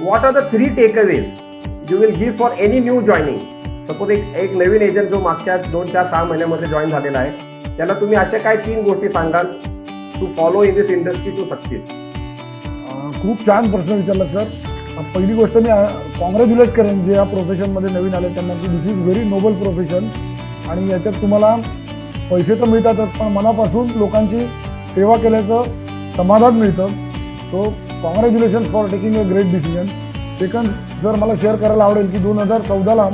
what are the 3 takeaways you will give for any new joining? Suppose एक नवीन agent जो मागच्या 2-4-6 महिन्यामध्ये जॉईन झालेला आहे, त्याला तुम्ही अशा काय 3 गोष्टी सांगाल to follow in this industry to succeed? खूप छान प्रश्न विचारला सर. पहिली गोष्ट मी कॉंग्रॅच्युलेट करेन जे या प्रोफेशनमध्ये नवीन आले त्यांना, की दिस इज व्हेरी नोबल प्रोफेशन आणि याच्यात तुम्हाला पैसे तर मिळतातच, पण मनापासून लोकांची सेवा केल्याचं समाधान मिळतं. So congratulation for taking a great decision. Second sir, मला शेअर करायला आवडेल की 2014ला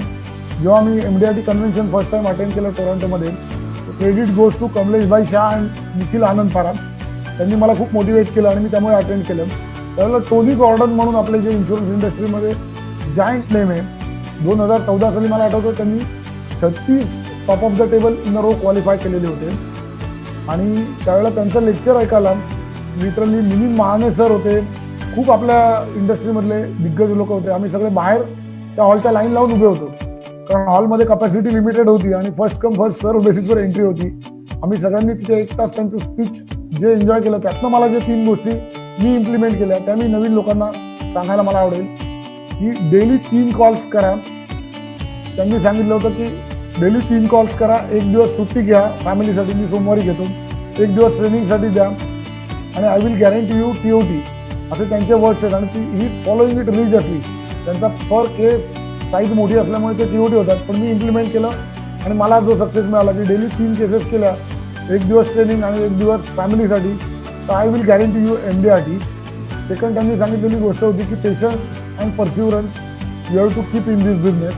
जेव्हा मी MDRT convention first time attend केलं टोरंटोमध्ये, credit goes to Kamleshbhai Shah and Nikhil Anand पारा. त्यांनी मला खूप मोटिवेट केलं आणि मी त्यामुळे अटेंड केलं. त्यावेळेला टोनी गॉर्डन म्हणून आपले जे इन्शुरन्स इंडस्ट्रीमध्ये जायंट नेम आहे, 2014 साली मला आठवतं त्यांनी 36 top of the table in row qualify केलेले होते. आणि त्यावेळेला त्यांचं लेक्चर ऐकायला लिटरली मिलिंद महाने सर होते, खूप आपल्या इंडस्ट्रीमधले दिग्गज लोक होते. आम्ही सगळे बाहेर त्या हॉलच्या लाईन लावून उभे होतो, कारण हॉलमध्ये कपॅसिटी लिमिटेड होती आणि फर्स्ट कम फर्स्ट सर्व बेसिसवर एंट्री होती. आम्ही सगळ्यांनी तिथे 1 तास त्यांचं स्पीच जे एन्जॉय केलं, त्यातनं मला जे 3 गोष्टी मी इम्प्लिमेंट केल्या त्या मी नवीन लोकांना सांगायला मला आवडेल. की डेली 3 कॉल्स करा. त्यांनी सांगितलं होतं की डेली 3 कॉल्स करा, 1 दिवस सुट्टी घ्या फॅमिलीसाठी, मी सोमवारी घेतो, 1 दिवस ट्रेनिंगसाठी द्या आणि I will guarantee you TOT, असे त्यांचे वर्ड्स आहेत. आणि ती ही फॉलोइंग इट रिलिजियसली. त्यांचा पर केस साईज मोठी असल्यामुळे ते TOT होतात, पण मी इम्प्लिमेंट केलं आणि मला जो सक्सेस मिळाला की डेली 3 केसेस केल्या, 1 दिवस ट्रेनिंग आणि 1 दिवस फॅमिलीसाठी, तर I will guarantee you MDRT. Second त्यांनी सांगितलेली गोष्ट होती की patience and perseverance you have to keep in this business.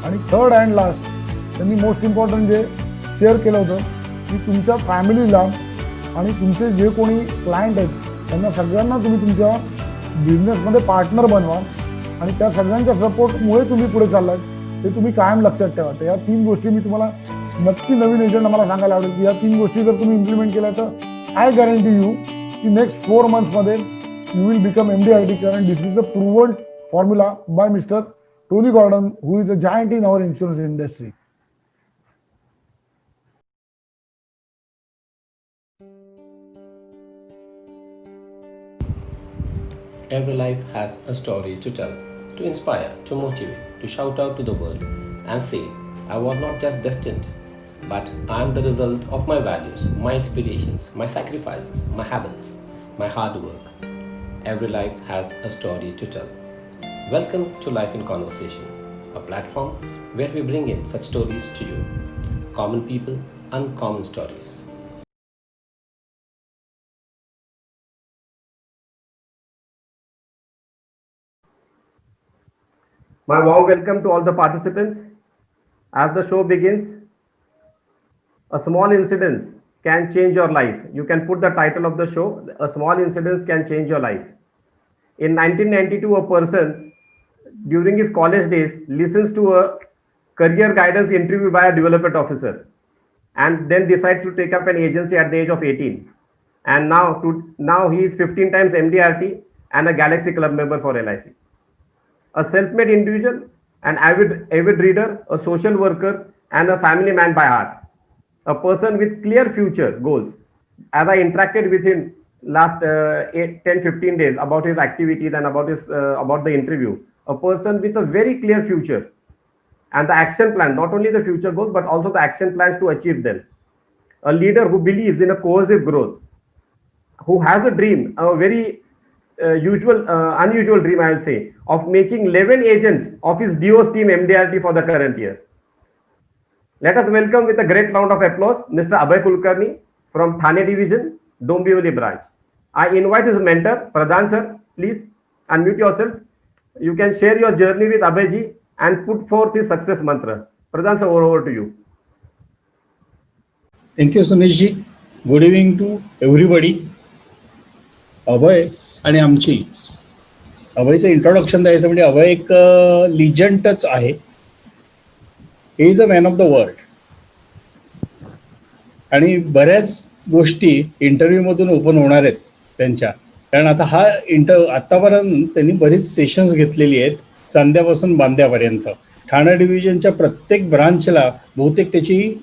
आणि थर्ड अँड लास्ट त्यांनी मोस्ट इम्पॉर्टंट जे शेअर केलं होतं की तुमच्या फॅमिलीला आणि तुमचे जे कोणी क्लायंट आहेत त्यांना सगळ्यांना तुम्ही तुमच्या बिझनेसमध्ये पार्टनर बनवा आणि त्या सगळ्यांच्या सपोर्टमुळे तुम्ही पुढे चाललात ते तुम्ही कायम लक्षात ठेवा. तर या 3 गोष्टी मी तुम्हाला नक्की नवीन एजंट मला सांगायला आवडेल की या 3 गोष्टी जर तुम्ही इम्प्लिमेंट केल्या तर आय गॅरंटी यू की नेक्स्ट 4 मंथ्समध्ये यू विल बिकम MDRT. कारण this is a proven formula by mister Tony Gordon, who is a giant in our insurance industry. Every life has a story to tell, to inspire, to motivate, to shout out to the world and say, I was not just destined, but I am the result of my values, my inspirations, my sacrifices, my habits, my hard work. Every life has a story to tell. Welcome to Life in Conversation, a platform where we bring in such stories to you. Common people, uncommon stories. My warm welcome to all the participants. As the show begins, a small incident can change your life. You can put the title of the show, A Small Incident Can Change Your Life. In 1992, a person during his college days listens to a career guidance interview by a development officer and then decides to take up an agency at the age of 18. And now he is 15 times MDRT and a Galaxy Club member for LIC. A self-made individual, an avid reader, a social worker, and a family man by heart. A person with clear future goals. As I interacted with him last 10-15 days about his activities and about the interview, a person with a very clear future and the action plan, not only the future goals but also the action plans to achieve them. A leader who believes in a cohesive growth, who has a dream, a very unusual dream, I will say, of making 11 agents of his DOS team MDRT for the current year. Let us welcome with a great round of applause Mr. Abhay Kulkarni from Thane Division, Dombivli branch. I invite his mentor, Pradhan sir, please unmute yourself. You can share your journey with Abhayji and put forth his success mantra. Pradhan sir, over to you. Thank you, Sunishji. Good evening to everybody. अभय आणि आमची अभयचं introduction द्यायचं म्हणजे अभय एक लिजंडच आहे. ही is a man of the world आणि बऱ्याच गोष्टी इंटरव्ह्यूमधून open होणार आहेत त्यांच्या. कारण आता आतापर्यंत त्यांनी बरीच सेशन्स घेतलेली आहेत, चांद्यापासून बांद्यापर्यंत. ठाणे डिव्हिजनच्या प्रत्येक ब्रांचला बहुतेक त्याची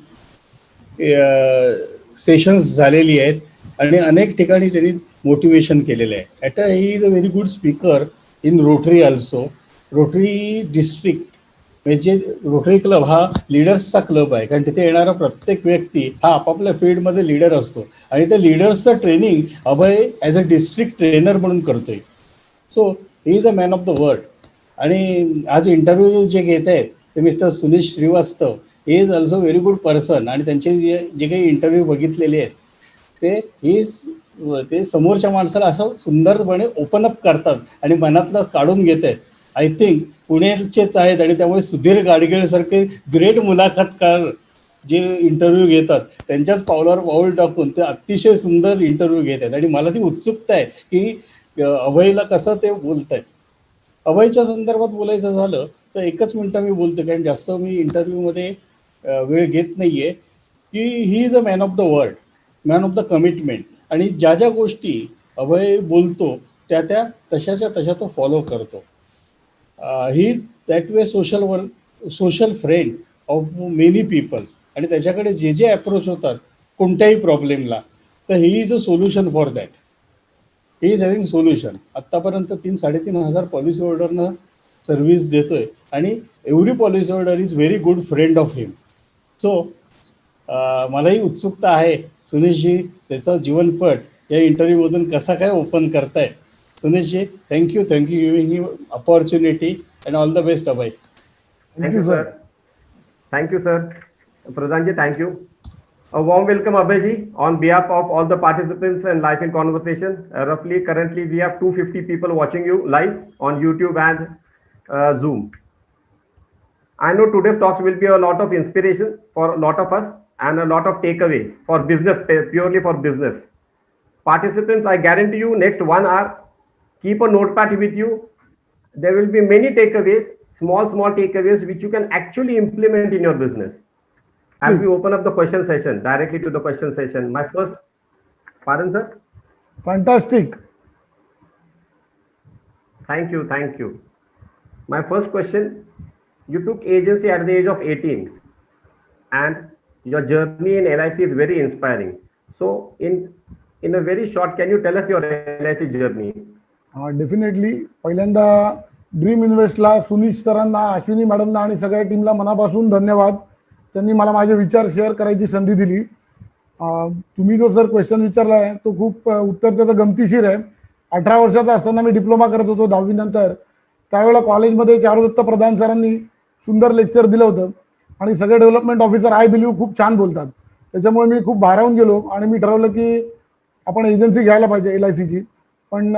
सेशन्स झालेली आहेत आणि अनेक ठिकाणी त्यांनी मोटिवेशन केलेलं आहे. ही is a very good speaker in rotary also. Rotary district म्हणजे रोटरी क्लब हा लीडर्सचा क्लब आहे, कारण तिथे येणारा प्रत्येक व्यक्ती हा आपापल्या फील्डमध्ये लीडर असतो आणि त्या लीडर्सचं training Abhay as a district trainer म्हणून करतोय. So he is a man of the world. आणि आज इंटरव्ह्यू जे घेत आहेत ते mister Sunil Shrivastava he is also very good person. आणि त्यांचे जे काही इंटरव्ह्यू बघितलेले आहेत ते समोरच्या माणसाला असं सुंदरपणे ओपन अप करतात आणि मनातलं काढून घेत आहेत. आय थिंक पुण्याचेच आहेत आणि त्यामुळे सुधीर गाडगीळसारखे ग्रेट मुलाखतकार जे इंटरव्ह्यू घेतात त्यांच्याच पावलावर पाऊल टाकून ते अतिशय सुंदर इंटरव्ह्यू घेत आहेत. आणि मला ती उत्सुकता आहे की अभयला कसं ते बोलत आहेत. अभयच्या संदर्भात बोलायचं झालं तर एकच मिनटं मी बोलतो, कारण जास्त मी इंटरव्ह्यूमध्ये वेळ घेत नाही आहे, की ही is a man of the world, man of the commitment. आणि ज्या ज्या गोष्टी अभय बोलतो त्या तशाच्या तशा तो फॉलो करतो. He is that way social friend of many people. आणि त्याच्याकडे जे जे अप्रोच होतात कोणत्याही प्रॉब्लेमला, तर ही is a solution for that. He is having solution. आत्तापर्यंत 3-3.5 पॉलिसी होल्डरना सर्व्हिस देतोय आणि every policy holder is very good friend of him. So मलाही उत्सुकता आहे सुनीलजी त्याचा जीवनपट या इंटरव्ह्यूमधून कसा काय ओपन करताय. Sunilji thank you giving you opportunity and all the best Abhay. Thank you, sir. Thank you, sir. Pradhanji, thank you. A warm welcome, Abhayji, on behalf of all the participants and live in conversation. Currently, we have 250 people watching you live on YouTube and Zoom. I know today's talks will be a lot of inspiration for a lot of us and a lot of takeaway for business, purely for business. Participants, I guarantee you, next 1 hour, keep a notepad with you. There will be many takeaways, small takeaways, which you can actually implement in your business. As we open up the question session, directly to the question session, my first, pardon, sir? Fantastic. Thank you. My first question, you took agency at the age of 18 and your journey in LIC is very inspiring. So in a very short, can you tell us your LIC journey? Definitely पहिल्यांदा dream इन्व्हेस्टला Sunish सरांना, अश्विनी मॅडमना आणि सगळ्या टीमला मनापासून धन्यवाद. त्यांनी मला माझे विचार शेअर करायची संधी दिली. तुम्ही जो सर क्वेश्चन विचारला आहे तो खूप उत्तर त्याचं गमतीशीर आहे. 18 वर्षाचा असताना मी डिप्लोमा करत होतो 10वी नंतर. त्यावेळेला कॉलेजमध्ये चारुदत्त प्रधान सरांनी सुंदर लेक्चर दिलं होतं आणि सगळे डेव्हलपमेंट ऑफिसर आय बिलीव्ह खूप छान बोलतात. त्याच्यामुळे मी खूप भारावून गेलो आणि मी ठरवलं की आपण एजन्सी घ्यायला पाहिजे LICची. पण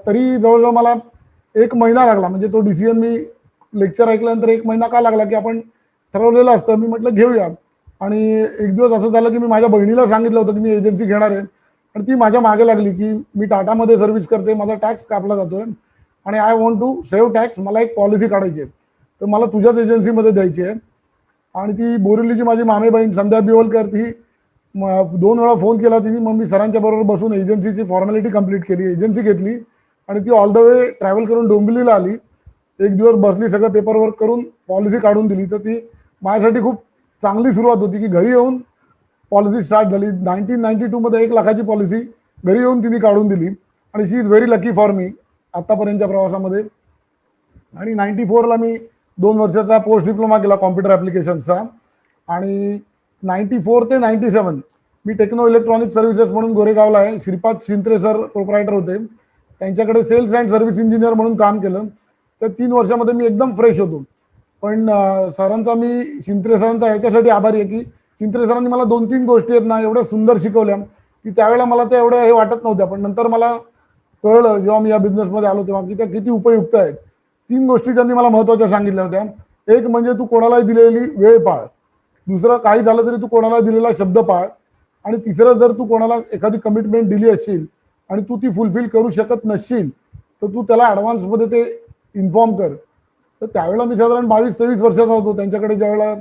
तरी जवळजवळ मला 1 महिना लागला. म्हणजे तो डिसिजन मी लेक्चर ऐकल्यानंतर 1 महिना का लागला की आपण ठरवलेलं असतं. मी म्हटलं घेऊया. आणि एक दिवस असं झालं की मी माझ्या बहिणीला सांगितलं होतं की मी एजन्सी घेणार आहे आणि ती माझ्या मागे लागली की मी टाटामध्ये सर्व्हिस करते, माझा टॅक्स कापला जातोय आणि I want to save tax. मला एक पॉलिसी काढायची आहे, तर मला तुझ्याच एजन्सीमध्ये द्यायची आहे. आणि ती बोरिवलीची माझी मामे बहीण संध्या बिवलकर, ती 2 वेळा फोन केला तिने. मग मी सरांच्या बरोबर बसून एजन्सीची फॉर्मॅलिटी कंप्लीट केली, एजन्सी घेतली आणि ती ऑल द वे ट्रॅव्हल करून डोंबिवलीला आली. 1 दिवस बसली, सगळं पेपर वर्क करून पॉलिसी काढून दिली. तर ती माझ्यासाठी खूप चांगली सुरुवात होती की घरी येऊन पॉलिसी स्टार्ट झाली. 1992 मध्ये 1 लाखाची पॉलिसी घरी येऊन तिने काढून दिली आणि she is very lucky for me आतापर्यंतच्या प्रवासामध्ये. आणि 94ला मी 2 वर्षाचा पोस्ट डिप्लोमा केला कॉम्प्युटर ॲप्लिकेशन्सचा. आणि 94 ते 97 मी टेक्नो इलेक्ट्रॉनिक सर्व्हिसेस म्हणून गोरेगावला आहे. श्रीपाद शिंत्रे सर प्रोप्रायटर होते, त्यांच्याकडे सेल्स अँड सर्व्हिस इंजिनियर म्हणून काम केलं. त्या 3 वर्षामध्ये मी एकदम फ्रेश होतो. पण सरांचा, मी शिंत्रे सरांचा याच्यासाठी आभारी आहे की शिंत्रे सरांनी मला 2-3 गोष्टी आहेत ना एवढ्या सुंदर शिकवल्या की त्यावेळेला मला त्या एवढ्या हे वाटत नव्हत्या, पण नंतर मला कळलं जेव्हा मी या बिझनेसमध्ये आलो तेव्हा की त्या किती उपयुक्त आहेत. 3 गोष्टी त्यांनी मला महत्त्वाच्या सांगितल्या होत्या. एक म्हणजे तू कोणालाही दिलेली वेळ पाळ. दुसरं, काही झालं तरी तू कोणाला दिलेला शब्द पाळ. आणि तिसरं, जर तू कोणाला एखादी कमिटमेंट दिली असशील आणि तू ती फुलफिल करू शकत नसशील तर तू त्याला ॲडव्हान्समध्ये ते इन्फॉर्म कर. तर त्यावेळेला मी साधारण 22-23 वर्षाचा होतो त्यांच्याकडे ज्यावेळेला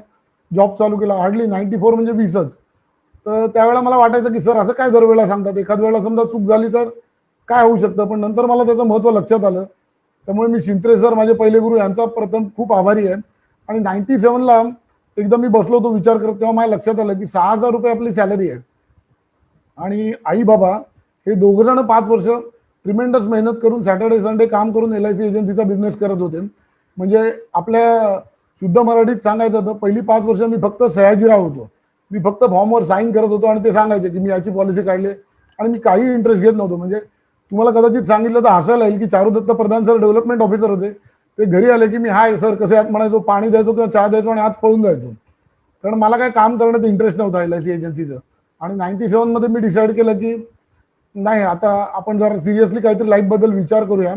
जॉब चालू केला. हार्डली 94 म्हणजे 20च. तर त्यावेळेला मला वाटायचं की सर असं काय दरवेळेला सांगतात, एखाद वेळेला समजा चूक झाली तर काय होऊ शकतं. पण नंतर मला त्याचं महत्त्व लक्षात आलं. त्यामुळे मी शिंत्रे सर, माझे पहिले गुरु, यांचा प्रथम खूप आभारी आहे. आणि 97ला एकदा मी बसलो होतो विचार करत, तेव्हा माझ्या लक्षात आलं की 6,000 रुपये आपली सॅलरी आहे आणि आई बाबा हे 2 जण 5 वर्ष ट्रिमेंडस मेहनत करून सॅटर्डे संडे काम करून LIC एजन्सीचा बिझनेस करत होते. म्हणजे आपल्या शुद्ध मराठीत सांगायचं तर पहिली 5 वर्ष मी फक्त सयाजीराव होतो. मी फक्त फॉर्मवर साईन करत होतो आणि ते सांगायचे की मी याची पॉलिसी काढली आणि मी काही इंटरेस्ट घेत नव्हतो. म्हणजे तुम्हाला कदाचित सांगितलं तर हसायला येईल की चारुदत्त प्रधान सर डेव्हलपमेंट ऑफिसर होते. ते घरी आले की मी हाय सर कसे आहात म्हणायचो, पाणी द्यायचो किंवा चहा द्यायचो आणि आत पळून जायचो. कारण मला काय काम करण्यात इंटरेस्ट नव्हता LIC एजन्सीचं. आणि 97 मध्ये मी डिसाईड केलं की नाही, आता आपण जरा सिरियसली काहीतरी लाईफबद्दल विचार करूया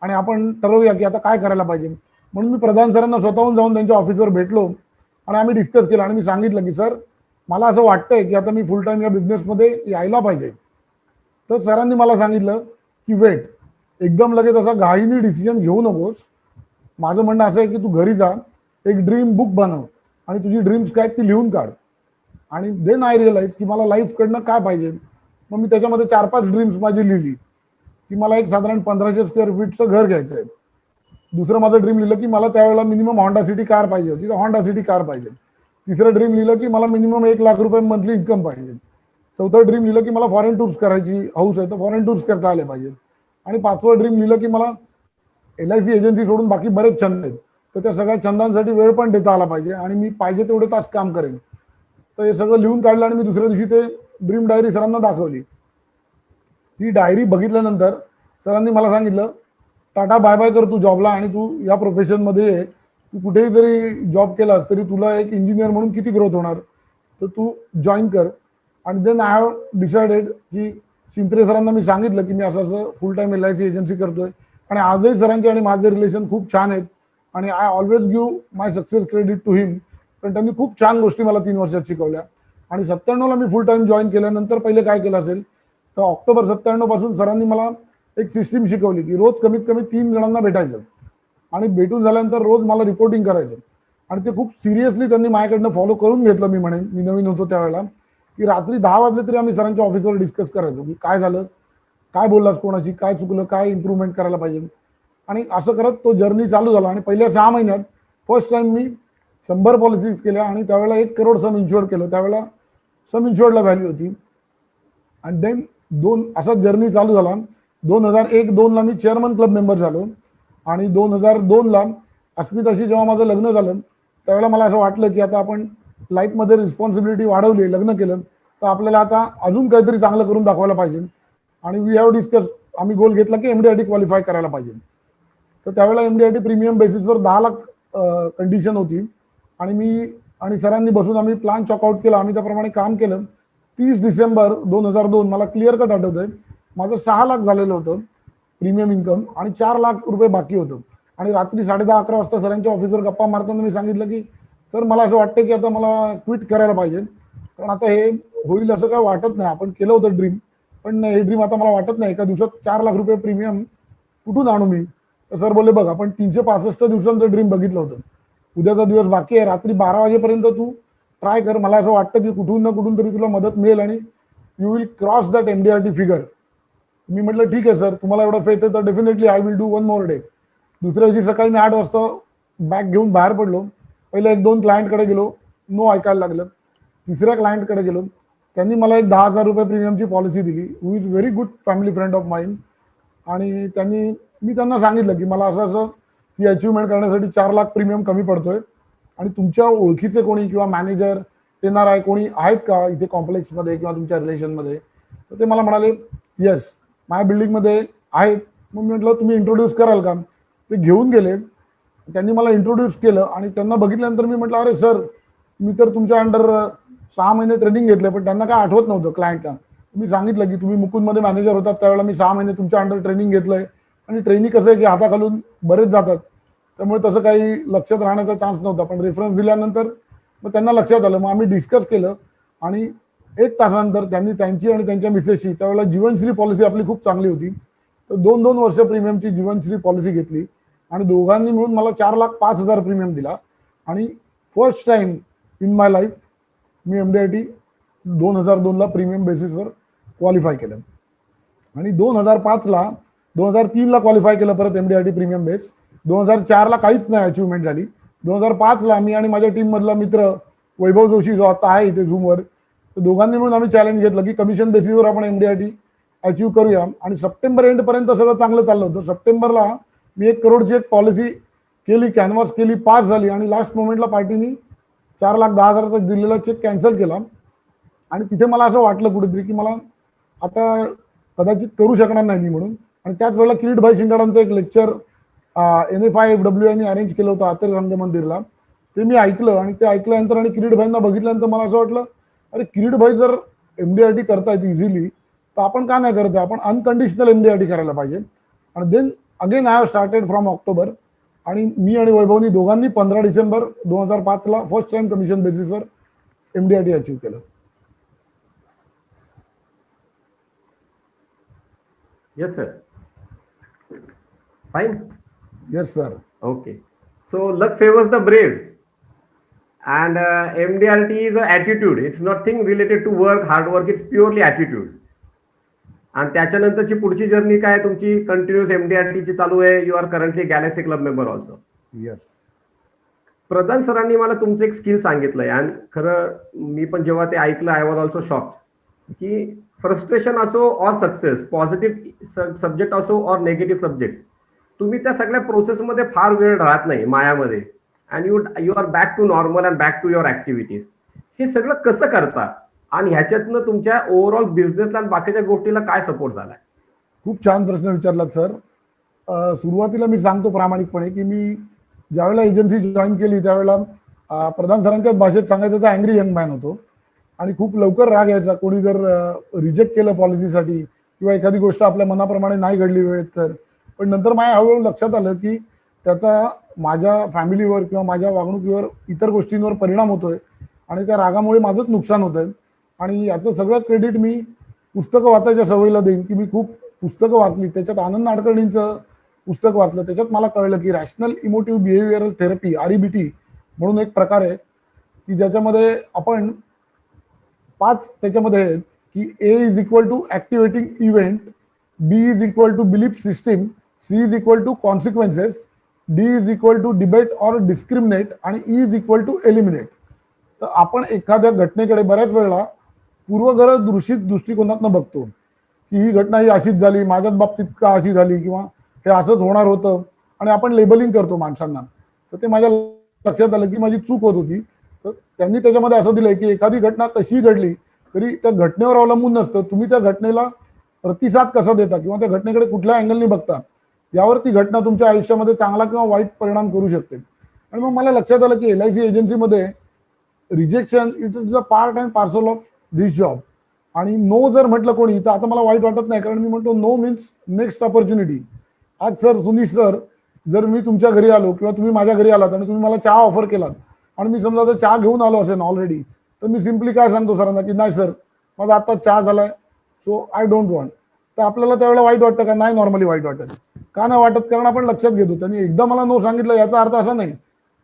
आणि आपण ठरवूया की आता काय करायला पाहिजे. म्हणून मी प्रधान सरांना स्वतःहून जाऊन त्यांच्या ऑफिसवर भेटलो आणि आम्ही डिस्कस केलं आणि मी सांगितलं की सर मला असं वाटतंय की आता मी फुल टाइम या बिझनेसमध्ये यायला पाहिजे. तर सरांनी मला सांगितलं की वेट, एकदम लगेच असा घाईने डिसिजन घेऊ नकोस. माझं म्हणणं असं आहे की तू घरी जा, एक ड्रीम बुक बनव आणि तुझी ड्रीम्स काय ती लिहून काढ. आणि देन आय रिअलाइज की मला लाईफकडनं काय पाहिजे. मग मी त्याच्यामध्ये 4-5 ड्रीम्स माझी लिहिली की मला एक साधारण 1500 स्क्वेअर फीटचं घर घ्यायचं आहे. दुसरं माझं ड्रीम लिहिलं की मला त्यावेळेला मिनिमम होंडा सिटी कार पाहिजे होती, तर होंडा सिटी कार पाहिजे. तिसरं ड्रीम लिहिलं की मला मिनिमम 1 लाख रुपये मंथली इन्कम पाहिजे. चौथं ड्रीम लिहिलं की मला फॉरेन टूर्स करायची हाऊस आहे, तर फॉरेन टूर्स करता आले पाहिजे. आणि 5वं ड्रीम लिहिलं की मला LIC एजन्सी सोडून बाकी बरेच छंद आहेत, तर त्या सगळ्या छंदांसाठी वेळ पण देता आला पाहिजे आणि मी पाहिजे तेवढे तास काम करेन. तर हे सगळं लिहून काढलं आणि मी दुसऱ्या दिवशी ते ड्रीम डायरी सरांना दाखवली. ती डायरी बघितल्यानंतर सरांनी मला सांगितलं, टाटा बाय बाय कर तू जॉबला आणि तू या प्रोफेशनमध्ये ये. तू कुठेही जरी जॉब केलास तरी तुला एक इंजिनियर म्हणून किती ग्रोथ होणार, तर तू जॉईन कर. आणि देन आय हॅव डिसाइडेड की शिंत्रे सरांना मी सांगितलं की मी असं असं फुल टाइम LIC एजन्सी करतोय. आणि आजही सरांचे आणि माझे रिलेशन खूप छान आहेत आणि I always give my success credit to him. पण त्यांनी खूप छान गोष्टी मला 3 वर्षात शिकवल्या. आणि 97ला मी फुल टाइम जॉईन केल्यानंतर पहिले काय केलं असेल तर ऑक्टोबर 97 पासून सरांनी मला एक सिस्टीम शिकवली की रोज कमीत कमी 3 जणांना भेटायचं आणि भेटून झाल्यानंतर रोज मला रिपोर्टिंग करायचं. आणि ते खूप सिरियसली त्यांनी माझ्याकडनं फॉलो करून घेतलं. मी म्हणेन, मी नवीन होतो त्यावेळेला, की रात्री 10 वाजले तरी आम्ही सरांच्या ऑफिसवर डिस्कस करायचो की काय झालं, काय बोललास कोणाची, काय चुकलं, काय इम्प्रूव्हमेंट करायला पाहिजे. आणि असं करत तो जर्नी चालू झाला. आणि पहिल्या 6 महिन्यात फर्स्ट टाइम मी 100 पॉलिसीज केल्या आणि त्यावेळेला 1 करोड सम इन्शुअर्ड केलं. त्यावेळेला सम इन्शुअर्डला व्हॅल्यू होती. आणि देन असा जर्नी चालू झाला. 2001-2ला मी चेअरमन क्लब मेंबर झालो आणि 2002ला अस्मिताशी जेव्हा माझं लग्न झालं त्यावेळेला मला असं वाटलं की आता आपण लाईफमध्ये रिस्पॉन्सिबिलिटी वाढवली, लग्न केलं, तर आपल्याला आता अजून काहीतरी चांगलं करून दाखवायला पाहिजे. आणि वी हॅव डिस्कस, आम्ही गोल घेतला की MDRT क्वालिफाय करायला पाहिजे. तर त्यावेळेला MDRT प्रीमियम बेसिसवर 10 लाख कंडिशन होती. आणि मी आणि सरांनी बसून आम्ही प्लॅन चॉकआउट केला. आम्ही त्याप्रमाणे काम केलं. 30 डिसेंबर 2002 मला क्लिअर कट आठवतंय, माझं 6 लाख झालेलं होतं प्रीमियम इन्कम आणि 4 लाख रुपये बाकी होतं. आणि रात्री 10:30-11 वाजता सरांच्या ऑफिसवर गप्पा मारताना मी सांगितलं की सर मला असं वाटतं की आता मला क्विट करायला पाहिजे, कारण आता हे होईल असं काय वाटत नाही. आपण केलं होतं ड्रीम, पण हे ड्रीम आता मला वाटत नाही एका दिवसात 4 लाख रुपये प्रीमियम कुठून आणू मी. तर सर बोलले बघ आपण 365 दिवसांचं ड्रीम बघितलं होतं, उद्याचा दिवस बाकी आहे, रात्री 12 वाजेपर्यंत तू ट्राय कर. मला असं वाटतं की कुठून ना कुठून तरी तुला मदत मिळेल आणि you will cross that MDRT figure. मी म्हटलं ठीक आहे सर, तुम्हाला एवढा फेथ आहे तर definitely I will do 1 more day. दुसऱ्या दिवशी सकाळी मी 8 वाजता बॅग घेऊन बाहेर पडलो. पहिले 1-2 क्लायंटकडे गेलो, नो ऐकायला लागलं. तिसऱ्या क्लायंटकडे गेलो, त्यांनी मला एक 10,000 रुपये प्रीमियमची पॉलिसी दिली. Who is very good family friend of mine. आणि मी त्यांना सांगितलं की मला असं असं ही अचिव्हमेंट करण्यासाठी 4 लाख प्रीमियम कमी पडतोय आणि तुमच्या ओळखीचे कोणी किंवा मॅनेजर NRI कोणी आहेत का इथे कॉम्प्लेक्समध्ये किंवा तुमच्या रिलेशनमध्ये. तर ते मला म्हणाले येस माझ्या बिल्डिंगमध्ये आहेत. मग मी म्हटलं तुम्ही इंट्रोड्यूस कराल का. ते घेऊन गेले, त्यांनी मला इंट्रोड्यूस केलं आणि त्यांना बघितल्यानंतर मी म्हटलं अरे सर मी तर तुमच्या अंडर 6 महिने ट्रेनिंग घेतले, पण त्यांना काय आठवत नव्हतं क्लायंटला. मी सांगितलं की तुम्ही मुकुंदमध्ये मॅनेजर होतात त्यावेळेला मी 6 महिने तुमच्या अंडर ट्रेनिंग घेतलंय आणि ट्रेनिंग कसं आहे की हाताखालून बरेच जातात, त्यामुळे तसं काही लक्षात राहण्याचा चान्स नव्हता. पण रेफरन्स दिल्यानंतर मग त्यांना लक्षात आलं. मग आम्ही डिस्कस केलं आणि 1 तासानंतर त्यांनी त्यांची आणि त्यांच्या मिसेसची, त्यावेळेला जीवनश्री पॉलिसी आपली खूप चांगली होती, तर 2-2 वर्ष प्रीमियमची जीवनश्री पॉलिसी घेतली आणि दोघांनी मिळून मला 4,05,000 प्रीमियम दिला. आणि first time in my life मी MDRT 2002ला प्रीमियम बेसिसवर क्वालिफाय केलं. आणि 2003ला क्वालिफाय केलं परत MDRT प्रीमियम बेस. 2004ला काहीच नाही अचिव्हमेंट झाली. 2005ला मी आणि माझ्या टीम मधला मित्र वैभव जोशी जो आता आहे इथे झूमवर, तर दोघांनी मिळून आम्ही चॅलेंज घेतलं की कमिशन बेसिसवर आपण MDRT अचीव्ह करूया. आणि सप्टेंबर एंडपर्यंत सगळं चांगलं चाललं होतं. सप्टेंबरला मी 1 करोडची एक पॉलिसी केली, कॅनव्हास केली, पास झाली आणि लास्ट मोमेंटला पार्टीनी 4,10,000चा दिलेला चेक कॅन्सल केला. आणि तिथे मला असं वाटलं कुठेतरी की मला आता कदाचित करू शकणार नाही मी म्हणून. आणि त्याच वेळेला किरीटभाई शिंगाडांचं एक लेक्चर NFIFW यांनी अरेंज केलं होतं आतर रंग मंदिरला. ते मी ऐकलं आणि ते ऐकल्यानंतर आणि किरीटभाईंना बघितल्यानंतर मला असं वाटलं, अरे किरीटभाई जर MDRT करतायत इझिली, तर आपण का नाही करत? आपण अनकंडिशनल MDRT करायला पाहिजे. आणि then again I have started from October. आणि मी आणि वैभवनी दोघांनी 15 डिसेंबर 2005ला फर्स्ट टाइम कमिशन बेसिसवर MDRT अचीव्ह केलं. Yes, sir. Fine. Yes sir. Okay. So luck favors the brave. And MDRT is an attitude. It's nothing related to work, hard work. It's purely attitude. आणि त्याच्यानंतरची पुढची journey काय तुमची continuous MDRT ची चालू आहे. You are currently galaxy club member also. Yes. Pradhan सरांनी मला तुमचं एक स्किल सांगितलंय आणि खरं मी पण जेव्हा ते ऐकलं आय वॉज ऑल्सो शॉक की फ्रस्ट्रेशन असो ऑर सक्सेस, पॉझिटिव्ह सब्जेक्ट असो ऑर नेगेटिव्ह सब्जेक्ट, तुम्ही त्या सगळ्या प्रोसेसमध्ये फार वेळ राहत नाही मायामध्ये. And you are back to normal and back to your activities. हे सगळं कसं करता आणि ह्याच्यातनं तुमच्या ओव्हरऑल बिझनेसला आणि बाकीच्या गोष्टीला काय सपोर्ट झालाय? खूप छान प्रश्न विचारलात सर. सुरुवातीला मी सांगतो प्रामाणिकपणे की मी ज्यावेळेला एजन्सी जॉईन केली त्यावेळेला प्रधान सरांच्याच भाषेत सांगायचं तर अँग्री यंग मॅन होतो. आणि खूप लवकर राग यायचा कोणी जर रिजेक्ट केलं पॉलिसीसाठी किंवा एखादी गोष्ट आपल्या मनाप्रमाणे नाही घडली वेळेत तर. पण नंतर माझ्या हळूहळू लक्षात आलं की त्याचा माझ्या फॅमिलीवर किंवा माझ्या वागणुकीवर इतर गोष्टींवर परिणाम होतोय आणि त्या रागामुळे माझंच नुकसान होतंय. आणि याचं सगळं क्रेडिट मी पुस्तकं वाचायच्या सवयीला देईन की मी खूप पुस्तकं वाचली. त्याच्यात आनंद नाडकर्णींचं पुस्तक वाचलं. त्याच्यात मला कळलं की rational emotive behavioural therapy REBT म्हणून एक प्रकार आहे की ज्याच्यामध्ये आपण 5 त्याच्यामध्ये आहेत की A is equal to activating event, B is equal to belief system, C is equal to consequences, D is equal to debate or discriminate आणि E is equal to eliminate. तर आपण एखाद्या घटनेकडे बऱ्याच वेळेला पूर्वग्रह दूषित दृष्टिकोनातनं बघतो की ही घटना ही अशीच झाली, माझ्याच बाबतीत का अशी झाली किंवा हे असंच होणार होतं आणि आपण लेबलिंग करतो माणसांना. तर ते माझ्या लक्षात आलं की माझी चूक होत होती. तर त्यांनी त्याच्यामध्ये असं दिलंय की एखादी घटना कशी घडली तरी त्या घटनेवर अवलंबून नसतं, तुम्ही त्या घटनेला प्रतिसाद कसा देता किंवा त्या घटनेकडे कुठल्या अँगलनी बघता यावर ती घटना तुमच्या आयुष्यामध्ये चांगला किंवा वाईट परिणाम करू शकते. आणि मग मला लक्षात आलं की LIC एजन्सीमध्ये rejection it is a part and parcel of this job. आणि नो जर म्हटलं कोणी तर आता मला वाईट वाटत नाही, कारण मी म्हणतो नो मीन्स नेक्स्ट ऑपॉर्च्युनिटी. आज सर सुनीश सर जर मी तुमच्या घरी आलो किंवा तुम्ही माझ्या घरी आलात आणि तुम्ही मला चहा ऑफर केलात आणि मी समजा जर चहा घेऊन आलो असेल ऑलरेडी, तर मी सिम्पली काय सांगतो सरांना की नाही सर माझा आता चहा झालाय सो आय डोंट वॉन्ट. तर आपल्याला त्यावेळेला वाईट वाटतं का? नाही, नॉर्मली वाईट वाटत. का नाही वाटत? कारण आपण लक्षात घेतो. त्यांनी एकदा मला नो सांगितलं याचा अर्थ असा नाही,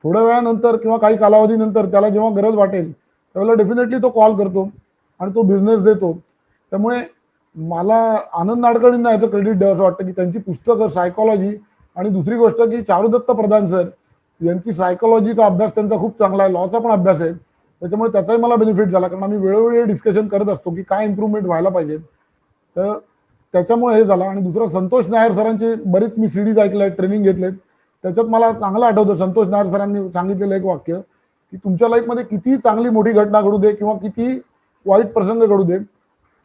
थोड्या वेळानंतर किंवा काही कालावधीनंतर त्याला जेव्हा गरज वाटेल त्यावेळेला डेफिनेटली तो कॉल करतो आणि तो बिझनेस देतो. त्यामुळे मला आनंद नाडकर्णींना याचं क्रेडिट द्यावं असं वाटतं की त्यांची पुस्तकं सायकॉलॉजी आणि दुसरी गोष्ट की चारुदत्त प्रधान सर यांची सायकॉलॉजीचा अभ्यास त्यांचा खूप चांगला आहे, लॉचा पण अभ्यास आहे. त्याच्यामुळे त्याचाही मला बेनिफिट झाला, कारण आम्ही वेळोवेळी डिस्कशन करत असतो की काय इम्प्रूव्हमेंट व्हायला पाहिजे. तर त्याच्यामुळे हे झालं. आणि दुसरं संतोष नायर सरांची बरीच मी सीडीज ऐकल्या आहेत, ट्रेनिंग घेतलेत. त्याच्यात मला चांगलं आठवतं संतोष नायर सरांनी सांगितलेलं एक वाक्य की तुमच्या लाईफमध्ये कितीही चांगली मोठी घटना घडू दे किंवा किती वाईट प्रसंग घडू दे,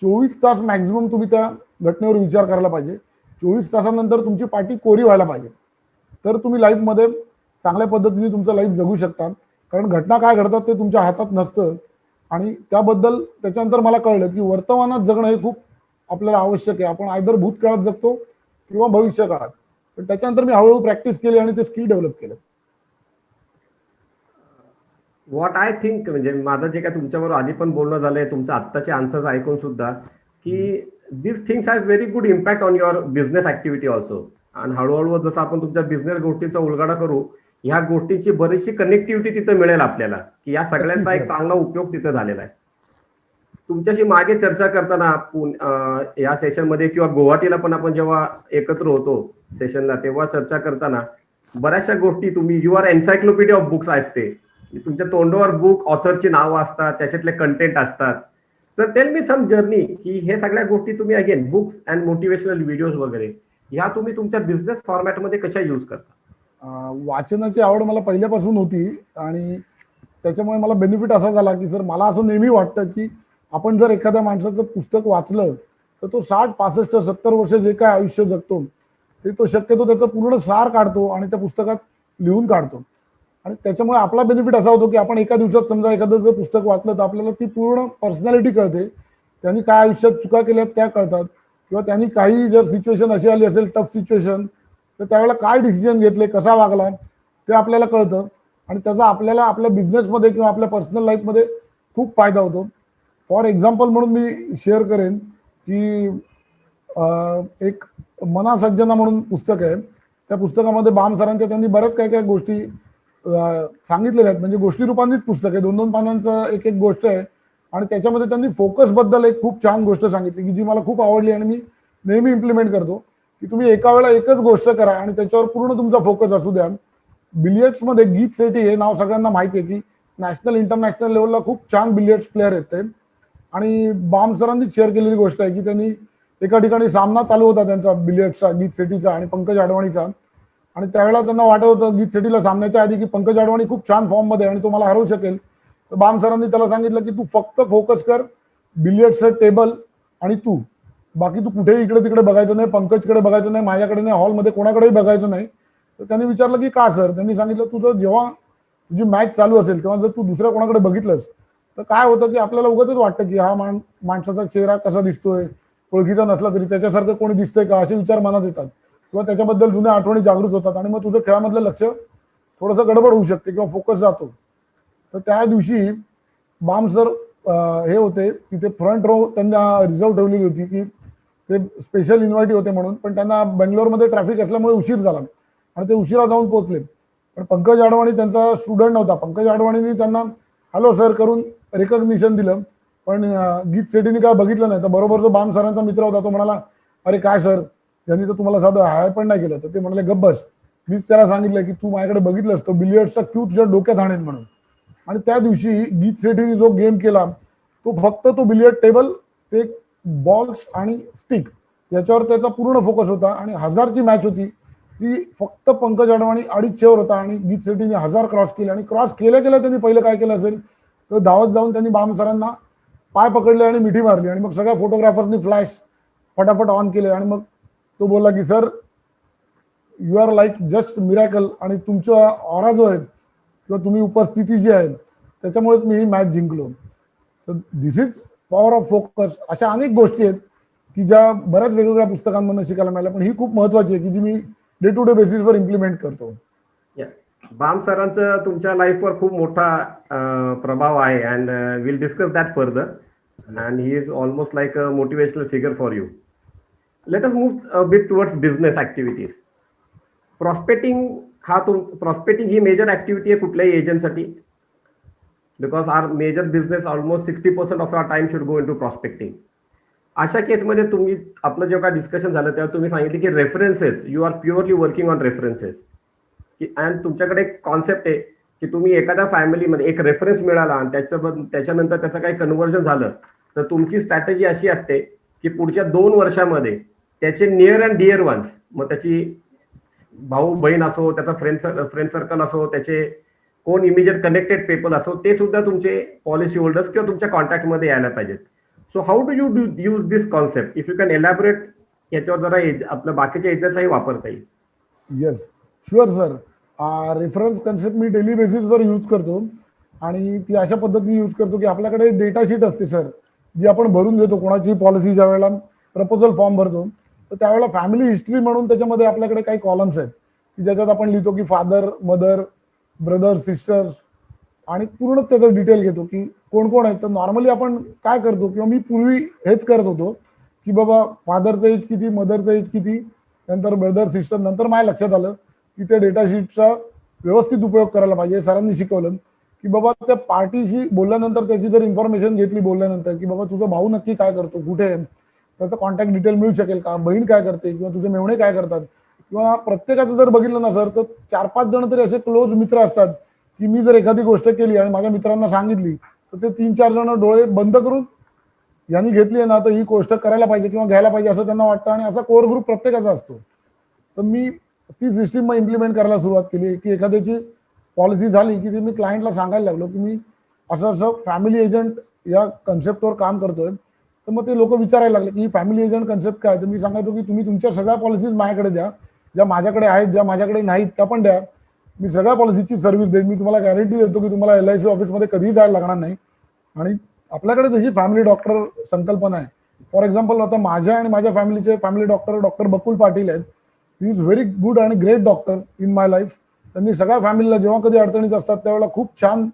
24 तास मॅक्झिमम तुम्ही त्या घटनेवर विचार करायला पाहिजे. 24 तासानंतर तुमची पाठी कोरी व्हायला पाहिजे, तर तुम्ही लाईफमध्ये चांगल्या पद्धतीने तुमचं लाईफ जगू शकता. कारण घटना काय घडतात ते तुमच्या हातात नसतं. आणि त्याबद्दल त्याच्यानंतर मला कळलं की वर्तमानात जगणं हे खूप आपल्याला आवश्यक आहे. आपण आयदर भूतकाळात जगतो किंवा भविष्य काळात. पण त्याच्यानंतर मी हळूहळू प्रॅक्टिस केली आणि ते स्किल डेव्हलप केलं. व्हॉट आय थिंक, म्हणजे माझं जे काय तुमच्याबरोबर आधी पण बोलणं झालंय, तुमचं आत्ताचे आन्सर्स ऐकून सुद्धा, की this things have very good impact on your business activity also. आणि हळूहळू जसं आपण तुमच्या बिझनेस गोष्टीचा उलगडा करू, ह्या गोष्टींची बरीचशी कनेक्टिव्हिटी तिथं मिळेल आपल्याला, की या सगळ्यांचा एक चांगला उपयोग तिथं झालेला आहे. तुमच्याशी मागे चर्चा करताना या सेशनमध्ये किंवा गुवाहाटीला पण आपण जेव्हा एकत्र होतो सेशनला, तेव्हा चर्चा करताना बऱ्याचशा गोष्टी तुम्ही you are encyclopedia of books असते. तुमच्या तोंडावर बुक ऑथरची नावं असतात, त्याच्यातले कंटेंट असतात. तर टेल मी सम जर्नी की हे सगळ्या गोष्टी तुम्ही again books and motivational videos वगैरे ह्या तुम्ही तुमच्या बिझनेस फॉर्मॅटमध्ये कशा यूज करता? वाचनाची आवड मला पहिल्यापासून होती आणि त्याच्यामुळे मला बेनिफिट असा झाला की सर मला असं नेहमी वाटतं की आपण जर एखाद्या माणसाचं पुस्तक वाचलं तर तो 60, 65, 70 वर्ष जे काय आयुष्य जगतो ते तो शक्यतो त्याचं पूर्ण सार काढतो आणि त्या पुस्तकात लिहून काढतो. आणि त्याच्यामुळे आपला बेनिफिट असा होतो की आपण एका दिवसात समजा एखादं जर पुस्तक वाचलं तर आपल्याला ती पूर्ण पर्सनॅलिटी कळते. त्यांनी काय आयुष्यात चुका केल्यात त्या कळतात किंवा त्यांनी काही जर सिच्युएशन अशी आली असेल टफ सिच्युएशन तर त्यावेळेला काय डिसिजन घेतले, कसा वागला ते आपल्याला कळतं आणि त्याचा आपल्याला आपल्या बिझनेसमध्ये किंवा आपल्या पर्सनल लाईफमध्ये खूप फायदा होतो. फॉर एक्झाम्पल म्हणून मी शेअर करेन की एक मना सज्जना म्हणून पुस्तक आहे. त्या पुस्तकामध्ये बाम सरांच्या त्यांनी बऱ्याच काही काही गोष्टी सांगितलेल्या आहेत. म्हणजे गोष्टी रूपांनीच पुस्तक आहे, 2-2 पानांचं एक एक गोष्ट आहे आणि त्याच्यामध्ये त्यांनी फोकस बद्दल एक खूप छान गोष्ट सांगितली की जी मला खूप आवडली आणि मी नेहमी इम्प्लिमेंट करतो की तुम्ही एका वेळा एकच गोष्ट करा आणि त्याच्यावर पूर्ण तुमचा फोकस असू द्या. बिलियर्ड्समध्ये गीत सेठी हे नाव सगळ्यांना माहिती आहे की नॅशनल इंटरनॅशनल लेवलला खूप छान बिलियर्ड्स प्लेअर आहेत ते. आणि बाम सरांनीच शेअर केलेली गोष्ट आहे की त्यांनी एका ठिकाणी सामना चालू होता त्यांचा बिलियर्ड्सचा, गीत सेठीचा आणि पंकज अडवाणीचा. आणि त्यावेळेला त्यांना वाटत होतं गीत सेठीला सामन्याच्या आधी की पंकज अडवाणी खूप छान फॉर्ममध्ये आणि तो मला हरवू शकेल. तर बाम सरांनी त्याला सांगितलं की तू फक्त फोकस कर बिलियर्ड्सचं टेबल आणि तू बाकी तू कुठेही इकडे तिकडे बघायचं नाही, पंकजकडे बघायचं नाही, माझ्याकडे नाही, हॉलमध्ये कोणाकडेही बघायचं नाही. तर त्यांनी विचारलं की का सर? त्यांनी सांगितलं तुझं जेव्हा तुझी मॅच चालू असेल तेव्हा जर तू दुसऱ्या कोणाकडे बघितलंस तर काय होतं की आपल्याला उगाचच वाटतं की हा माणसाचा चेहरा कसा दिसतोय, ओळखीचा नसला तरी त्याच्यासारखं कोणी दिसतंय का असे विचार मनात येतात किंवा त्याच्याबद्दल जुन्या आठवणी जागृत होतात आणि मग तुझं खेळामधलं लक्ष थोडंसं गडबड होऊ शकते किंवा फोकस जातो. तर त्या दिवशी बाम सर हे होते तिथे फ्रंट रो त्यांना रिझर्व ठेवलेली होती की ते स्पेशल इन्व्हायटी होते म्हणून, पण त्यांना बेंगलोरमध्ये ट्रॅफिक असल्यामुळे उशीर झाला आणि ते उशिरा जाऊन पोहोचले. पण पंकज अडवाणी त्यांचा स्टुडंट नव्हता. पंकज अडवाणींनी त्यांना हॅलो सर करून रिकॉग्निशन दिलं. पण गीत सेठीने काय बघितलं नाही. तर बरोबर जो बाम सरांचा मित्र होता तो म्हणाला अरे काय सर यांनी तर तुम्हाला साधं हाय पण नाही केलं. तर ते म्हणाले गप्प बस, मीच त्याला सांगितलं की तू माझ्याकडे बघितलंस तर बिलियर्ड्सचा क्यू तुझ्या डोक्यात आणेन म्हणून. आणि त्या दिवशी गीत सेठीने जो गेम केला तो फक्त तो बिलियर्ड टेबल, ते बॉल्स आणि स्टिक याच्यावर त्याचा पूर्ण फोकस होता. आणि 1000ची मॅच होती ती फक्त पंकज अडवाणी 250वर होता आणि गीत सेठीने 1000 क्रॉस केले. आणि क्रॉस केल्या केल्या त्यांनी पहिलं काय केलं असेल तर धावत जाऊन त्यांनी बाम सरांना पाय पकडले आणि मिठी मारली आणि मग सगळ्या फोटोग्राफर्सनी फ्लॅश फटाफट ऑन केले आणि मग तो बोलला की sir you are like just miracle आणि तुमचा ऑरा जो आहे किंवा तुम्ही उपस्थिती जी आहे त्याच्यामुळेच मी ही मॅच जिंकलो. तर दिस इज पॉवर ऑफ फोकस. अशा अनेक गोष्टी आहेत की ज्या बऱ्याच वेगवेगळ्या पुस्तकांमधून शिकायला मिळाल्या, पण ही खूप महत्वाची आहे की जी मी डे टू डे बेसिसवर इम्प्लिमेंट करतो. बाम सरांचं तुमच्या लाईफवर खूप मोठा प्रभाव आहे and will discuss that further and he is almost like a motivational figure for you. Let us move bit towards business activities. Prospecting ही मेजर ऍक्टिव्हिटी आहे कुठल्याही एजंटसाठी, because are major business almost 60% of our time should go in to prospecting. अशा केसमध्ये तुम्ही आपलं जेव्हा discussion झालं तेव्हा तुम्ही सांगितले की references, you are purely working on references. की अँड तुमच्याकडे एक कॉन्सेप्ट आहे की तुम्ही एखाद्या फॅमिलीमध्ये एक रेफरन्स मिळाला आणि त्याच्यानंतर त्याचं काही कन्व्हर्जन झालं तर तुमची स्ट्रॅटेजी अशी असते की पुढच्या 2 वर्षामध्ये त्याचे नियर अँड डिअर वन्स, मग त्याची भाऊ बहीण असो, त्याचा फ्रेंड सर्कल असो, त्याचे कोण इमिजिएट कनेक्टेड पीपल असो, ते सुद्धा तुमचे पॉलिसी होल्डर्स किंवा तुमच्या कॉन्टॅक्टमध्ये यायला पाहिजेत. So how do you use this concept? If you can elaborate याच्यावर जरा आपल्या बाकीच्या एजंटलाही वापरता येईल. Yes sure sir. Reference concept मी डेली बेसिसवर यूज करतो आणि ती अशा पद्धतीने यूज करतो की आपल्याकडे डेटा शीट असते सर, जी आपण भरून घेतो कोणाची पॉलिसी ज्या वेळेला प्रपोजल फॉर्म भरतो तर त्यावेळेला फॅमिली हिस्ट्री म्हणून त्याच्यामध्ये आपल्याकडे काही कॉलम्स आहेत की ज्याच्यात आपण लिहितो की फादर, मदर, ब्रदर, सिस्टर्स आणि पूर्ण त्याचं डिटेल घेतो की कोण कोण आहेत. तर नॉर्मली आपण काय करतो किंवा मी पूर्वी हेच करत होतो की बाबा फादरचं एज किती, मदरचं एज किती, नंतर ब्रदर, सिस्टर. नंतर माझ्या लक्षात आलं की त्या डेटा शीटचा व्यवस्थित उपयोग करायला पाहिजे. सरांनी शिकवलं की बाबा त्या पार्टीशी बोलल्यानंतर त्याची जर इन्फॉर्मेशन घेतली बोलल्यानंतर की बाबा तुझा भाऊ नक्की काय करतो, कुठे आहे, त्याचा कॉन्टॅक्ट डिटेल मिळू शकेल का, बहीण काय करते किंवा तुझे मेवणे काय करतात, किंवा प्रत्येकाचं जर बघितलं ना सर तर 4-5 जण तरी असे क्लोज मित्र असतात की मी जर एखादी गोष्ट केली आणि माझ्या मित्रांना सांगितली तर ते 3-4 जण डोळे बंद करून यांनी घेतली आहे ना तर ही गोष्ट करायला पाहिजे किंवा घ्यायला पाहिजे असं त्यांना वाटतं, आणि असा कोर ग्रुप प्रत्येकाचा असतो. तर मी ती सिस्टीम मग इम्प्लिमेंट करायला सुरुवात केली की एखाद्याची पॉलिसी झाली की ती मी क्लायंटला सांगायला लागलो की मी असं असं फॅमिली एजंट या कन्सेप्टवर काम करतोय. तर मग ते लोक विचारायला लागले की फॅमिली एजंट कन्सेप्ट काय. तर मी सांगायचो की तुम्ही तुमच्या सगळ्या पॉलिसीज माझ्याकडे द्या, ज्या माझ्याकडे आहेत ज्या माझ्याकडे नाहीत त्या पण द्या, मी सगळ्या पॉलिसीची सर्व्हिस देईन. मी तुम्हाला गॅरंटी देतो की तुम्हाला LIC ऑफिसमध्ये कधीही जायला लागणार नाही. आणि आपल्याकडे जशी फॅमिली डॉक्टर संकल्पना आहे, फॉर एक्झाम्पल आता माझ्या आणि माझ्या फॅमिलीचे फॅमिली डॉक्टर बकुल पाटील आहेत. ही इज व्हेरी गुड आणि great doctor in my life. त्यांनी सगळ्या फॅमिलीला जेव्हा कधी अडचणीत असतात त्यावेळेला खूप छान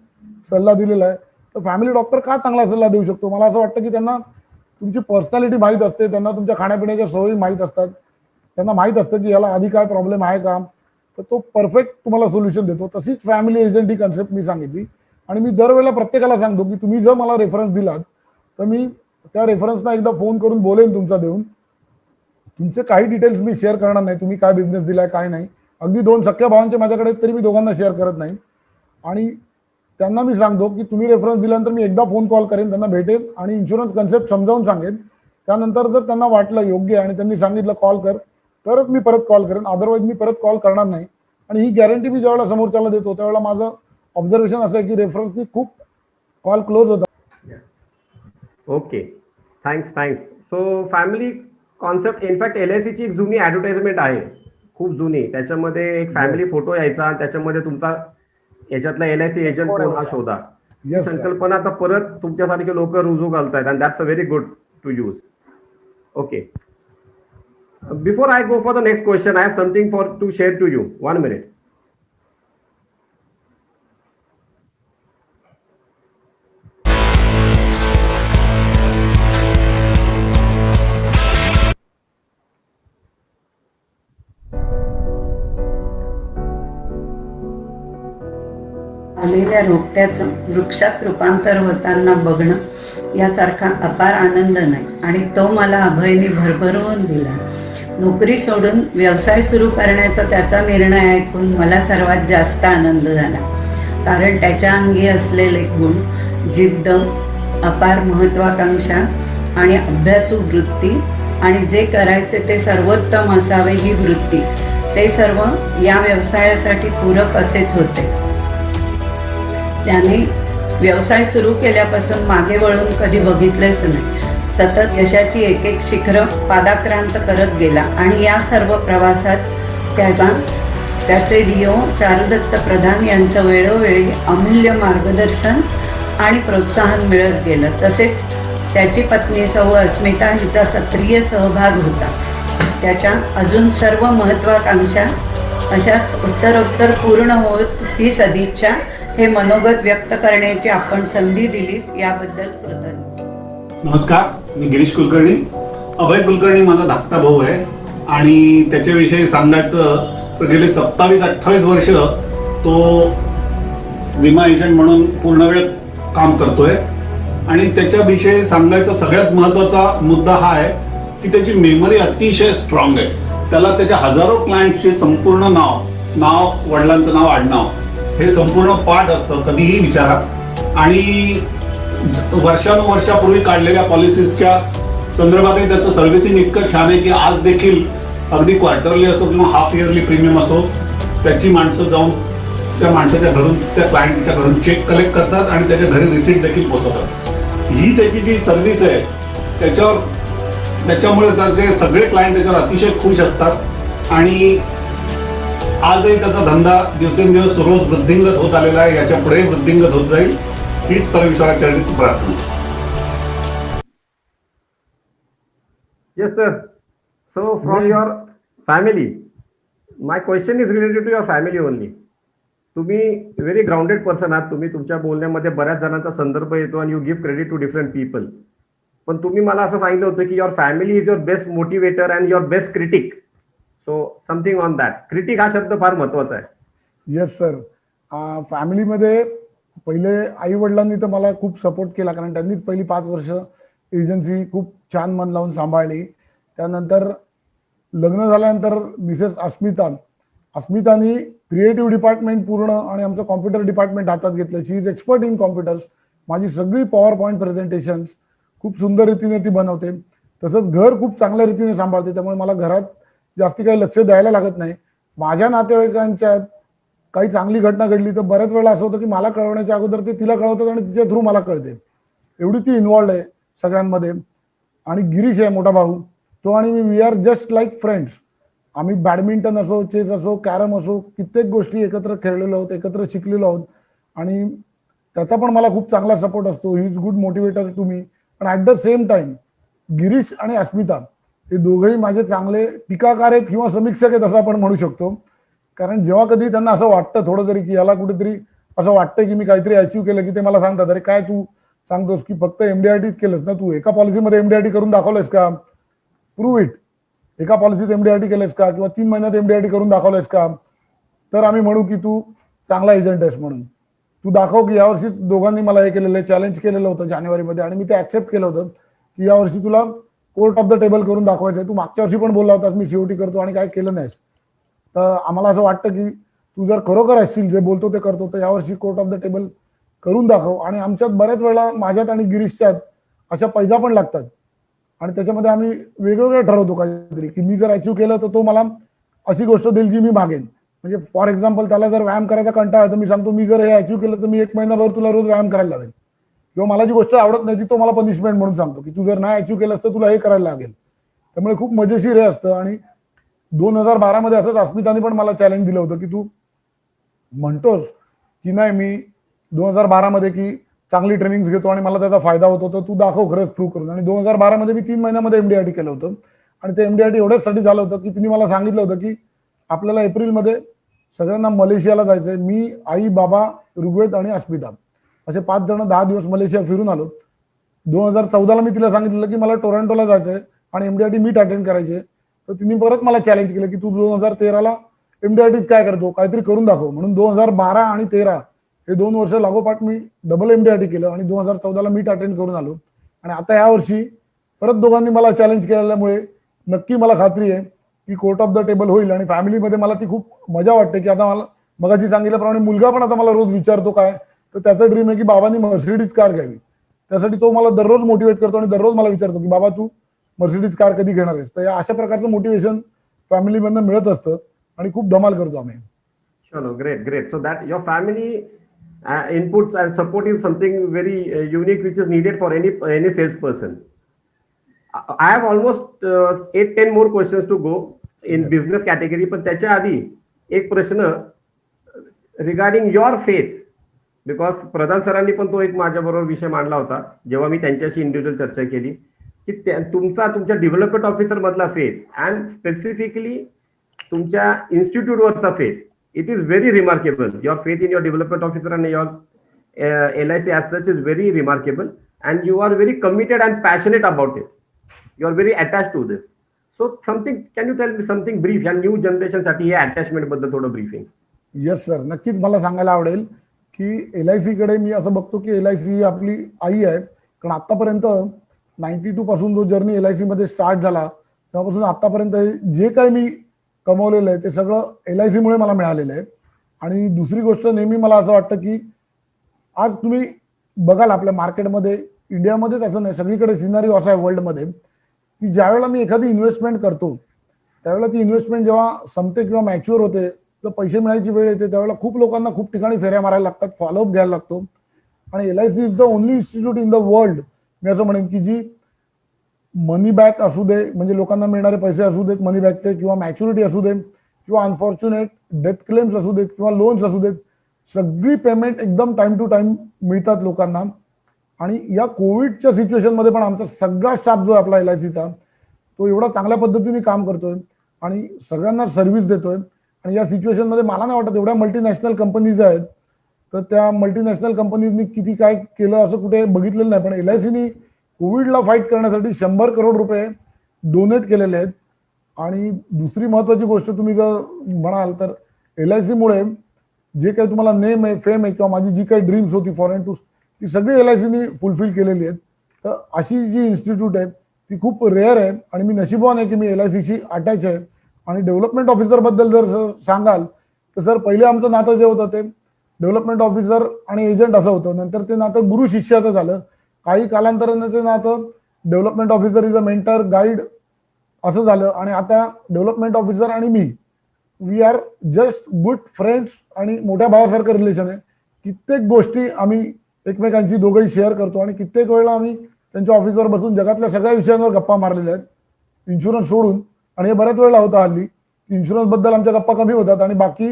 सल्ला दिलेला आहे. तर फॅमिली डॉक्टर का चांगला सल्ला देऊ शकतो, मला असं वाटतं की त्यांना तुमची पर्सनॅलिटी माहीत असते, त्यांना तुमच्या खाण्यापिण्याच्या सवयी माहीत असतात, त्यांना माहीत असतं की याला आधी काय प्रॉब्लेम आहे का, तर तो परफेक्ट तुम्हाला सोल्युशन देतो. तशीच फॅमिली एजंट ही कन्सेप्ट मी सांगितली. आणि मी दरवेळेला प्रत्येकाला सांगतो की तुम्ही जर मला रेफरन्स दिलात तर मी त्या रेफरन्सना एकदा फोन करून बोलेन तुमचा देऊन. तुमचे काही डिटेल्स मी शेअर करणार नाही, तुम्ही काय बिझनेस दिलाय काय नाही. अगदी 2 सख्या भावांचे माझ्याकडे तरी मी दोघांना शेअर करत नाही. आणि त्यांना मी सांगतो की तुम्ही रेफरन्स दिल्यानंतर मी एकदा फोन कॉल करेन, त्यांना भेटेन आणि इन्शुरन्स कन्सेप्ट समजावून सांगेन. त्यानंतर जर त्यांना वाटलं योग्य आणि त्यांनी सांगितलं कॉल कर, तरच मी परत कॉल करेन, अदरवाईज मी परत कॉल करणार नाही. आणि ही गॅरंटी मी ज्यावेळेला समोरच्याला देतो त्यावेळेला माझं ऑब्झर्वेशन असं आहे की रेफरन्सनी खूप कॉल क्लोज होता. Okay, thanks. So family concept in fact LIC ची एक जुनी ॲडव्हर्टाइजमेंट आहे, खूप जुनी. त्याच्यामध्ये एक फॅमिली फोटो यायचा आणि त्याच्यामध्ये तुमचा याच्यातला LIC एजंट कोण हा शोधा. ही Yes, sir. संकल्पना आता परत तुमच्यासारखे लोक रुजू घालतायत and that's a very good to use. Okay, before I go for the next question, I have something for to share to you. 1 minute. आलेल्या रोपट्याचं वृक्षात रूपांतर होताना बघणं यासारखा अपार आनंद नाही, आणि तो मला अभयने भरभरून दिला. नोकरी सोडून व्यवसाय सुरू करण्याचा त्याचा निर्णय ऐकून मला सर्वात जास्त आनंद झाला. कारण त्याच्या अंगी असलेले गुण, जिद्द, अपार महत्वाकांक्षा आणि अभ्यासू वृत्ती आणि जे करायचे ते सर्वोत्तम असावे ही वृत्ती, ते सर्व या व्यवसायासाठी पूरक असेच होते. त्याने व्यवसाय सुरू केल्यापासून मागे वळून कधी बघितलेच नाही. सतत यशाची एक एक शिखरं पादाक्रांत करत गेला आणि या सर्व प्रवासात त्याचे DO चारुदत्त प्रधान यांचं वेळोवेळी अमूल्य मार्गदर्शन आणि प्रोत्साहन मिळत गेलं. तसेच त्याची पत्नी सौ अस्मिता हिचा सक्रिय सहभाग होता. त्याच्या अजून सर्व महत्वाकांक्षा अशाच उत्तरोत्तर पूर्ण होत ही सदिच्छा, हे मनोगत व्यक्त करण्याची आपण संधी दिलीत याबद्दल कृतज्ञ. नमस्कार, मी गिरीश कुलकर्णी. अभय कुलकर्णी माझा धाकटा भाऊ आहे आणि त्याच्याविषयी सांगायचं तर गेले 27-28 वर्ष तो विमा एजंट म्हणून पूर्ण वेळ काम करतोय. आणि त्याच्याविषयी सांगायचा सगळ्यात महत्त्वाचा मुद्दा हा आहे की त्याची मेमरी अतिशय स्ट्रॉंग आहे. त्याला त्याच्या हजारो क्लायंटचे संपूर्ण नाव, वडिलांचं नाव, आडनाव हे संपूर्ण पाठ असतं, कधीही विचारा. आणि वर्षानुवर्षापूर्वी काढलेल्या पॉलिसीजच्या संदर्भातही त्याचं सर्व्हिसिंग इतकं छान आहे की आज देखील अगदी क्वार्टरली असो किंवा हाफ इयरली प्रीमियम असो, त्याची माणसं जाऊन त्या माणसाच्या घरून, त्या क्लायंटच्या घरून चेक कलेक्ट करतात आणि त्याच्या घरी रिसीट देखील पोहोचवतात. ही त्याची जी सर्व्हिस आहे त्याच्यामुळे त्याचे सगळे क्लायंट त्याच्यावर अतिशय खुश असतात. आणि आजही त्याचा धंदा दिवसेंदिवस रोज वृद्धिंगत होत आलेला आहे, याच्या पुढे वृद्धिंगत होत जाईल, हीच परमेश्वराचरणी प्रार्थना. Yes, sir. So from your family, my question is related to your family only. तुम्ही व्हेरी ग्राउंडेड पर्सन आहात. तुम्ही तुमच्या बोलण्यामध्ये बऱ्याच जणांचा संदर्भ येतो आणि you give credit to different people. पण तुम्ही मला असं सांगितलं होतं की your family is your best motivator and your best critic. So something on that. Critic हा शब्द फार महत्वाचा आहे. Yes sir. फॅमिलीमध्ये पहिले आई वडिलांनी तर मला खूप सपोर्ट केला, कारण त्यांनीच पहिली 5 वर्ष एजन्सी खूप छान मन लावून सांभाळली. त्यानंतर लग्न झाल्यानंतर मिसेस अस्मितानी क्रिएटिव्ह डिपार्टमेंट पूर्ण आणि आमचं कॉम्प्युटर डिपार्टमेंट हातात घेतलं. शी इज एक्सपर्ट इन कॉम्प्युटर्स. माझी सगळी पॉवर पॉईंट प्रेझेंटेशन्स खूप सुंदर रीतीने ती बनवते. तसंच घर खूप चांगल्या रीतीने सांभाळते, त्यामुळे मला घरात जास्ती काही लक्ष द्यायला लागत नाही. माझ्या नातेवाईकांच्यात काही चांगली घटना घडली तर बऱ्याच वेळा असं होतं की मला कळवण्याच्या अगोदर ते तिला कळवतात आणि तिच्या थ्रू मला कळते. एवढी ती इन्व्हॉल्ड आहे सगळ्यांमध्ये. आणि गिरीश आहे मोठा भाऊ, तो आणि मी we are just like friends. आम्ही बॅडमिंटन असो, चेस असो, कॅरम असो, कित्येक गोष्टी एकत्र खेळलेलो आहोत, एकत्र शिकलेलो आहोत. आणि त्याचा पण मला खूप चांगला सपोर्ट असतो. He is good motivator to me. पण at the same time Girish आणि अस्मिता हे दोघंही माझे चांगले टीकाकार आहेत किंवा समीक्षक आहेत असं आपण म्हणू शकतो. कारण जेव्हा कधी त्यांना असं वाटतं थोडं तरी की याला कुठेतरी असं वाटतं की मी काहीतरी अचीव्ह केलं, की ते मला सांगतात, अरे काय तू सांगतोस की फक्त एमडीआरटीच केलंस ना, तू एका पॉलिसीमध्ये एमडीआरटी करून दाखवलंयस का, प्रूव्ह इट. एका पॉलिसीत एमडीआरटी केलंस का किंवा 3 महिन्यात एमडीआरटी करून दाखवलंयस का, तर आम्ही म्हणू की तू चांगला एजंट आहेस म्हणून. तू दाखव की यावर्षी दोघांनी मला हे केलेलं आहे, चॅलेंज केलेलं होतं जानेवारीमध्ये आणि मी ते ऍक्सेप्ट केलं होतं की यावर्षी तुला कोर्ट ऑफ द टेबल करून दाखवायचं आहे. तू मागच्या वर्षी पण बोलला होतास मी सीओटी करतो आणि काय केलं नाहीस. तर आम्हाला असं वाटतं की तू जर खरोखर असशील जे बोलतो ते करतो तर यावर्षी कोर्ट ऑफ द टेबल करून दाखव. आणि आमच्यात बऱ्याच वेळा माझ्यात आणि गिरीशच्यात अशा पैजा पण लागतात आणि त्याच्यामध्ये आम्ही वेगवेगळं ठरवतो काहीतरी की मी जर अचीव्ह केलं तर तो मला अशी गोष्ट देईल जी मी मागेन. म्हणजे फॉर एक्झाम्पल त्याला जर व्यायाम करायचा कंटाळा तर मी सांगतो मी जर हे अचीव्ह केलं तर मी 1 महिनाभर तुला रोज व्यायाम करायला लावेल. किंवा मला जी गोष्ट आवडत नाही ती तो मला पनिशमेंट म्हणून सांगतो की तू जर नाही अचीव्ह केलंस तर तुला हे करायला लागेल. त्यामुळे खूप मजेशीर हे असतं. आणि 2012 मध्ये असंच अस्मिताने पण मला चॅलेंज दिलं होतं की तू म्हणतोस की नाही मी 2012 मध्ये की चांगली ट्रेनिंग घेतो आणि मला त्याचा फायदा होतो, तर तू दाखव खरंच प्रूव्ह करून. आणि 2012 मध्ये मी 3 महिन्यामध्ये एमडीआरटी केलं होतं. आणि ते एमडीआरटी एवढ्याचसाठी झालं होतं की तिने मला सांगितलं होतं की आपल्याला एप्रिलमध्ये सगळ्यांना मलेशियाला जायचंय. मी, आई, बाबा, ऋग्वेद आणि अस्मिता असे 5 जण 10 दिवस मलेशिया फिरून आलो. 2014ला मी तिला सांगितलं की मला टोरंटोला जायचंय आणि एमडीआरटी मीट अटेंड करायचे. तर तिने परत मला चॅलेंज केलं की तू 2013ला एमडीआरटीच काय करतो, काहीतरी करून दाखव. म्हणून 2012 आणि 13 हे 2 वर्ष लागोपाठ मी डबल एमडीआरटी केलं आणि 2014ला मीट अटेंड करून आलो. आणि आता यावर्षी परत दोघांनी मला चॅलेंज केल्यामुळे नक्की मला खात्री आहे की कोर्ट ऑफ द टेबल होईल. आणि फॅमिलीमध्ये मला ती खूप मजा वाटते की आता मला मगाशी सांगितल्याप्रमाणे मुलगा पण आता मला रोज विचारतो काय, तर त्याचं ड्रीम आहे की बाबांनी मर्सिडीज कार घ्यावी. त्यासाठी तो मला दररोज मोटिवेट करतो आणि दररोज मला विचारतो की बाबा तू मर्सिडीज कार कधी घेणार आहेस. तर या अशा प्रकारचं मोटिवेशन फॅमिलीमधनं मिळत असतं आणि खूप धमाल करतो आम्ही. Sure, great. So that your family inputs and support is something very unique, which is needed for any salesperson. I have almost 8-10 more questions to go in business category. पण त्याच्या आधी एक प्रश्न रिगार्डिंग युअर फेथ, बिकॉज प्रधान सरांनी पण तो एक माझ्याबरोबर विषय मांडला होता जेव्हा मी त्यांच्याशी इंडिव्हिज्युअल चर्चा केली की तुमच्या डेव्हलपमेंट ऑफिसर मधला फेथ अँड स्पेसिफिकली तुमच्या इन्स्टिट्यूटवरचा faith, it is very remarkable. Your faith in your development officer and your LIC as such is very remarkable, and you are very committed and passionate about it. You are very attached to this. So can you tell me something brief या new generation साठी या attachment बद्दल थोडं briefing? Yes sir, नक्कीच मला सांगायला आवडेल की LIC कडे मी असं बघतो की LIC ही आपली आई आहे. कारण आतापर्यंत 92 पासून जो जर्नी LIC मध्ये स्टार्ट झाला तेव्हापासून आतापर्यंत जे काही मी कमवलेलं आहे ते सगळं LIC मुळे मला मिळालेलं आहे. आणि दुसरी गोष्ट नेहमी मला असं वाटतं की आज तुम्ही बघाल आपल्या मार्केटमध्ये, इंडियामध्येच असं नाही सगळीकडे सिनारी असा आहे वर्ल्डमध्ये की ज्यावेळेला मी एखादी इन्व्हेस्टमेंट करतो त्यावेळेला ती इन्व्हेस्टमेंट जेव्हा संपते किंवा मॅच्युअर होते तर पैसे मिळायची वेळ येते त्यावेळेला खूप लोकांना खूप ठिकाणी फेऱ्या मारायला लागतात, फॉलोअप घ्यायला लागतो. आणि LIC is the only institute in the world मी असं म्हणेन की जी मनी बॅक असू दे, म्हणजे लोकांना मिळणारे पैसे असू देत मनी बॅकचे, किंवा मॅच्युरिटी असू दे, किंवा अनफॉर्च्युनेट डेथ क्लेम्स असू देत, किंवा लोन्स असू देत, सगळी पेमेंट एकदम टाइम टू टाइम मिळतात लोकांना. आणि या कोविडच्या सिच्युएशनमध्ये पण आमचा सगळा स्टाफ जो आहे आपला LICचा तो एवढा चांगल्या पद्धतीने काम करतोय आणि सगळ्यांना सर्व्हिस देतोय. आणि या सिच्युएशनमध्ये मला नाही वाटत एवढ्या मल्टीनॅशनल कंपनीज आहेत तर त्या मल्टीनॅशनल कंपनीजनी किती काय केलं असं कुठे बघितलेलं नाही. पण LICनी कोविडला फाईट करण्यासाठी 100 करोड रुपये डोनेट केलेले आहेत. आणि दुसरी महत्वाची गोष्ट तुम्ही जर म्हणाल तर LIC मुळे जे काही तुम्हाला नेम आहे, फेम आहे, किंवा माझी जी काही ड्रीम्स होती फॉरेन टू ती सगळी LICनी फुलफिल केलेली आहेत. तर अशी जी इन्स्टिट्यूट आहे ती खूप रेअर आहे आणि मी नशीबवान आहे की मी LICशी अटॅच आहे. आणि डेव्हलपमेंट ऑफिसर बद्दल जर सांगाल तर सर पहिले आमचं नातं जे होतं ते डेव्हलपमेंट ऑफिसर आणि एजंट असं होतं, नंतर ते नातं गुरु शिष्याचं झालं. काही कालांतराने ते नातं development officer is a mentor guide असं झालं आणि आता डेव्हलपमेंट ऑफिसर आणि मी we are just good friends आणि मोठ्या भावासारखं रिलेशन आहे. कित्येक गोष्टी आम्ही एकमेकांची दोघंही शेअर करतो आणि कित्येक वेळेला आम्ही त्यांच्या ऑफिसवर बसून जगातल्या सगळ्या विषयांवर गप्पा मारलेल्या आहेत, इन्शुरन्स सोडून. आणि हे बऱ्याच वेळेला होतं हल्ली, इन्शुरन्स बद्दल आमच्या गप्पा कमी होतात आणि बाकी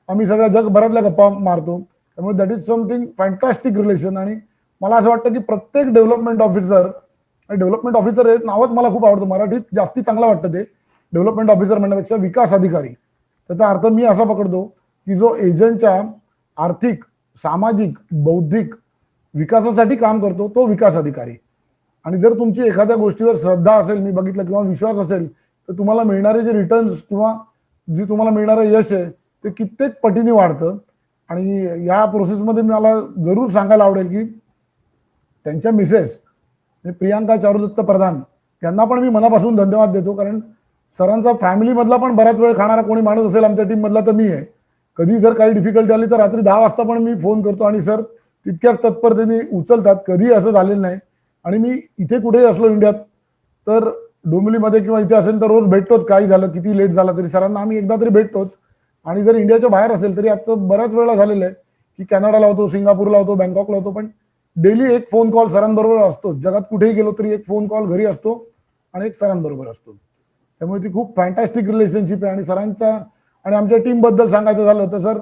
आम्ही सगळ्या जगभरातल्या गप्पा मारतो. त्यामुळे that is something fantastic relation. आणि मला असं वाटतं की प्रत्येक डेव्हलपमेंट ऑफिसर हे नावच मला खूप आवडतं, मराठीत जास्ती चांगलं वाटतं ते. डेव्हलपमेंट ऑफिसर म्हणण्यापेक्षा विकास अधिकारी, त्याचा अर्थ मी असा पकडतो की जो एजंटच्या आर्थिक, सामाजिक, बौद्धिक विकासासाठी काम करतो तो विकास अधिकारी. आणि जर तुमची एखाद्या गोष्टीवर श्रद्धा असेल, मी बघितलं, किंवा विश्वास असेल, तर तुम्हाला मिळणारे जे रिटर्न्स किंवा जे तुम्हाला मिळणारं यश आहे ते कित्येक पटीने वाढतं. आणि या प्रोसेसमध्ये मला जरूर सांगायला आवडेल की त्यांच्या मिसेस प्रियांका चारुदत्त प्रधान यांना पण मी मनापासून धन्यवाद देतो. कारण सरांचा फॅमिलीमधला पण बराच वेळ खाणारा कोणी माणूस असेल आमच्या टीम मधला तर मी आहे. कधी जर काही डिफिकल्टी आली तर रात्री 10 वाजता पण मी फोन करतो आणि सर तितक्याच तत्परतेने उचलतात. कधी असं झालेलं नाही. आणि मी इथे कुठेही असलो इंडियात तर डोंबिवलीमध्ये किंवा इथे असेल तर रोज भेटतोच, काही झालं किती लेट झाला तरी सरांना आम्ही एकदा तरी भेटतोच. आणि जर इंडियाच्या बाहेर असेल तरी आता बऱ्याच वेळा झालेलं आहे की कॅनडाला होतो, सिंगापूरला होतो, बँकॉकला होतो, पण डेली एक फोन कॉल सरांबरोबर असतो. जगात कुठेही गेलो तरी एक फोन कॉल घरी असतो आणि एक सरांबरोबर असतो. त्यामुळे ती खूप फॅन्टॅस्टिक रिलेशनशिप आहे. आणि सरांचा आणि आमच्या टीम बद्दल सांगायचं झालं तर सर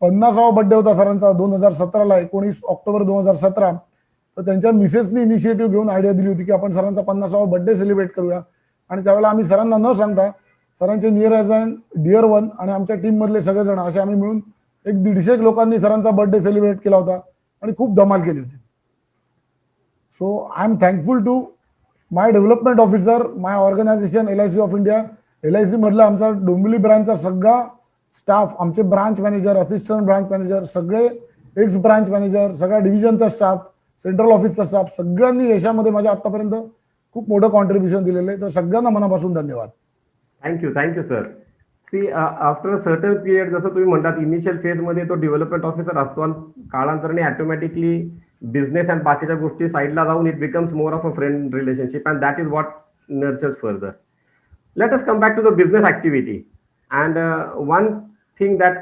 50वा बर्थडे होता सरांचा 2017ला, 19 ऑक्टोबर 2017. तर त्यांच्या मिसेसनी इनिशिएटिव्ह घेऊन आयडिया दिली होती की आपण सरांचा 50वा बर्थडे सेलिब्रेट करूया. आणि त्यावेळेला आम्ही सरांना न सांगता सरांचे near age and dear one आणि आमच्या टीम मधले सगळेजण असे आम्ही मिळून एक 150 लोकांनी सरांचा बर्थडे सेलिब्रेट केला होता आणि खूप धमाल केली होती. So I am thankful to my development officer, my organization LIC of India. LIC मधला आमचा डोंबिवली ब्रांचचा सगळा स्टाफ, आमचे branch manager, assistant branch manager, सगळे एक्स ब्रांच मॅनेजर, सगळ्या डिव्हिजनचा स्टाफ, सेंट्रल ऑफिसचा स्टाफ, सगळ्यांनी यशामध्ये माझ्या आतापर्यंत खूप मोठं कॉन्ट्रीब्युशन दिलेलं आहे. तर सगळ्यांना मनापासून धन्यवाद. Thank you sir. See after a certain period, जसं तुम्ही म्हणतात इनिशियल फेजमध्ये तो डेव्हलपमेंट ऑफिसर असतो आणि काळांतराने ऑटोमॅटिकली बिझनेस आणि बाकीच्या गोष्टी साईडला जाऊन it becomes more of a friend relationship and that is what nurtures further. Let us come back to the business activity and one thing that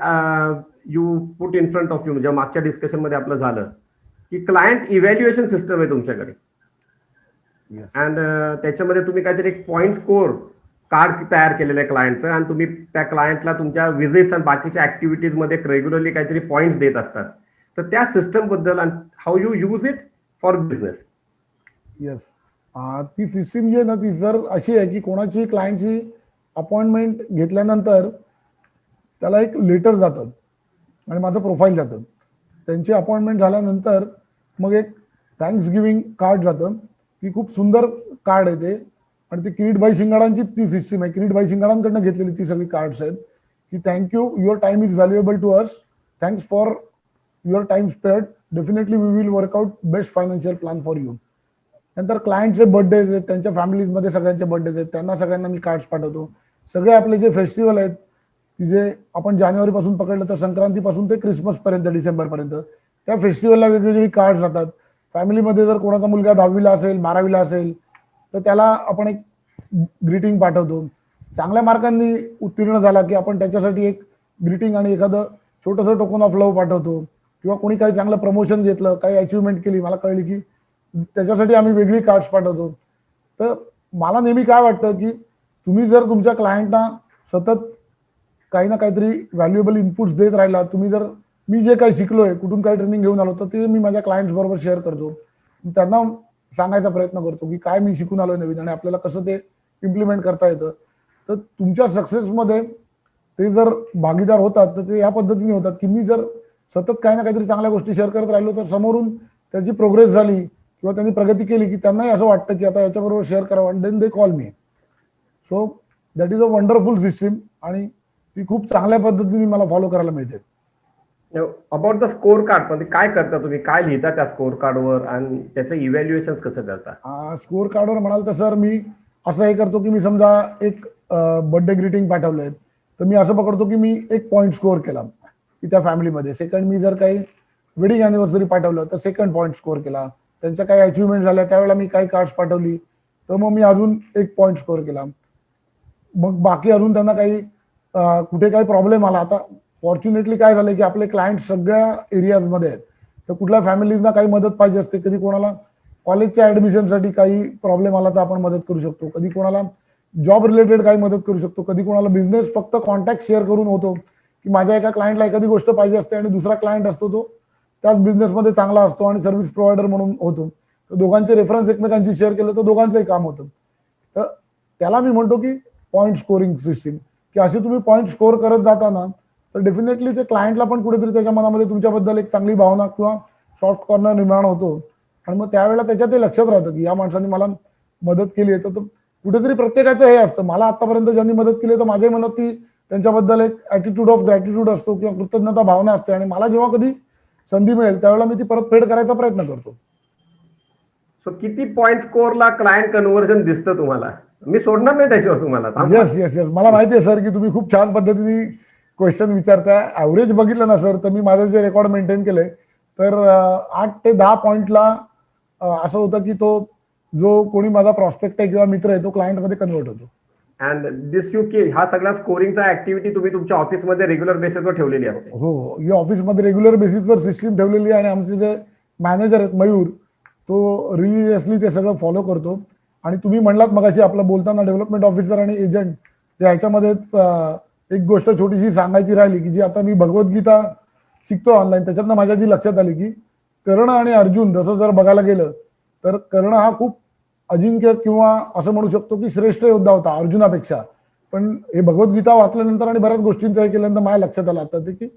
you put in front of you, म्हणजे मागच्या डिस्कशनमध्ये आपलं झालं की client evaluation system आहे तुमच्याकडे. And त्याच्यामध्ये तुम्ही काहीतरी एक पॉईंट स्कोर कार्ड तयार केलेलं आहे क्लायंटचं आणि तुम्ही त्या क्लायंटला तुमच्या व्हिजिट्स आणि बाकीच्या ऍक्टिव्हिटीज मध्ये रेग्युलरली काहीतरी पॉईंट्स देत असतात. तर त्या सिस्टम बद्दल आणि how you use it for business. Yes, ती सिस्टीम जी आहे ना ती सर अशी आहे की कोणाची क्लायंटची अपॉइंटमेंट घेतल्यानंतर त्याला एक लेटर जातं आणि माझं प्रोफाईल जातं. त्यांची अपॉइंटमेंट झाल्यानंतर मग एक थँक्स गिव्हिंग कार्ड जातं की खूप सुंदर कार्ड आहे ते. आणि ती किरीटभाई शिंगाडांची ती सिस्टीम आहे, किरीटभाई शिंगाडांकडनं घेतलेली ती सगळी कार्ड्स आहेत की thank you, your time is valuable to us, thanks for your time spared, definitely we will work out best financial plan for you. नंतर क्लायंटचे बर्थडेज आहेत, त्यांच्या फॅमिलीजमध्ये सगळ्यांचे बर्थडेज आहेत, त्यांना सगळ्यांना मी कार्ड्स पाठवतो. सगळे आपले जे फेस्टिवल आहेत की जे आपण जानेवारीपासून पकडलं तर संक्रांतीपासून ते क्रिसमसपर्यंत, डिसेंबरपर्यंत, त्या फेस्टिवलला वेगवेगळी कार्ड्स जातात. फॅमिलीमध्ये जर कोणाचा मुलगा 10वीला असेल, 12वीला असेल तर त्याला आपण एक ग्रीटिंग पाठवतो. चांगल्या मार्कांनी उत्तीर्ण झाला की आपण त्याच्यासाठी एक ग्रीटिंग आणि एखादं छोटंसं टोकन ऑफ लव्ह पाठवतो. किंवा कोणी काही चांगलं प्रमोशन घेतलं, काही अचिव्हमेंट केली, मला कळली की त्याच्यासाठी आम्ही वेगळी कार्ड्स पाठवतो. तर मला नेहमी काय वाटतं की तुम्ही जर तुमच्या क्लायंटना सतत काही ना काहीतरी व्हॅल्युएबल इनपुट्स देत राहिला, तुम्ही जर मी जे काही शिकलोय, कुठून काही ट्रेनिंग घेऊन आलो तर ते मी माझ्या क्लायंट्स बरोबर शेअर करतो. त्यांना सांगायचा प्रयत्न करतो की काय मी शिकून आलोय नवीन आणि आपल्याला कसं ते इम्प्लिमेंट करता येतं. तर तुमच्या सक्सेसमध्ये ते जर भागीदार होतात तर ते या पद्धतीने होतात की मी जर सतत काही ना काहीतरी चांगल्या गोष्टी शेअर करत राहिलो तर समोरून त्याची प्रोग्रेस झाली किंवा त्यांनी प्रगती केली की त्यांनाही असं वाटतं की आता याच्याबरोबर शेअर करावं आणि then they call me. So that is a wonderful system आणि ती खूप चांगल्या पद्धतीने मला फॉलो करायला मिळते. अबाउट द स्कोर कार्ड मध्ये काय करता तुम्ही, काय लिहिता त्या स्कोर कार्डवर आणि त्याचं इव्हॅल्युएशन कसं करता? स्कोर कार्डवर म्हणाल तर सर मी असं हे करतो की मी समजा एक बर्थडे ग्रीटिंग पाठवलंय तर मी असं पकडतो की मी एक पॉईंट स्कोअर केला की त्या फॅमिलीमध्ये. सेकंड, मी जर काही वेडिंग अॅनिव्हर्सरी पाठवलं तर सेकंड पॉईंट स्कोअर केला. त्यांच्या काही अचिव्हमेंट झाल्या त्यावेळेला मी काही कार्ड्स पाठवली तर मग मी अजून 1 पॉईंट स्कोर केला. मग बाकी अजून त्यांना काही कुठे काही प्रॉब्लेम आला. आता फॉर्च्युनेटली काय झालं की आपले क्लायंट सगळ्या एरियाजमध्ये आहेत. तर कुठल्या फॅमिलीजना काही मदत पाहिजे असते, कधी कोणाला कॉलेजच्या ऍडमिशनसाठी काही प्रॉब्लेम आला तर आपण मदत करू शकतो, कधी कोणाला जॉब रिलेटेड काही मदत करू शकतो, कधी कोणाला बिझनेस फक्त कॉन्टॅक्ट शेअर करून होतो की माझ्या एका क्लायंटला एखादी गोष्ट पाहिजे असते आणि दुसरा क्लायंट असतो तो त्याच बिझनेसमध्ये चांगला असतो आणि सर्व्हिस प्रोव्हायडर म्हणून होतो, तर दोघांचे रेफरन्स एकमेकांची शेअर केलं तर दोघांचंही काम होतं. तर त्याला मी म्हणतो की पॉईंट स्कोरिंग सिस्टीम, की असे तुम्ही पॉईंट स्कोर करत जाताना तर डेफिनेटली ते क्लायंटला पण कुठेतरी त्याच्या मनामध्ये तुमच्याबद्दल एक चांगली भावना किंवा सॉफ्ट कॉर्नर निर्माण होतो आणि मग त्यावेळेला त्याच्यात ते लक्षात राहतं की या माणसाने मला मदत केली आहे. तर कुठेतरी प्रत्येकाचं हे असतं, मला आतापर्यंत ज्यांनी मदत केली तर माझ्या मनात ती त्यांच्याबद्दल एक ॲटिट्यूड ऑफ ग्रॅटिट्यूड असतो किंवा कृतज्ञता भावना असते आणि मला जेव्हा कधी संधी मिळेल त्यावेळेला मी ती परतफेड करायचा प्रयत्न करतो. सो किती पॉईंट स्कोरला क्लायंट कन्व्हर्जन दिसतं तुम्हाला? मी सोडणार नाही त्याच्यावर तुम्हाला. येस येस येस, मला माहिती आहे सर की तुम्ही खूप छान पद्धतीने क्वेश्चन विचारताय. ॲव्हरेज बघितलं ना सर तर मी माझं जे रेकॉर्ड मेंटेन केलंय तर 8 ते 10 पॉईंटला असं होतं की तो जो कोणी माझा प्रॉस्पेक्ट आहे किंवा मित्र आहे तो क्लायंटमध्ये कन्वर्ट होतो. अँड दिस यू की हा सगळा स्कोरिंगचा ऍक्टिव्हिटी तुम्ही तुमच्या ऑफिसमध्ये रेग्युलर बेसिसवर ठेवलेली असते? हो, ही ऑफिसमध्ये रेग्युलर बेसिसवर सिस्टीम ठेवलेली आहे आणि आमचे जे मॅनेजर आहेत मयूर तो रिलिजियसली ते सगळं फॉलो करतो. आणि तुम्ही म्हणलात मगाशी आपलं बोलताना डेव्हलपमेंट ऑफिसर आणि एजंट ह्याच्यामध्येच एक गोष्ट छोटीशी सांगायची राहिली की जी आता मी भगवद्गीता शिकतो ऑनलाईन, त्याच्यातनं माझ्या जी लक्षात आली की कर्ण आणि अर्जुन जसं जर बघायला गेलं तर कर्ण हा खूप अजिंक्य किंवा असं म्हणू शकतो की श्रेष्ठ योद्धा होता अर्जुनापेक्षा. पण हे भगवद्गीता वाचल्यानंतर आणि बऱ्याच गोष्टींचं हे केल्यानंतर माझ्या लक्षात आलं आता की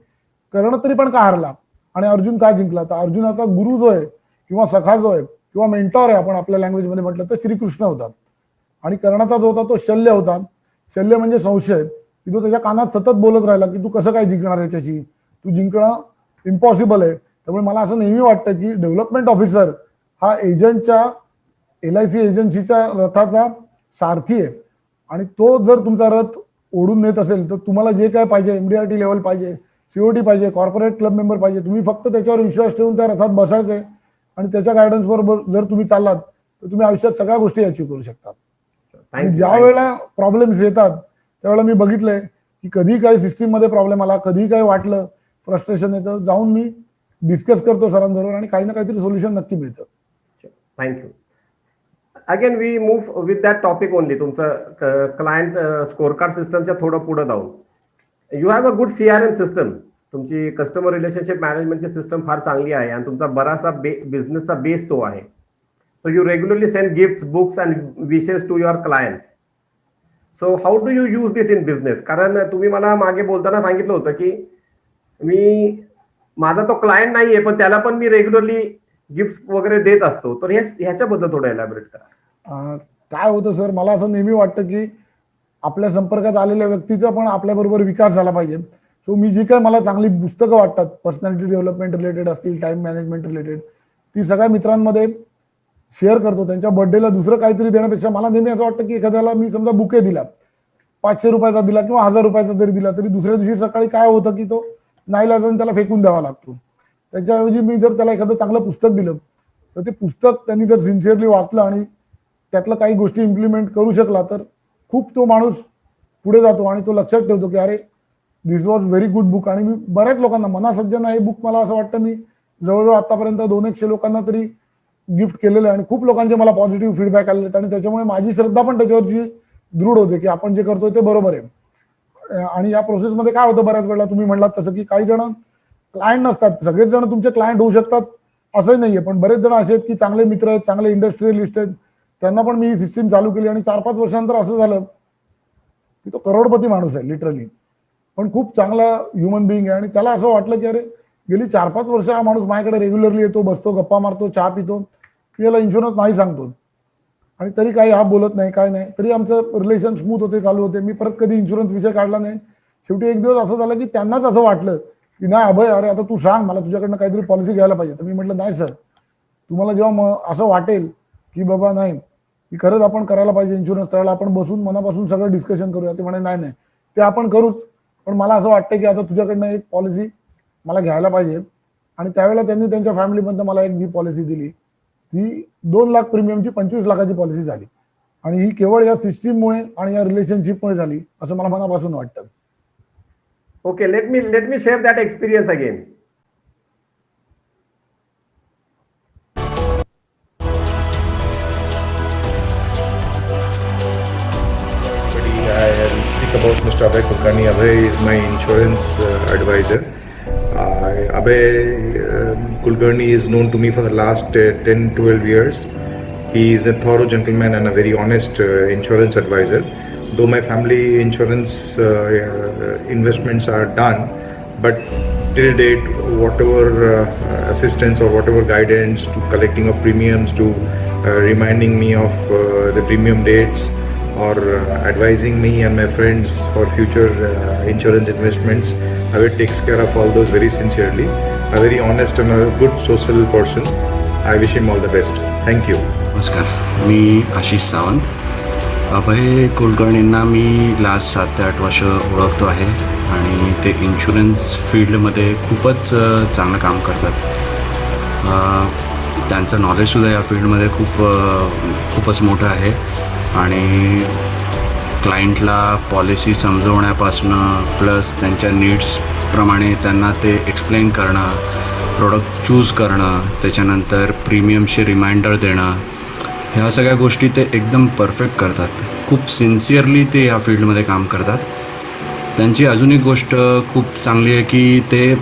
कर्ण तरी पण का हारला आणि अर्जुन का जिंकला. तर अर्जुनाचा गुरु जो आहे किंवा सखा जो आहे किंवा मेंटॉर आहे आपण आपल्या लँग्वेजमध्ये म्हटलं तर श्रीकृष्ण होता आणि कर्णाचा जो होता तो शल्य होता. शल्य म्हणजे संशय, की तो त्याच्या कानात सतत बोलत राहिला की तू कसं काय जिंकणार याच्याशी, तू जिंकणं इम्पॉसिबल आहे. त्यामुळे मला असं नेहमी वाटतं की डेव्हलपमेंट ऑफिसर हा एजंटच्या LIC एजन्सीच्या रथाचा सारथी आहे आणि तो जर तुमचा रथ ओढून नेत असेल तर तुम्हाला जे काय पाहिजे MDRT लेवल पाहिजे, COT पाहिजे, कॉर्पोरेट क्लब मेंबर पाहिजे, तुम्ही फक्त त्याच्यावर विश्वास ठेवून त्या रथात बसायचे आणि त्याच्या गायडन्सवर जर तुम्ही चाललात तर तुम्ही आयुष्यात सगळ्या गोष्टी अचीव्ह करू शकता. आणि ज्या वेळेला प्रॉब्लेम्स येतात त्यावेळेला मी बघितलंय की कधी काही सिस्टीममध्ये प्रॉब्लेम आला, कधी काही वाटलं फ्रस्ट्रेशन येतं, जाऊन मी डिस्कस करतो सरांबरोबर आणि काही ना काहीतरी सोल्युशन नक्की मिळतं. Thank you. Again we move with that topic only. तुमचं क्लायंट स्कोर कार्ड सिस्टमच्या थोडं पुढे जाऊन you have a good CRM system. तुमची कस्टमर रिलेशनशिप मॅनेजमेंटची सिस्टम फार चांगली आहे आणि तुमचा बराचसा बिझनेसचा बेस तो आहे. So you regularly send gifts, books and wishes to your clients. So how do you use this in business? कारण तुम्ही मला मागे बोलताना सांगितलं होतं की मी माझा तो क्लायंट नाहीये पण त्याला पण मी रेग्युलरली गिफ्ट वगैरे देत असतो. तर ह्याच्याबद्दल थोडं एलॅबरेट करा. काय होतं सर, मला असं नेहमी वाटतं की आपल्या संपर्कात आलेल्या व्यक्तीचा पण आपल्याबरोबर विकास झाला पाहिजे. सो मी जी काय मला चांगली पुस्तकं वाटतात पर्सनॅलिटी डेव्हलपमेंट रिलेटेड असतील, टाइम मॅनेजमेंट रिलेटेड, ती सगळ्या मित्रांमध्ये शेअर करतो. त्यांच्या बर्थडेला दुसरं काहीतरी देण्यापेक्षा मला नेहमी असं वाटतं की एखाद्याला मी समजा बुके दिला, 500 रुपयाचा दिला किंवा 1000 रुपयाचा जरी दिला तरी दुसऱ्या दिवशी सकाळी काय होतं की तो नाईलाजाने त्याला फेकून द्यावा लागतो. त्याच्याऐवजी मी जर त्याला एखादं चांगलं पुस्तक दिलं तर ते पुस्तक त्यांनी जर सिन्सिअरली वाचलं आणि त्यातलं काही गोष्टी इम्प्लिमेंट करू शकला तर खूप तो माणूस पुढे जातो आणि तो लक्षात ठेवतो की अरे दिस वॉज व्हेरी गुड बुक. आणि मी बऱ्याच लोकांना मनासज्जन हे बुक मला असं वाटतं मी जवळजवळ आतापर्यंत 200 लोकांना तरी गिफ्ट केलेलं आहे आणि खूप लोकांचे मला पॉझिटिव्ह फीडबॅक आले आणि त्याच्यामुळे माझी श्रद्धा पण त्याच्यावरची दृढ होते की आपण जे करतोय ते बरोबर आहे. आणि या प्रोसेसमध्ये काय होतं बऱ्याच वेळेला तुम्ही म्हणलात तसं की काही जण क्लायंट नसतात, सगळेच जण तुमचे क्लायंट होऊ शकतात असंही नाहीये, पण बरेच जण असे आहेत की चांगले मित्र आहेत, चांगले इंडस्ट्रियलिस्ट आहेत, त्यांना पण मी ही सिस्टीम चालू केली आणि 4-5 वर्षानंतर असं झालं की तो करोडपती माणूस आहे लिटरली, पण खूप चांगला ह्युमन बिईंग आहे. आणि त्याला असं वाटलं की अरे गेली 4-5 वर्ष हा माणूस माझ्याकडे रेग्युलरली येतो, बसतो, गप्पा मारतो, चहा पितो, मी याला इन्शुरन्स नाही सांगतो आणि तरी काही हा बोलत नाही, काय नाही, तरी आमचं रिलेशन स्मूथ होते, चालू होते. मी परत कधी इन्शुरन्स विषय काढला नाही. शेवटी एक दिवस असं झालं की त्यांनाच असं वाटलं की नाही अभय, अरे आता तू सांग मला, तुझ्याकडनं काहीतरी पॉलिसी घ्यायला पाहिजे. तर मी म्हटलं नाही सर, तुम्हाला जेव्हा असं वाटेल की बाबा नाही की खरंच आपण करायला पाहिजे इन्शुरन्स, त्यावेळेला आपण बसून मनापासून सगळं डिस्कशन करूया. ते म्हणे नाही नाही ते आपण करूच, पण मला असं वाटतं की आता तुझ्याकडनं एक पॉलिसी मला घ्यायला पाहिजे. आणि त्यावेळेला त्यांनी त्यांच्या फॅमिलीमधनं मला एक जी पॉलिसी दिली ही 2 लाख प्रीमियमची 25 लाखाची पॉलिसी झाली आणि ही केवळ या सिस्टीममुळे आणि या रिलेशनशिपमुळे झाली असं मला मनापासून वाटतं. Okay, let me share that experience again. I will speak about Mr. Abhay Kulkarni. Abhay is my insurance advisor. Abhay Kulkarni is known to me for the last 10-12 years. He is a thorough gentleman and a very honest insurance advisor. Though my family insurance investments are done, but till date, whatever assistance or whatever guidance to collecting of premiums, to reminding me of the premium dates, or advising me and my friends for future insurance investments, Abhay takes care of all those very sincerely. A very honest and a good social person. I wish him all the best. Thank you. नमस्कार, मी आशिष सावंत. अभय कुलकर्णींना मी last 7 ते 8 वर्ष ओळखतो आहे आणि ते insurance फील्डमध्ये खूपच चांगलं काम करतात. त्यांचं नॉलेजसुद्धा या फील्डमध्ये खूपच मोठं आहे आणि क्लायंटला पॉलिसी समजवण्यापासून प्लस त्यांच्या नीड्सप्रमाणे त्यांना ते एक्सप्लेन करणं, प्रोडक्ट चूज करणं, त्याच्यानंतर प्रीमियमचे रिमाइंडर देणं, ह्या सगळ्या गोष्टी ते एकदम परफेक्ट करतात. खूप सिन्सिअरली ते या फील्डमध्ये काम करतात. त्यांची अजून एक गोष्ट खूप चांगली आहे की ते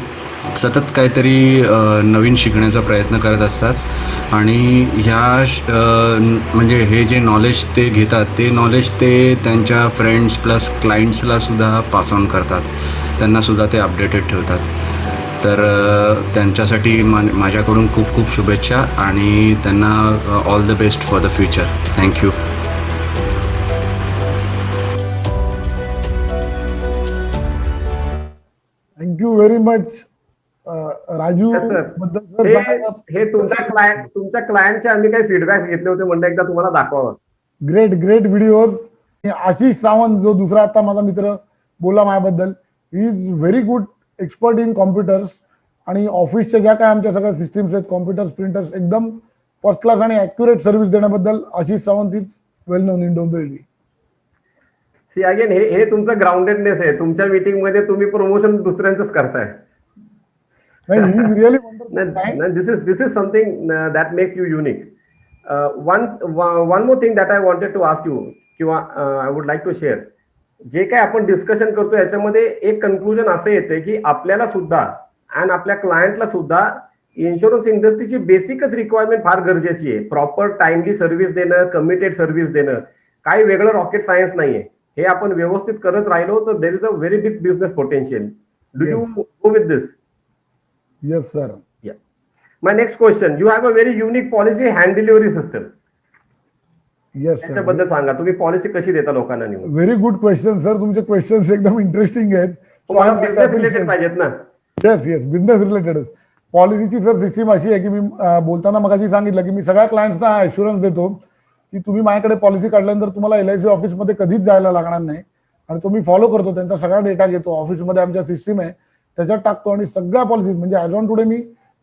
सतत काहीतरी नवीन शिकण्याचा प्रयत्न करत असतात आणि म्हणजे हे जे नॉलेज ते घेतात ते नॉलेज ते त्यांच्या फ्रेंड्स प्लस क्लायंट्सलासुद्धा पास ऑन करतात. त्यांनासुद्धा ते अपडेटेड ठेवतात. तर त्यांच्यासाठी माझ्याकडून खूप खूप शुभेच्छा आणि त्यांना all the best for the future. Thank you. Thank you very much Raju. Yes, sir. बद्दल हे तुमच्या क्लायंटचे आम्ही काही फीडबॅक घेतले होते, म्हणलं एकदा तुम्हाला दाखवावं. Great videos. आशिष सावंत जो दुसरा आता माझा मित्र बोला माझ्याबद्दल, he is very good expert in computers आणि ऑफिसच्या ज्या काय आमच्या सगळ्या सिस्टीम्स आहेत, कॉम्प्युटर्स, प्रिंटर्स, एकदम फर्स्ट क्लास आणि ॲक्युरेट सर्व्हिस देण्याबद्दल Ashish Sawant is well known in Dombivli. See again हे तुमचं ग्राउंडेडनेस आहे. तुमच्या मीटिंग मध्ये तुम्ही प्रमोशन दुसऱ्यांचंच करताय. नाही, he is really wonderful. This is something that makes you unique. One more thing that I wanted to ask you, किंवा I would like to share. जे काय आपण डिस्कशन करतो याच्यामध्ये एक कन्क्लुजन असं येते की आपल्याला सुद्धा आणि आपल्या क्लायंटला सुद्धा इन्शुरन्स इंडस्ट्रीची बेसिकच रिक्वायरमेंट फार गरजेची आहे. प्रॉपर टाइमली सर्व्हिस देणं, कमिटेड सर्व्हिस देणं, काही वेगळं रॉकेट सायन्स नाहीये. हे आपण व्यवस्थित करत राहिलो तर there is a very big business potential. Do you go with this? Yes, sir. Yeah. My next question, you have a very unique policy hand delivery system. Yes, sir. त्याच्याबद्दल सांगा, तुम्ही पॉलिसी कशी देता लोकांना नेऊन? Very good question sir. तुमचे questions एकदम interesting आहेत. तुम्हाला बिझनेस रिलेटेड पाहिजेत ना? येस, बिझनेस रिलेटेडच. पॉलिसीची सर सिस्टीम अशी आहे की मी बोलताना मगाशी सांगितलं की मी सगळ्या क्लायंट्सना ॲश्युरन्स देतो की तुम्ही माझ्याकडे पॉलिसी काढल्यानंतर तुम्हाला LIC ऑफिसमध्ये कधीच जायला लागणार नाही आणि तो मी फॉलो करतो. त्यांचा सगळा डेटा घेतो. ऑफिसमध्ये आमच्या सिस्टीम आहे त्याच्यात टाकतो आणि सगळ्या पॉलिसीज, म्हणजे as on today me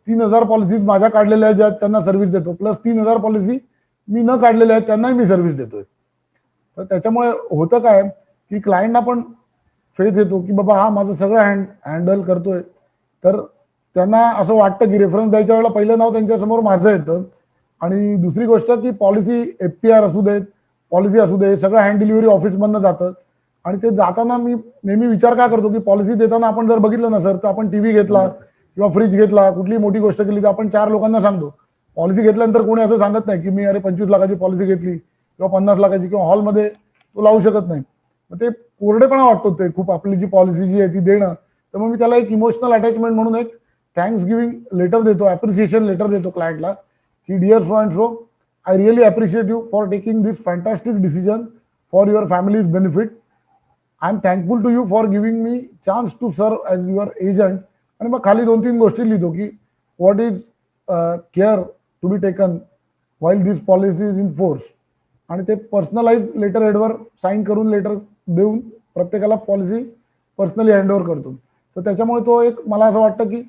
3000 policies माझ्या काढलेल्या आहेत ज्यात त्यांना सर्व्हिस देतो, प्लस 3000 पॉलिसी मी न काढलेल्या आहेत त्यांनाही मी सर्व्हिस देतोय. तर त्याच्यामुळे होतं काय की क्लायंटना पण फेथ येतो की बाबा हा माझं सगळं हँडल करतोय. तर त्यांना असं वाटतं की रेफरन्स द्यायच्या वेळेला पहिलं नाव त्यांच्यासमोर माझं येतं. आणि दुसरी गोष्ट की पॉलिसी FPR असू देत, पॉलिसी असू दे, सगळं हँड डिलिव्हरी ऑफिसमधनं जातं. आणि ते जाताना मी नेहमी विचार काय करतो की पॉलिसी देताना आपण जर बघितलं ना सर, तर आपण टीव्ही घेतला किंवा फ्रीज घेतला, कुठली मोठी गोष्ट केली तर आपण 4 लोकांना सांगतो. पॉलिसी घेतल्यानंतर कोणी असं सांगत नाही की मी अरे 25 लाखाची पॉलिसी घेतली किंवा 50 लाखाची, किंवा हॉलमध्ये तो लावू शकत नाही. मग ते कोरडेपणा वाटतो ते खूप, आपली जी पॉलिसी जी आहे ती देणं. तर मग मी त्याला एक इमोशनल अटॅचमेंट म्हणून एक थँक्स गिव्हिंग लेटर देतो, ॲप्रिसिएशन लेटर देतो क्लायंटला की dear so and so, I really appreciate you for taking this fantastic decision for your family's benefit. I am thankful to you for giving me chance to serve as your agent. आणि मग खाली 2-3 गोष्टी लिहितो की what is care to be taken while this policy is in force. आणि ते personalize letter हेडवर sign करून लेटर देऊन प्रत्येकाला पॉलिसी पर्सनली हँडओव्हर करतो. तर त्याच्यामुळे तो एक मला असं वाटतं की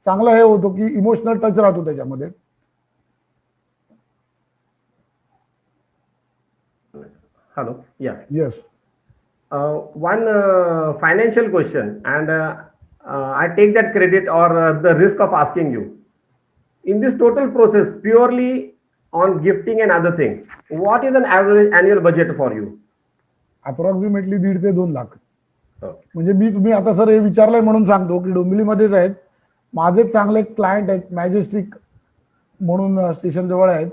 चांगला हे होतो की इमोशनल टच राहतो त्याच्यामध्ये. Hello. Yeah. Yes. One financial question, and I take that credit or the risk of asking you. In this total process, purely on gifting and other things, what is an average annual budget for you? Approximately 1.5 ते 2 lakh. Okay. म्हणजे मी तुम्ही आता sir हे विचारलंय म्हणून सांगतो की डोंबिवलीमध्येच आहेत माझे चांगले क्लायंट आहेत, मॅजेस्टिक म्हणून स्टेशन जवळ आहेत.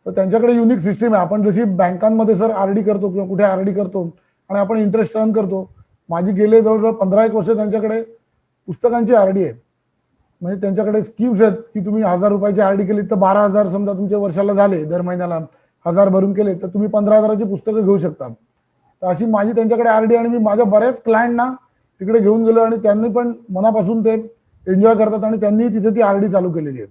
तर त्यांच्याकडे युनिक सिस्टीम आहे. आपण जशी बँकांमध्ये सर आरडी करतो किंवा कुठे आरडी करतो आणि आपण इंटरेस्ट अर्न करतो, माझी गेले जवळजवळ 15 वर्ष त्यांच्याकडे पुस्तकांची आरडी आहे. म्हणजे त्यांच्याकडे स्कीम्स आहेत की तुम्ही 1000 रुपयाची आरडी केली तर 12,000 समजा तुमच्या वर्षाला झाले, दर महिन्याला 1000 भरून केले तर तुम्ही 15,000ची पुस्तकं घेऊ शकता. तर अशी माझी त्यांच्याकडे आरडी, आणि मी माझ्या बऱ्याच क्लायंटना तिकडे घेऊन गेलो आणि त्यांनी पण मनापासून ते एन्जॉय करतात आणि त्यांनी तिथे ती आरडी चालू केलेली आहे.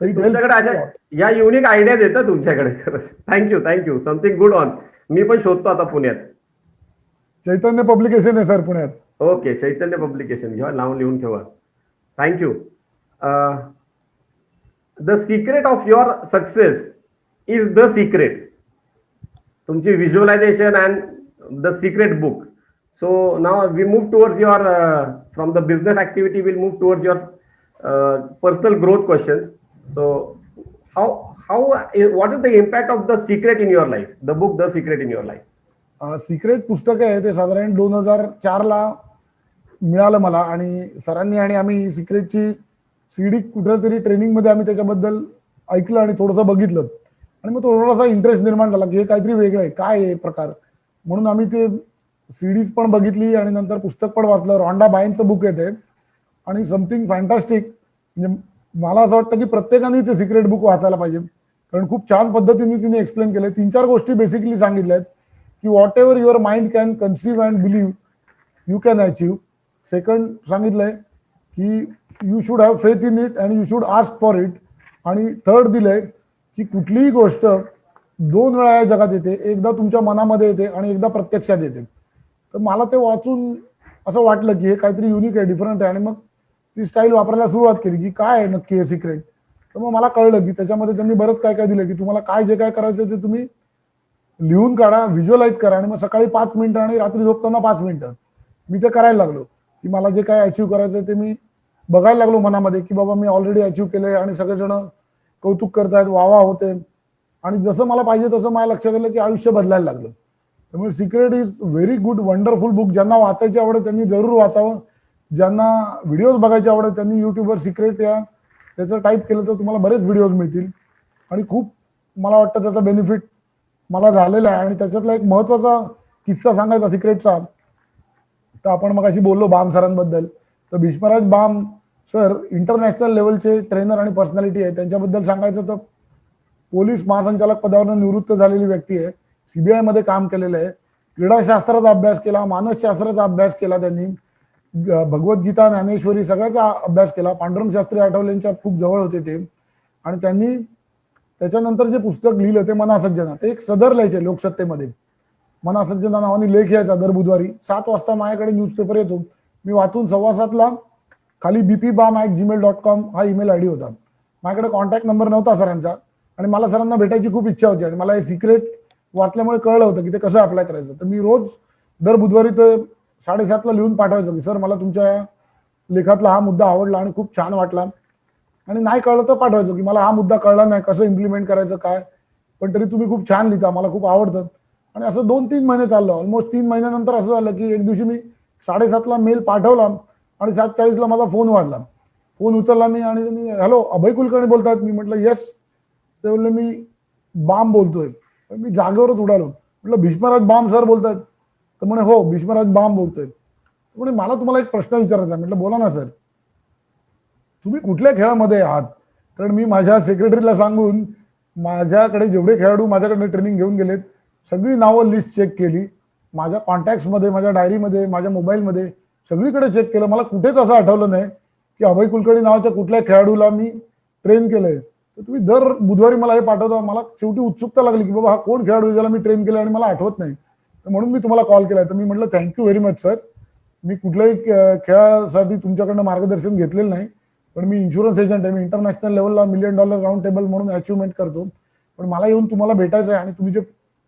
तरी तुमच्याकडे अशा या युनिक आयडियाज येतात तुमच्याकडे. खरंच थँक्यू. Something good on. मी पण शोधतो आता पुण्यात. चैतन्य पब्लिकेशन आहे सर पुण्यात. ओके, चैतन्य पब्लिकेशन घ्या, नाव लिहून ठेवा. Thank you. The secret of your success is the secret. तुमची visualisation and the secret book. So now we move towards your from the business activity will move towards your personal growth questions. So what is the impact of The Secret in your life, the book The Secret in your life? Secret पुस्तक आहे ते साधारण 2004 ला मिळालं मला, आणि सरांनी आणि आम्ही सिक्रेटची सीडी कुठेतरी ट्रेनिंगमध्ये आम्ही त्याच्याबद्दल ऐकलं आणि थोडंसं बघितलं, आणि मग थोडासा इंटरेस्ट निर्माण झाला की हे काहीतरी वेगळं आहे, काय आहे प्रकार. म्हणून आम्ही ते सीडीज पण बघितली आणि नंतर पुस्तक पण वाचलं. रॉन्डा बायनचं बुक आहे ते, आणि समथिंग फॅन्टास्टिक. म्हणजे मला असं वाटतं की प्रत्येकाने ते सिक्रेट बुक वाचायला पाहिजे, कारण खूप छान पद्धतीने तिने एक्सप्लेन केले. 3-4 गोष्टी बेसिकली सांगितल्या आहेत की what ever your mind can conceive and believe you can achieve. Second सांगितलंय की you should have faith in it and you should ask for it. आणि थर्ड दिलंय की कुठलीही गोष्ट 2 वेळा या जगात येते, एकदा तुमच्या मनामध्ये येते आणि एकदा प्रत्यक्षात येते. तर मला ते वाचून असं वाटलं की हे काहीतरी युनिक आहे, डिफरंट आहे, आणि मग ती स्टाईल वापरायला सुरुवात केली की काय आहे नक्की हे सिक्रेट. तर मग मला कळलं की त्याच्यामध्ये त्यांनी बरंच काय काय दिलं की तुम्हाला काय जे काय करायचं ते तुम्ही लिहून काढा, व्हिज्युअलाइज करा, आणि मग सकाळी 5 मिनिटं आणि रात्री झोपताना 5 मिनिटं. मी ते करायला लागलो की मला जे काय अचीव्ह करायचं ते मी बघायला लागलो मनामध्ये की बाबा मी ऑलरेडी अचीव्ह केलंय, आणि सगळेजण कौतुक करतायत, वावा होते, आणि जसं मला पाहिजे तसं मला लक्षात आलं की आयुष्य बदलायला लागलं. त्यामुळे secret is very good wonderful book. ज्यांना वाचायची आवड त्यांनी जरूर वाचावं. ज्यांना व्हिडिओज बघायची आवड त्यांनी युट्यूबवर सिक्रेट त्याचं टाईप केलं तर तुम्हाला बरेच व्हिडिओज मिळतील, आणि खूप मला वाटतं त्याचा बेनिफिट मला झालेला आहे. आणि त्याच्यातला एक महत्वाचा किस्सा सांगायचा सिक्रेटचा, तर आपण मग अशी बोललो बाम सरांबद्दल. तर भीष्मराज बाम सर इंटरनॅशनल लेवलचे ट्रेनर आणि पर्सनॅलिटी आहे. त्यांच्याबद्दल सांगायचं तर पोलीस महासंचालक पदावरून निवृत्त झालेली व्यक्ती आहे. सीबीआय मध्ये काम केलेलं आहे. क्रीडाशास्त्राचा अभ्यास केला, मानसशास्त्राचा अभ्यास केला त्यांनी, भगवद्गीता, ज्ञानेश्वरी सगळ्याचा अभ्यास केला. पांडुरंग शास्त्री आठवलेंच्या खूप जवळ होते ते, आणि त्यांनी त्याच्यानंतर जे पुस्तक लिहिलं ते मनासज्जना. ते एक सदर लिहायचे लोकसत्तेमध्ये, मनासज्जना नावाने लेख यायचा दर बुधवारी 7 वाजता माझ्याकडे न्यूजपेपर येतो. मी वाचून 7:15 खाली bpbam@gmail.com हा ईमेल आयडी होता. माझ्याकडे कॉन्टॅक्ट नंबर नव्हता सरांचा, आणि मला सरांना भेटायची खूप इच्छा होती, आणि मला हे सिक्रेट वाचल्यामुळे कळलं होतं की ते कसं अप्लाय करायचं. तर मी रोज दर बुधवारी ते 7:30 लिहून पाठवायचो की सर मला तुमच्या लेखातला हा मुद्दा आवडला आणि खूप छान वाटला, आणि नाही कळलं तर पाठवायचो की मला हा मुद्दा कळला नाही, कसं इम्प्लिमेंट करायचं काय, पण तरी तुम्ही खूप छान लिहिता, मला खूप आवडतं. आणि असं 2-3 महिने चाललं. ऑलमोस्ट 3 महिन्यानंतर असं झालं की एक दिवशी मी 7:30 मेल पाठवला आणि 7:40 माझा फोन वाजला. फोन उचलला मी, आणि हॅलो अभय कुलकर्णी बोलतायत. मी म्हटलं येस. ते बोलले मी बाम बोलतोय. मी जागेवरच उडालो. म्हटलं भीष्मराज बाम सर बोलतायत? तर म्हणे हो भीष्मराज बाम बोलतोय. म्हणे मला तुम्हाला एक प्रश्न विचारायचा. म्हटलं बोला ना सर. तुम्ही कुठल्या खेळामध्ये आहात? कारण मी माझ्या सेक्रेटरीला सांगून माझ्याकडे जेवढे खेळाडू माझ्याकडे ट्रेनिंग घेऊन गेलेत सगळी नावं लिस्ट चेक केली. माझ्या कॉन्टॅक्ट्समध्ये, माझ्या डायरीमध्ये, माझ्या मोबाईलमध्ये सगळीकडे चेक केलं. मला कुठेच असं आठवलं नाही की अभय कुलकर्णी नावाच्या कुठल्या खेळाडूला मी ट्रेन केलंय. तर तुम्ही दर बुधवारी मला हे पाठवता. मला शेवटी उत्सुकता लागली की बाबा हा कोण खेळाडू ज्याला मी ट्रेन केलं आणि मला आठवत नाही. तर म्हणून मी तुम्हाला कॉल केलाय. तर मी म्हटलं थँक्यू व्हेरी मच सर. मी कुठल्याही खेळासाठी तुमच्याकडनं मार्गदर्शन घेतलेलं नाही, पण मी इन्शुरन्स एजंट आहे. मी इंटरनॅशनल लेवलला $1 मिलियन राऊंड टेबल म्हणून अचिव्हमेंट करतो. पण मला येऊन तुम्हाला भेटायचं आहे, आणि तुम्ही जे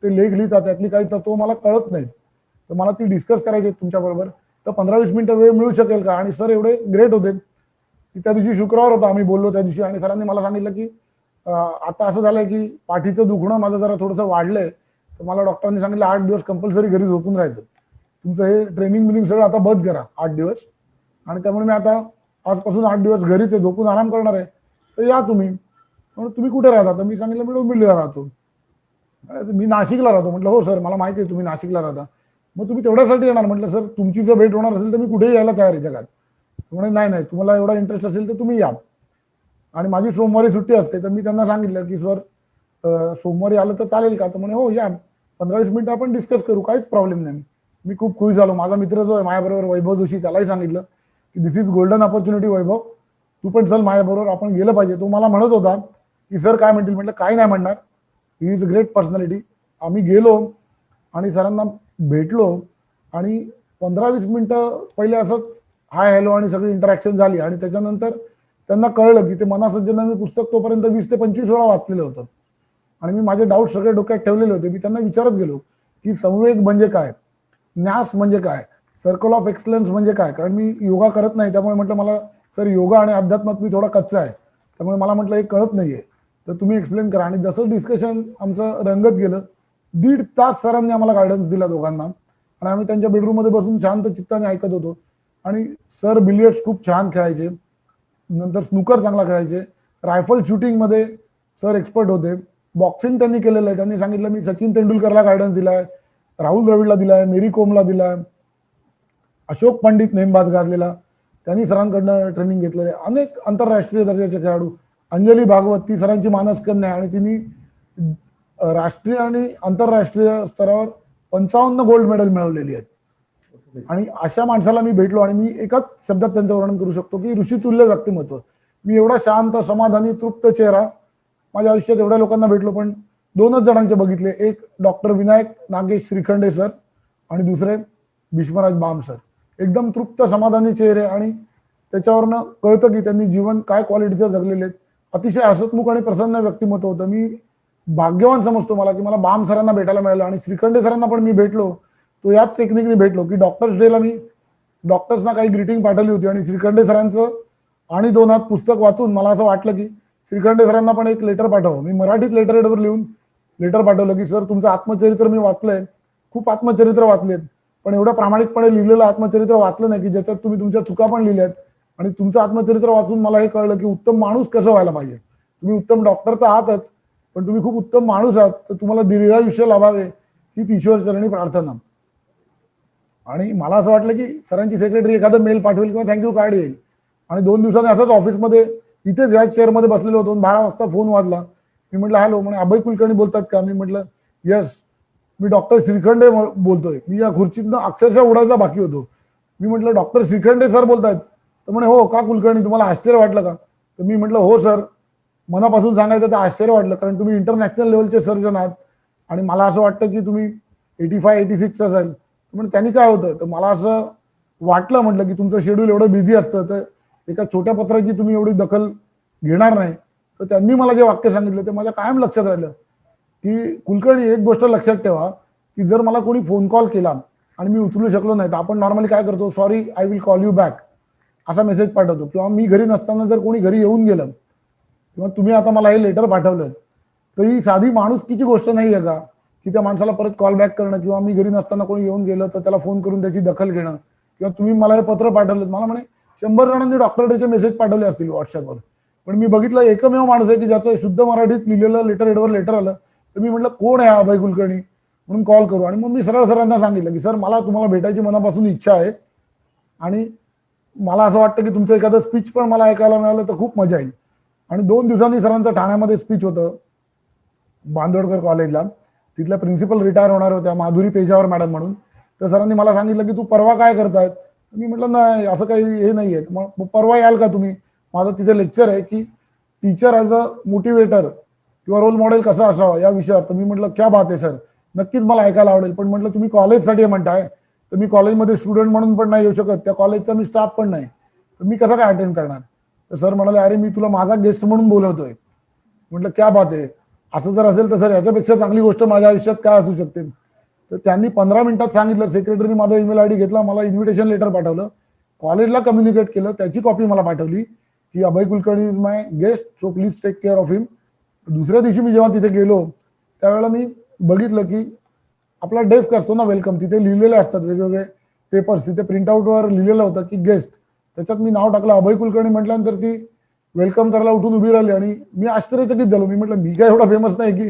ते लेख लिहितात त्यातली काही तत्व मला कळत नाहीत, तर मला ती डिस्कस करायची तुमच्याबरोबर, तर 15-20 मिनिटं वेळ मिळू शकेल का? आणि सर एवढे ग्रेट होते की त्या दिवशी शुक्रवार होता, आम्ही बोललो त्या दिवशी, आणि सरांनी मला सांगितलं की आता असं झालंय की पाठीचं दुखणं माझं जरा थोडंसं वाढलंय, तर मला डॉक्टरांनी सांगितलं 8 दिवस कंपल्सरी घरी झोपून राहायचं, तुमचं हे ट्रेनिंग बिनिंग सगळं आता बंद करा 8 दिवस, आणि त्यामुळे मी आता आजपासून 8 दिवस घरीच आहे, झोपून आराम करणार आहे, तर या तुम्ही. म्हणून तुम्ही कुठे राहता? तर मी सांगितलं मी डोंबिवलीला राहतो. मी नाशिकला राहतो. म्हटलं हो सर, मला माहिती आहे तुम्ही नाशिकला राहता, मग तुम्ही तेवढ्यासाठी येणार? म्हटलं सर तुमची जर भेट होणार असेल तर मी कुठेही यायला तयार आहे जगात. म्हणे नाही नाही, तुम्हाला एवढा इंटरेस्ट असेल तर तुम्ही या. आणि माझी सोमवारी सुट्टी असते, तर मी त्यांना सांगितलं की सर सोमवारी आलं तर चालेल का? तर म्हणे हो या, 15-20 मिनिटं आपण डिस्कस करू, काहीच प्रॉब्लेम नाही. मी खूप खुश झालो. माझा मित्र जो आहे माझ्याबरोबर वैभव जोशी, त्यालाही सांगितलं की दिस इज गोल्डन ऑपॉर्च्युनिटी वैभव, तू पण चल माझ्याबरोबर, आपण गेलं पाहिजे. तो मला म्हणत होता की सर काय म्हणतील, म्हटलं काही नाही म्हणणार, ही इज अ ग्रेट पर्सनॅलिटी. आम्ही गेलो आणि सरांना भेटलो आणि 15-20 मिनिटं पहिले असंच हाय हॅलो आणि सगळी इंटरॅक्शन झाली, आणि त्याच्यानंतर त्यांना कळलं की ते मनासज्जन मी पुस्तक तोपर्यंत 20 ते 25 वेळा वाचलेलं होतं, आणि मी माझे डाऊट सगळे डोक्यात ठेवलेले होते. मी त्यांना विचारत गेलो की संवेग म्हणजे काय, न्यास म्हणजे काय, सर्कल ऑफ एक्सलन्स म्हणजे काय, कारण मी योगा करत नाही, त्यामुळे म्हटलं मला सर योगा आणि अध्यात्मात मी थोडा कच्चा आहे, त्यामुळे मला म्हटलं हे कळत नाहीये, तर तुम्ही एक्सप्लेन करा. आणि जसं डिस्कशन आमचं रंगत गेलं, 1.5 तास सरांनी आम्हाला गायडन्स दिला दोघांना, आणि आम्ही त्यांच्या बेडरूममध्ये बसून शांत चित्ताने ऐकत होतो. आणि सर बिलियर्ड्स खूप छान खेळायचे, नंतर स्नूकर चांगला खेळायचे, रायफल शूटिंगमध्ये सर एक्सपर्ट होते, बॉक्सिंग त्यांनी केलेलं आहे. त्यांनी सांगितलं मी सचिन तेंडुलकरला गायडन्स दिलाय, राहुल द्रविडला दिलाय, मेरी कोमला दिलाय, अशोक पंडित नेमबाज गाजलेला, त्यांनी सरांकडनं ट्रेनिंग घेतलेले, अनेक आंतरराष्ट्रीय दर्जाचे खेळाडू, अंजली भागवत ती सरांची मानसकन्या, आणि तिने राष्ट्रीय आणि आंतरराष्ट्रीय स्तरावर 55 गोल्ड मेडल मिळवलेली आहेत. आणि अशा माणसाला मी भेटलो, आणि मी एकाच शब्दात त्यांचं वर्णन करू शकतो की ऋषितुल्य व्यक्तिमत्व. मी एवढा शांत, समाधानी, तृप्त चेहरा माझ्या आयुष्यात एवढ्या लोकांना भेटलो, पण 2च जणांचे बघितले, एक डॉक्टर विनायक नागेश श्रीखंडे सर आणि दुसरे भीष्मराज बाम सर. एकदम तृप्त समाधानी चेहरे, आणि त्याच्यावरनं कळतं की त्यांनी जीवन काय क्वालिटीचं जगलेले आहेत. अतिशय हसतमुख आणि प्रसन्न व्यक्तिमत्व होतं. मी भाग्यवान समजतो मला की मला बाम सरांना भेटायला मिळालं, आणि श्रीखंडे सरांना पण मी भेटलो, तो याच टेक्निकने भेटलो की डॉक्टर्स डेला मी डॉक्टर्सना काही ग्रीटिंग पाठवली होती, आणि श्रीखंडे सरांचं आणि 2 हात पुस्तक वाचून मला असं वाटलं की श्रीखंडे सरांना पण एक लेटर पाठव. मी मराठीत लेटर हेडवर लिहून लेटर पाठवलं की सर तुमचं आत्मचरित्र मी वाचलंय, खूप आत्मचरित्र वाचलेत, पण एवढं प्रामाणिकपणे लिहिलेलं आत्मचरित्र वाचलं नाही की ज्याच्यात तुम्ही तुमच्या चुका पण लिहिल्यात. आणि तुमचं आत्मचरित्र वाचून मला हे कळलं की उत्तम माणूस कसं व्हायला पाहिजे. तुम्ही उत्तम डॉक्टर तर आहातच, पण तुम्ही खूप उत्तम माणूस आहात, तर तुम्हाला दीर्घायुष्य लाभावे हीच ईश्वर चरणी प्रार्थना. आणि मला असं वाटलं की सरांची सेक्रेटरी एखादं मेल पाठवेल किंवा थँक्यू कार्ड येईल. आणि 2 दिवसांनी असंच ऑफिसमध्ये इथेच या चेअरमध्ये बसलेलो होतो, 12 वाजता फोन वाजला. मी म्हटलं हॅलो, म्हणे अभय कुलकर्णी बोलतात का? मी म्हटलं येस, मी डॉक्टर श्रीखंडे बोलतोय. मी या खुर्चीतनं अक्षरशः उडायचा बाकी होतो. मी म्हटलं डॉक्टर श्रीखंडे सर बोलतायत? तर म्हणे हो का कुलकर्णी, तुम्हाला आश्चर्य वाटलं का? तर मी म्हटलं हो सर, मनापासून सांगायचं तर आश्चर्य वाटलं, कारण तुम्ही इंटरनॅशनल लेवलचे सर्जन आहात, आणि मला असं वाटतं की तुम्ही 85-86 असाल. म्हणजे त्यांनी काय होतं, तर मला असं वाटलं, म्हटलं की तुमचं शेड्यूल एवढं बिझी असतं, तर एका छोट्या पत्राची तुम्ही एवढी दखल घेणार नाही. तर त्यांनी मला जे वाक्य सांगितलं ते माझ्या कायम लक्षात राहिलं की कुलकर्णी एक गोष्ट लक्षात ठेवा की जर मला कोणी फोन कॉल केला आणि मी उचलू शकलो नाही, तर आपण नॉर्मली काय करतो, sorry I will call you back असा मेसेज पाठवतो, किंवा मी घरी नसताना जर कोणी घरी येऊन गेलं, किंवा तुम्ही आता मला हे लेटर पाठवलं, तर ही साधी माणुसकीची गोष्ट नाही आहे का की त्या माणसाला परत कॉल बॅक करणं, किंवा मी घरी नसताना कोणी येऊन गेलं तर त्याला फोन करून त्याची दखल घेणं, किंवा तुम्ही मला हे पत्र पाठवलं. मला म्हणे 100 जणांनी डॉक्टर डेचे मेसेज पाठवले असतील व्हॉट्सअपवर, पण मी बघितलं एकमेव माणूस आहे की ज्याचं शुद्ध मराठीत लिहिलेलं लेटर हेडवर लेटर आलं. तर मी म्हटलं कोण आहे अभय कुलकर्णी, म्हणून कॉल करू. आणि मग मी सरळ सरांना सांगितलं की सर मला तुम्हाला भेटायची मनापासून इच्छा आहे, आणि मला असं वाटतं की तुमचं एखादं स्पीच पण मला ऐकायला मिळालं तर खूप मजा येईल. आणि 2 दिवसांनी सरांचं ठाण्यामध्ये स्पीच होतं बांदोडकर कॉलेजला. तिथल्या प्रिन्सिपल रिटायर होणार होत्या, माधुरी पेजावर मॅडम म्हणून. तर सरांनी मला सांगितलं की तू परवा काय करतायत. मी म्हटलं नाही असं काही हे नाही आहे. मग परवा याल का तुम्ही, माझं तिथे लेक्चर आहे की टीचर ॲज अ मोटिवेटर किंवा रोल मॉडेल कसा असावा या विषयावर. तर मी म्हटलं क्या बात आहे सर, नक्कीच मला ऐकायला आवडेल. पण म्हटलं तुम्ही कॉलेजसाठी म्हणताय, तर मी कॉलेजमध्ये स्टुडंट म्हणून पण नाही येऊ शकत, त्या कॉलेजचा मी स्टाफ पण नाही, तर मी कसं काय अटेंड करणार. तर सर म्हणाले अरे मी तुला माझा गेस्ट म्हणून बोलवतोय. म्हटलं क्या बात आहे, असं जर असेल तर सर याच्यापेक्षा चांगली गोष्ट माझ्या आयुष्यात काय असू शकते. तर त्यांनी 15 मिनिटात सांगितलं, सेक्रेटरीने माझा ईमेल आयडी घेतला, मला इन्व्हिटेशन लेटर पाठवलं, कॉलेजला कम्युनिकेट केलं, त्याची कॉपी मला पाठवली की Abhay Kulkarni is my guest, so please take care of him. दुसऱ्या दिवशी मी जेव्हा तिथे गेलो त्यावेळेला मी बघितलं की आपला डेस्क असतो ना वेलकम, तिथे लिहिलेले असतात वेगवेगळे पेपर्स, तिथे प्रिंटआउटवर लिहिलेलं होतं की गेस्ट. त्याच्यात मी नाव टाकलं अभय कुलकर्णी, म्हटल्यानंतर ती वेलकम करायला उठून उभी राहिली आणि मी आश्चर्यचकित झालो. मी म्हटलं मी काय एवढा फेमस नाही की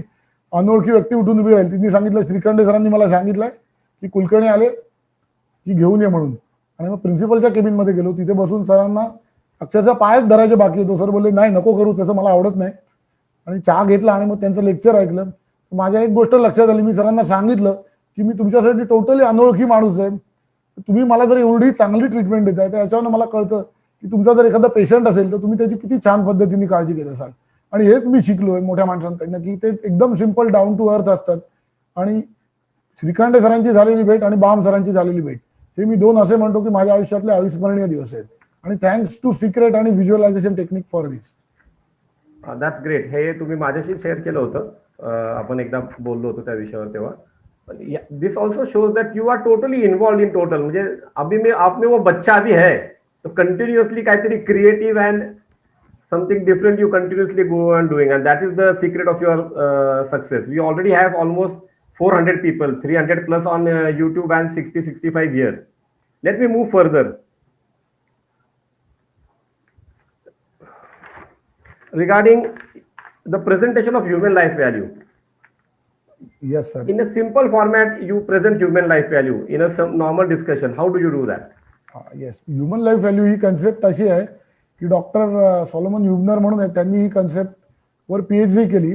अनोळखी व्यक्ती उठून उभी राहील. तिने सांगितलं, श्रीखंडे सरांनी मला सांगितलंय की कुलकर्णी आले की घेऊन ये म्हणून. आणि मग प्रिन्सिपलच्या केबिनमध्ये गेलो, तिथे बसून सरांना अक्षरशः पायच धरायचे बाकी होतो. सर बोलले नाही नको करू, तसं मला आवडत नाही. आणि चहा घेतला आणि मग त्यांचं लेक्चर ऐकलं. माझ्या एक गोष्ट लक्षात आली, मी सरांना सांगितलं की मी तुमच्यासाठी टोटली अनोळखी माणूस आहे, तुम्ही मला जर एवढी चांगली ट्रीटमेंट देताय तर याच्यावर मला कळतं की तुमचा जर एखादा पेशंट असेल तर तुम्ही त्याची किती छान पद्धतीने काळजी घेत असाल. आणि हेच मी शिकलोय मोठ्या माणसांकडनं की ते एकदम सिंपल डाऊन टू अर्थ असतात. आणि श्रीखंडे सरांची झालेली भेट आणि बाम सरांची झालेली भेट हे मी दोन असे म्हणतो की माझ्या आयुष्यातले अविस्मरणीय दिवस आहेत. आणि थँक्स टू सिक्रेट आणि visualization technique for this. That's great. हे तुम्ही माझ्याशी शेअर केलं होतं, आपण एकदा बोललो होतो त्या विषयावर तेव्हा. This also shows that you are totally involve in total. म्हणजे अभी में आप में वो बच्चा अभी है तो कंटिन्युअसली काहीतरी creative and something different you continuously go on doing, and that is the secret of your success. We already have almost 400 people, 300 plus on YouTube and 60-65 here. Let me move further. Regarding the presentation of human life value. Yes sir. In a simple format, you present human life value in a normal discussion. How do you do that? Yes, human life value he concept अशी आहे की doctor Solomon ह्युबनर म्हणून आहे, त्यांनी ही कन्सेप्टवर PhD केली.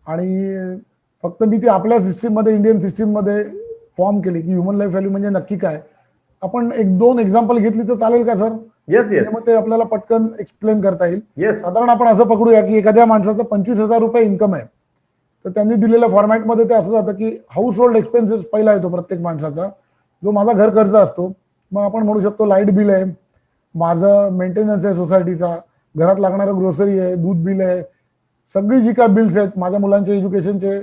आणि फक्त मी ती आपल्या सिस्टीममध्ये, इंडियन सिस्टीममध्ये फॉर्म केली की ह्युमन लाईफ व्हॅल्यू म्हणजे नक्की काय. आपण एक दोन एक्झाम्पल घेतली तर चालेल का सर? Yes yes. मग ते आपल्याला पटकन एक्सप्लेन करता येईल. येस. साधारण आपण असं पकडूया की एखाद्या माणसाचं 25,000 रुपये इन्कम आहे, तर त्यांनी दिलेल्या फॉर्मॅटमध्ये ते असं जातं की हाऊस होल्ड एक्सपेन्सेस पहिला येतो प्रत्येक माणसाचा, जो माझा घर खर्च असतो. मग आपण म्हणू शकतो लाईट बिल आहे, माझं मेंटेनन्स आहे सोसायटीचा, घरात लागणारं ग्रोसरी आहे, दूध बिल आहे, सगळी जी काय बिल्स आहेत, माझ्या मुलांच्या एज्युकेशनचे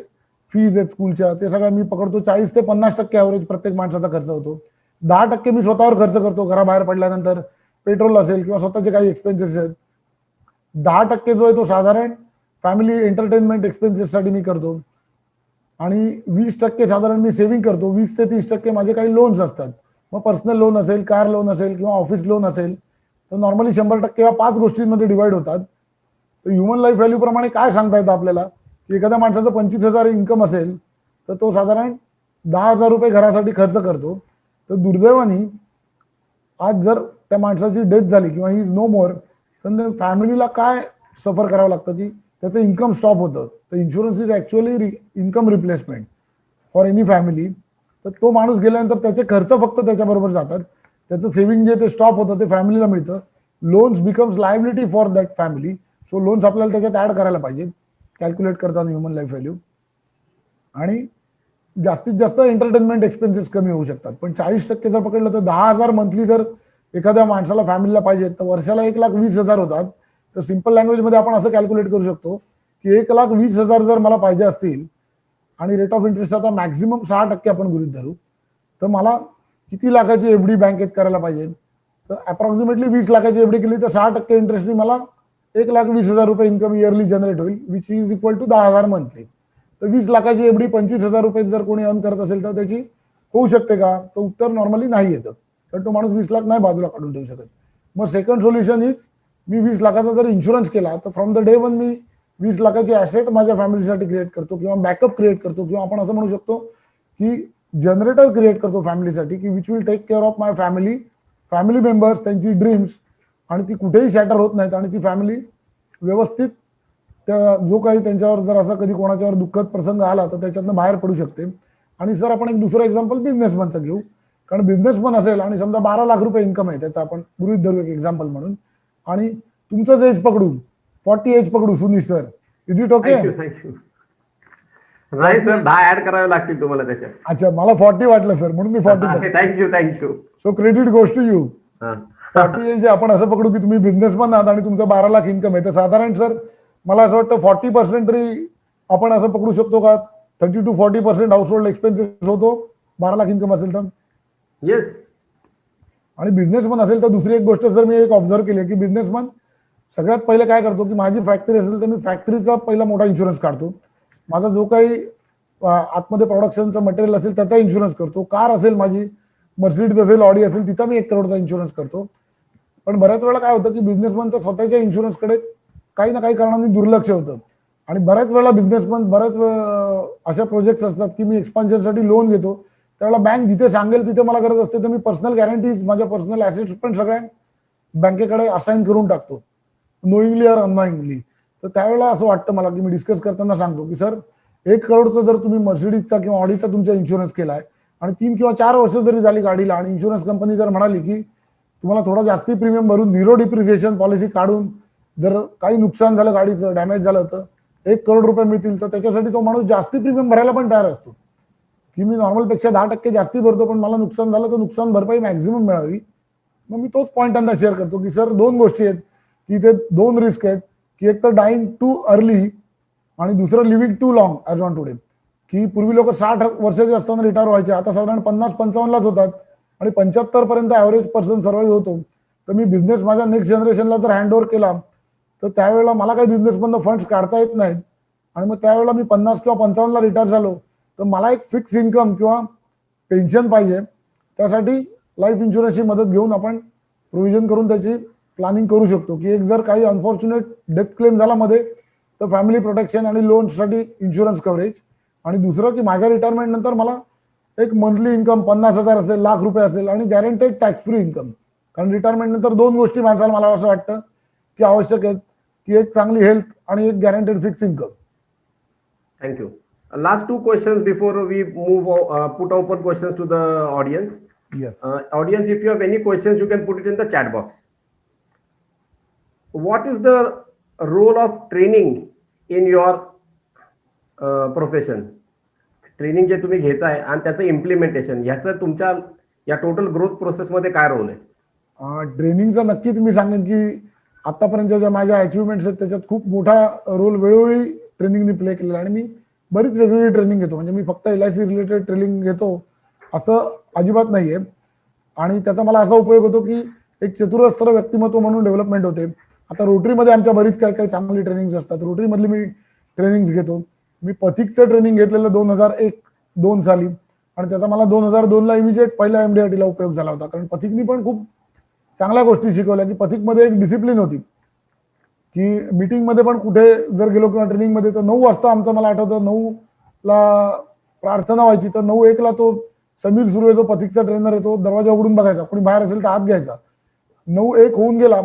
फीज आहेत स्कूलच्या, ते सगळं मी पकडतो. 40 ते 50% ॲव्हरेज प्रत्येक माणसाचा खर्च होतो. 10% मी स्वतःवर खर्च करतो, घराबाहेर पडल्यानंतर पेट्रोल असेल किंवा स्वतःचे काही एक्सपेन्सेस आहेत. 10% जो आहे तो साधारण फॅमिली एंटरटेनमेंट एक्सपेन्सेससाठी मी करतो. आणि 20% साधारण मी सेव्हिंग करतो. 20 ते 30% माझे काही लोन्स असतात. मग पर्सनल लोन असेल, कार लोन असेल किंवा ऑफिस लोन असेल, तर नॉर्मली 100% किंवा 5 गोष्टींमध्ये डिवाइड होतात. तर ह्युमन लाईफ व्हॅल्यू प्रमाणे काय सांगता येतं आपल्याला की एखाद्या माणसाचं 25,000 इन्कम असेल तर तो साधारण 10,000 रुपये घरासाठी खर्च करतो. तर दुर्दैवाने आज जर त्या माणसाची डेथ झाली किंवा ही इज नो मोर, तर फॅमिलीला काय सफर करावं लागतं की त्याचं इन्कम स्टॉप होतं. तर insurance is actually income replacement for any family. तर तो माणूस गेल्यानंतर त्याचे खर्च फक्त त्याच्याबरोबर जातात, त्याचं सेव्हिंग जे ते स्टॉप होतं ते फॅमिलीला मिळतं. Loans becomes liability for that family. So loans आपल्याला त्याच्यात ऍड करायला पाहिजे कॅल्क्युलेट करताना ह्युमन लाईफ व्हॅल्यू. आणि जास्तीत जास्त एंटरटेनमेंट एक्सपेन्सेस कमी होऊ शकतात. पण 40% जर पकडलं तर 10,000 मंथली जर एखाद्या माणसाला फॅमिलीला पाहिजे तर वर्षाला 1,20,000 होतात. तर सिम्पल लँग्वेजमध्ये आपण असं कॅल्क्युलेट करू शकतो की 1,20,000 जर मला पाहिजे असतील आणि रेट ऑफ इंटरेस्ट आता मॅक्झिमम 6% आपण गृहीत धरू, तर मला किती लाखाची एफडी बँकेत करायला पाहिजे. तर अप्रॉक्सिमेटली 20 लाखाची एफडी केली तर 6% इंटरेस्टनी मला 1,20,000 रुपये इन्कम इयरली जनरेट होईल, which is equal to 10,000 monthly. तर 20 लाखाची एफडी 25,000 रुपये जर कोणी अर्न करत असेल तर त्याची होऊ शकते का? तर उत्तर नॉर्मली नाही येतं, कारण तो माणूस 20 लाख नाही बाजूला काढून ठेवू शकत. मग सेकंड सोल्युशन इज, मी 20 लाखाचा जर इन्शुरन्स केला तर फ्रॉम द डे वन मी 20 लाखाची ॲसेट माझ्या फॅमिलीसाठी क्रिएट करतो किंवा बॅकअप क्रिएट करतो, किंवा आपण असं म्हणू शकतो की जनरेटर क्रिएट करतो फॅमिलीसाठी की which will take care of my family members, त्यांची ड्रीम्स, आणि ती कुठेही शॅटर होत नाहीत आणि ती फॅमिली व्यवस्थित त्या जो काही त्यांच्यावर जर असा कधी कोणाच्यावर दुःखद प्रसंग आला तर त्याच्यातनं बाहेर पडू शकते. आणि सर आपण एक दुसरं एक्झाम्पल बिझनेसमनचं घेऊ, कारण बिझनेसमन असेल आणि समजा 12 लाख रुपये इन्कम आहे त्याचा, आपण गृहीत धरू एक एक्झाम्पल म्हणून, आणि तुमचंच एज पकडू 40 एज पकडू Sunish sir, is it okay? Thank you. नाही सर, 10 ऍड करावे लागतील तुम्हाला त्याच्यात. अच्छा, मला 40 वाटलं सर, म्हणून मी 40. Thank you. So credit goes to you. 40 age आपण असं पकडू की तुम्ही बिझनेसमन आहात आणि तुमचं 12 लाख इन्कम आहे, तर साधारण सर मला असं वाटतं 40% तरी आपण असं पकडू शकतो का 30 to 40% हाऊस होल्ड एक्सपेन्सेस होतो 12 लाख इन्कम असेल तर. Yes. आणि बिझनेसमन असेल तर दुसरी एक गोष्ट सर मी एक ऑब्झर्व केली की बिझनेसमन सगळ्यात पहिले काय करतो की माझी फॅक्टरी असेल तर मी फॅक्टरीचा पहिला मोठा इन्शुरन्स काढतो. माझा जो काही आतमध्ये प्रोडक्शनचं मटेरियल असेल त्याचा इन्शुरन्स करतो. कार असेल माझी मर्सिडीज असेल ऑडी असेल तिचा मी 1 करोडचा इन्शुरन्स करतो. पण बऱ्याच वेळा काय होतं की बिझनेसमनचं स्वतःच्या इन्शुरन्सकडे काही ना काही कारणांनी दुर्लक्ष होतं. आणि बऱ्याच वेळा बिझनेसमन बऱ्याच अशा प्रोजेक्ट्स असतात की मी एक्सपान्शनसाठी लोन घेतो. त्यावेळेला बँक जिथे सांगेल तिथे मला गरज असते तर मी पर्सनल गॅरंटीज माझ्या पर्सनल ॲसेट्स पण सगळ्या बँकेकडे असाइन करून टाकतो, नोईंगली ऑर अननोईंगली. तर त्यावेळेला असं वाटतं मला की मी डिस्कस करताना सांगतो की सर 1 करोडचा जर तुम्ही मर्सिडीजचा किंवा ऑडीचा तुमचा इन्शुरन्स केलाय आणि 3 किंवा 4 वर्ष जरी झाली गाडीला आणि इन्शुरन्स कंपनी जर म्हणाली की तुम्हाला थोडा जास्ती प्रीमियम भरून 0 डिप्रिसिएशन पॉलिसी काढून जर काही नुकसान झालं गाडीचं डॅमेज झालं तर 1 करोड रुपये मिळतील, तर त्याच्यासाठी तो माणूस जास्ती प्रीमियम भरायला पण तयार असतो की मी नॉर्मलपेक्षा 10% जास्ती भरतो पण मला नुकसान झालं तर नुकसान भरपाई मॅक्झिमम मिळावी. मग मी तोच पॉईंट त्यांना शेअर करतो की सर 2 गोष्टी आहेत की इथे 2 रिस्क आहेत की एक तर डाईंग टू अर्ली आणि दुसरं living too long as on today. की पूर्वी लोक 60 वर्षाचे असताना रिटायर व्हायचे, आता साधारण 50-55लाच होतात आणि 75 पर्यंत ॲव्हरेज पर्सन सर्वाईव्ह होतो. तर मी बिझनेस माझ्या नेक्स्ट जनरेशनला जर हँडओव्हर केला तर त्यावेळेला मला काही बिझनेसमधनं फंड्स काढता येत नाहीत आणि मग त्यावेळेला मी 50 किंवा 55ला रिटायर झालो तर मला एक फिक्स इन्कम किंवा पेन्शन पाहिजे. त्यासाठी लाईफ इन्शुरन्सची मदत घेऊन आपण प्रोव्हिजन करून त्याची प्लॅनिंग करू शकतो की एक जर काही अनफॉर्च्युनेट डेथ क्लेम झाला मध्ये तर फॅमिली प्रोटेक्शन आणि लोनसाठी इन्शुरन्स कव्हरेज. आणि दुसरं की माझ्या रिटायरमेंट नंतर मला एक मंथली इन्कम 50,000 असेल, लाख रुपये असेल आणि गॅरंटेड टॅक्स फ्री इन्कम. कारण रिटायरमेंट नंतर 2 गोष्टी माणसाला मला असं वाटतं की आवश्यक आहेत की एक चांगली हेल्थ आणि एक guaranteed fix income. Thank you. Last 2 questions before we move, put open questions to the audience. Yes. Audience, if you have any questions, you can put it in the chat box. What is the role of training in your profession? Training जे तुम्ही घेताय आणि त्याचं implementation ह्याचं तुमच्या या total growth प्रोसेसमध्ये काय रोल आहे? ट्रेनिंगचा नक्कीच मी सांगेन की आतापर्यंत ज्या माझ्या अचिव्हमेंट्स आहेत त्याच्यात खूप मोठा रोल वेळोवेळी ट्रेनिंगने प्ले केलेला आणि मी बरीच वेगवेगळी ट्रेनिंग घेतो. म्हणजे मी फक्त LIC रिलेटेड ट्रेनिंग घेतो असं अजिबात नाहीये. आणि त्याचा मला असा उपयोग होतो की एक चतुरस्त्र व्यक्तिमत्व म्हणून डेव्हलपमेंट होते. आता रोटरीमध्ये आमच्या बरीच काही काही चांगली ट्रेनिंग्स असतात. रोटरीमधली मी ट्रेनिंग्स घेतो. मी पथिकचं ट्रेनिंग घेतलेलं 2001-2 साली आणि त्याचा मला 2002ला इमिजिएट पहिल्या MDRTला उपयोग झाला होता. कारण पथिकनी पण खूप चांगल्या गोष्टी शिकवल्या की पथिकमध्ये एक डिसिप्लिन होती की मीटिंगमध्ये पण कुठे जर गेलो किंवा ट्रेनिंगमध्ये तर 9 वाजता आमचं मला आठवतं 9ला प्रार्थना व्हायची तर 9:01ला तो समीर सुर्वे जो पथिकचा ट्रेनर आहे तो दरवाजा उघडून बघायचा, कोणी बाहेर असेल तर आत घ्यायचा. 9:01 होऊन गेला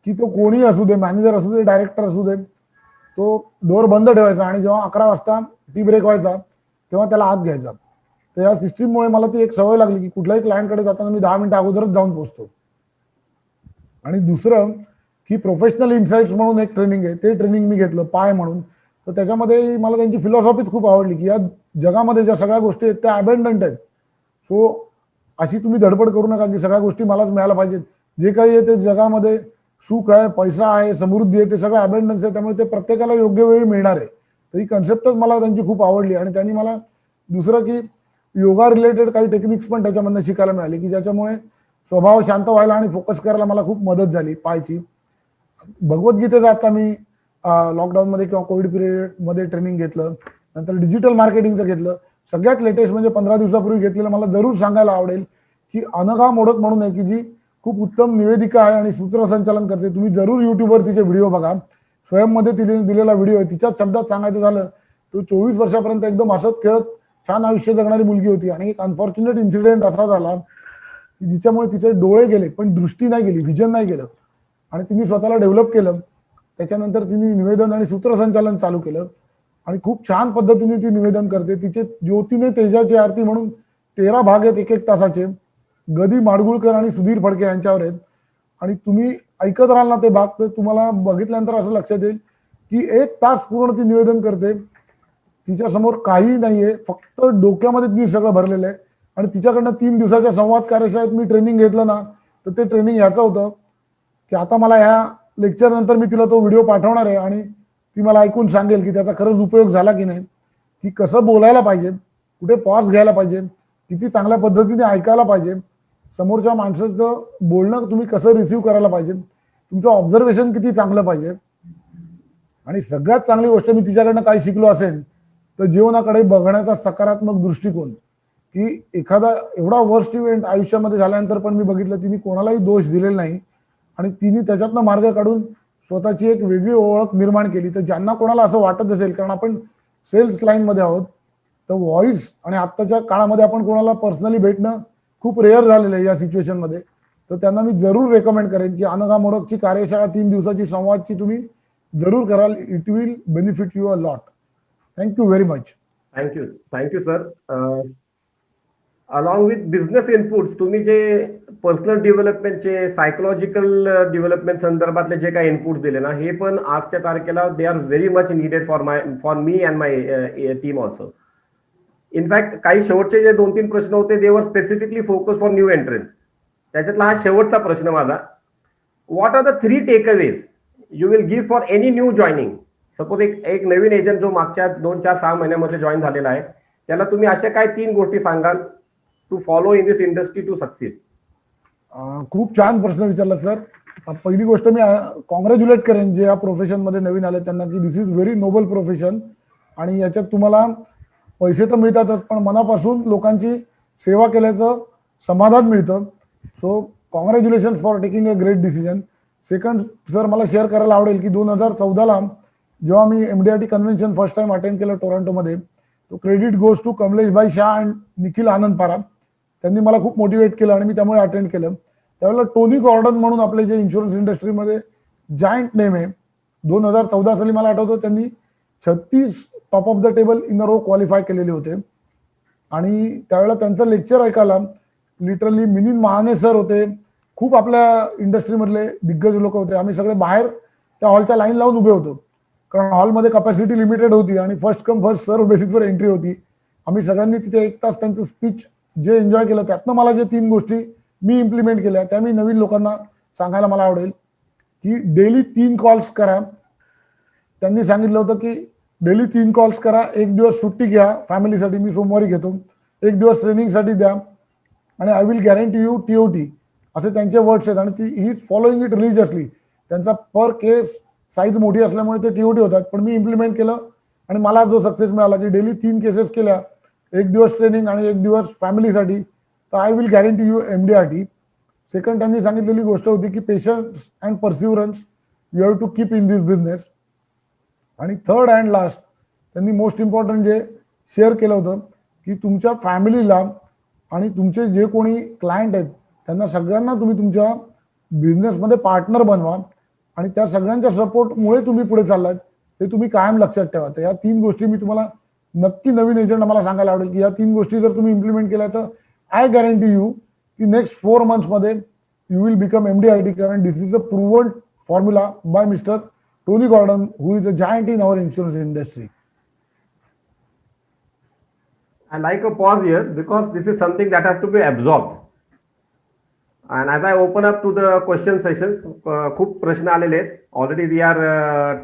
की तो कोणी असू दे, मॅनेजर असू दे, डायरेक्टर असू दे, तो डोअर बंद ठेवायचा आणि जेव्हा 11 वाजता टी ब्रेक व्हायचा तेव्हा त्याला आत घ्यायचा. तर या सिस्टीममुळे मला ती एक सवय लागली की कुठल्याही क्लायंटकडे जाताना मी 10 मिनिटं अगोदरच जाऊन पोहोचतो. आणि दुसरं की प्रोफेशनल इन्साइट्स म्हणून एक ट्रेनिंग आहे, ते ट्रेनिंग मी घेतलं पाय म्हणून. तर त्याच्यामध्ये मला त्यांची फिलॉसॉफीच खूप आवडली की या जगामध्ये ज्या सगळ्या गोष्टी आहेत त्या अबेंडंट आहेत. सो अशी तुम्ही धडपड करू नका की सगळ्या गोष्टी मलाच मिळायला पाहिजेत. जे काही आहे ते जगामध्ये सुख आहे, पैसा आहे, समृद्धी आहे, ते सगळं अबेंडन्स आहे. त्यामुळे ते प्रत्येकाला योग्य वेळी मिळणार आहे. तर ही कन्सेप्टच मला त्यांची खूप आवडली. आणि त्यांनी मला दुसरं की योगा रिलेटेड काही टेक्निक्स पण त्याच्यामधनं शिकायला मिळाली की ज्याच्यामुळे स्वभाव शांत व्हायला आणि फोकस करायला मला खूप मदत झाली पायची. भगवद्गीतेचं आता मी लॉकडाऊनमध्ये किंवा कोविड पिरियडमध्ये ट्रेनिंग घेतलं. नंतर डिजिटल मार्केटिंगचं घेतलं. सगळ्यात लेटेस्ट म्हणजे 15 दिवसापूर्वी घेतलेलं मला जरूर सांगायला आवडेल की अनघा मोडक म्हणून आहे की जी खूप उत्तम निवेदिका आहे आणि सूत्रसंचालन करते. तुम्ही जरूर युट्यूबवर तिचे व्हिडिओ बघा. स्वयंमध्ये तिने दिलेला व्हिडिओ आहे. तिच्याच शब्दात सांगायचं झालं तो 24 वर्षापर्यंत एकदम हसत खेळत छान आयुष्य जगणारी मुलगी होती. आणि एक अनफॉर्च्युनेट इन्सिडेंट असा झाला की जिच्यामुळे तिचे डोळे गेले पण दृष्टी नाही गेली, व्हिजन नाही गेलं. आणि तिने स्वतःला डेव्हलप केलं. त्याच्यानंतर तिने निवेदन आणि सूत्रसंचालन चालू केलं आणि खूप छान पद्धतीने ती निवेदन करते. तिचे ज्योतीने तेजाची आरती म्हणून 13 भाग आहेत 1-1 तासाचे. गदी माडगुळकर आणि सुधीर फडके यांच्यावर आहेत. आणि तुम्ही ऐकत राहाल ना ते भाग तर तुम्हाला बघितल्यानंतर असं लक्षात येईल की 1 तास पूर्ण ती निवेदन करते. तिच्यासमोर काही नाहीये, फक्त डोक्यामध्ये तिने सगळं भरलेलं आहे. आणि तिच्याकडनं 3 दिवसाच्या संवाद कार्यशाळेत मी ट्रेनिंग घेतलं ना तर ते ट्रेनिंग ह्याचं होतं की आता मला ह्या लेक्चर नंतर मी तिला तो व्हिडिओ पाठवणार आहे आणि ती मला ऐकून सांगेल की त्याचा खरंच उपयोग झाला की नाही, की कसं बोलायला पाहिजे, कुठे पॉज घ्यायला पाहिजे, किती चांगल्या पद्धतीने ऐकायला पाहिजे, समोरच्या माणसाचं बोलणं तुम्ही कसं रिसीव्ह करायला पाहिजे, तुमचं ऑब्झर्वेशन किती चांगलं पाहिजे. आणि सगळ्यात चांगली गोष्ट मी तिच्याकडनं काय शिकलो असेल तर जीवनाकडे बघण्याचा सकारात्मक दृष्टिकोन, की एखादा एवढा वर्स्ट इव्हेंट आयुष्यामध्ये झाल्यानंतर पण मी बघितलं तिने कोणालाही दोष दिलेला नाही आणि तिने त्याच्यातनं मार्ग काढून स्वतःची एक वेगळी ओळख निर्माण केली. तर ज्यांना कोणाला असं वाटत असेल, कारण आपण सेल्स लाईनमध्ये आहोत, तर व्हॉइस आणि आत्ताच्या काळामध्ये आपण कोणाला पर्सनली भेटणं खूप रेअर झालेलं आहे या सिच्युएशनमध्ये, तर त्यांना मी जरूर रेकमेंड करेन की अनघा मोडकची कार्यशाळा 3 दिवसाची संवादची तुम्ही जरूर कराल. It will benefit you a lot. Thank you very much. Thank you sir. Along with business inputs तुम्ही जे पर्सनल डेव्हलपमेंटचे सायकोलॉजिकल डेव्हलपमेंट संदर्भातले जे काही इनपुट्स दिले ना, हे पण आजच्या तारखेला they are very much needed for me and my team also. In fact काही शेवटचे जे 2-3 प्रश्न होते they were specifically focus for new entrance. त्याच्यातला हा शेवटचा प्रश्न माझा, what are the 3 takeaways you will give for any new joining. Suppose एक नवीन एजंट जो मागच्या 2-4-6 महिन्यामध्ये जॉईन झालेला आहे, त्याला तुम्ही अशा काय 3 गोष्टी सांगाल to follow in this industry to succeed? खूप छान प्रश्न विचारला सर. पहिली गोष्ट मी कॉंग्रॅच्युलेट करेन जे या प्रोफेशनमध्ये नवीन आले त्यांना, की दिस इज व्हेरी नोबल प्रोफेशन आणि याच्यात तुम्हाला पैसे तर मिळतातच पण मनापासून लोकांची सेवा केल्याचं समाधान मिळतं. So congratulation for taking a great decision. Second sir, मला शेअर करायला आवडेल की 2014ला जेव्हा मी MDRT convention first time attend केलं टोरंटोमध्ये, तो क्रेडिट गोज टू कमलेश भाई शाह अँड निखिल आनंद पारा. त्यांनी मला खूप मोटिवेट केलं आणि मी त्यामुळे अटेंड केलं. त्यावेळेला टोनी गॉर्डन म्हणून आपले जे इन्शुरन्स इंडस्ट्रीमध्ये जायंट नेम आहे, 2014 साली मला आठवतं त्यांनी 36 top of the table in a row qualify केलेले होते. आणि त्यावेळेला त्यांचं लेक्चर ऐकायला लिटरली मिलिंद महाने सर होते, खूप आपल्या इंडस्ट्रीमधले दिग्गज लोक होते. आम्ही सगळे बाहेर त्या हॉलच्या लाईन लावून उभे होतो, कारण हॉलमध्ये कपॅसिटी लिमिटेड होती आणि फर्स्ट कम फर्स्ट सर्व बेसिसवर एंट्री होती. आम्ही सगळ्यांनी तिथे 1 तास त्यांचं स्पीच जे एन्जॉय केलं, त्यातनं मला जे 3 गोष्टी मी इम्प्लिमेंट केल्या त्या मी नवीन लोकांना सांगायला मला आवडेल, की डेली 3 कॉल्स करा. त्यांनी सांगितलं होतं की डेली 3 कॉल्स करा, 1 दिवस सुट्टी घ्या फॅमिलीसाठी, मी सोमवारी घेतो, 1 दिवस ट्रेनिंगसाठी द्या आणि I will guarantee you TOT, असे त्यांचे वर्ड्स आहेत. आणि he is following it religiously. त्यांचा पर केस साईज मोठी असल्यामुळे ते TOT होतात, पण मी इम्प्लिमेंट केलं आणि मला जो सक्सेस मिळाला की डेली 3 केसेस केल्या, 1 दिवस ट्रेनिंग आणि 1 दिवस फॅमिलीसाठी, तर I will guarantee you MDRT. Second त्यांनी सांगितलेली गोष्ट होती की patience and perseverance you have to keep in this business. आणि थर्ड अँड लास्ट त्यांनी मोस्ट इम्पॉर्टंट जे शेअर केलं होतं की तुमच्या फॅमिलीला आणि तुमचे जे कोणी क्लायंट आहेत त्यांना सगळ्यांना तुम्ही तुमच्या बिझनेसमध्ये पार्टनर बनवा आणि त्या सगळ्यांच्या सपोर्टमुळे तुम्ही पुढे चाललात हे तुम्ही कायम लक्षात ठेवा. तर या 3 गोष्टी मी तुम्हाला नक्की नवीन एजंट मला सांगायला आवडेल की या 3 गोष्टी जर तुम्ही इम्प्लिमेंट केल्या तर आय गॅरंटी यू की नेक्स्ट 4 मंथ्समध्ये यू विल बिकम MDRT, कारण this is a proven formula by mister Tony Gordon, who is a giant in our insurance industry. I like a pause here because this is something that has to be absorbed. And as I open up to the question sessions, खूप प्रश्न आलेले आहेत. Already we are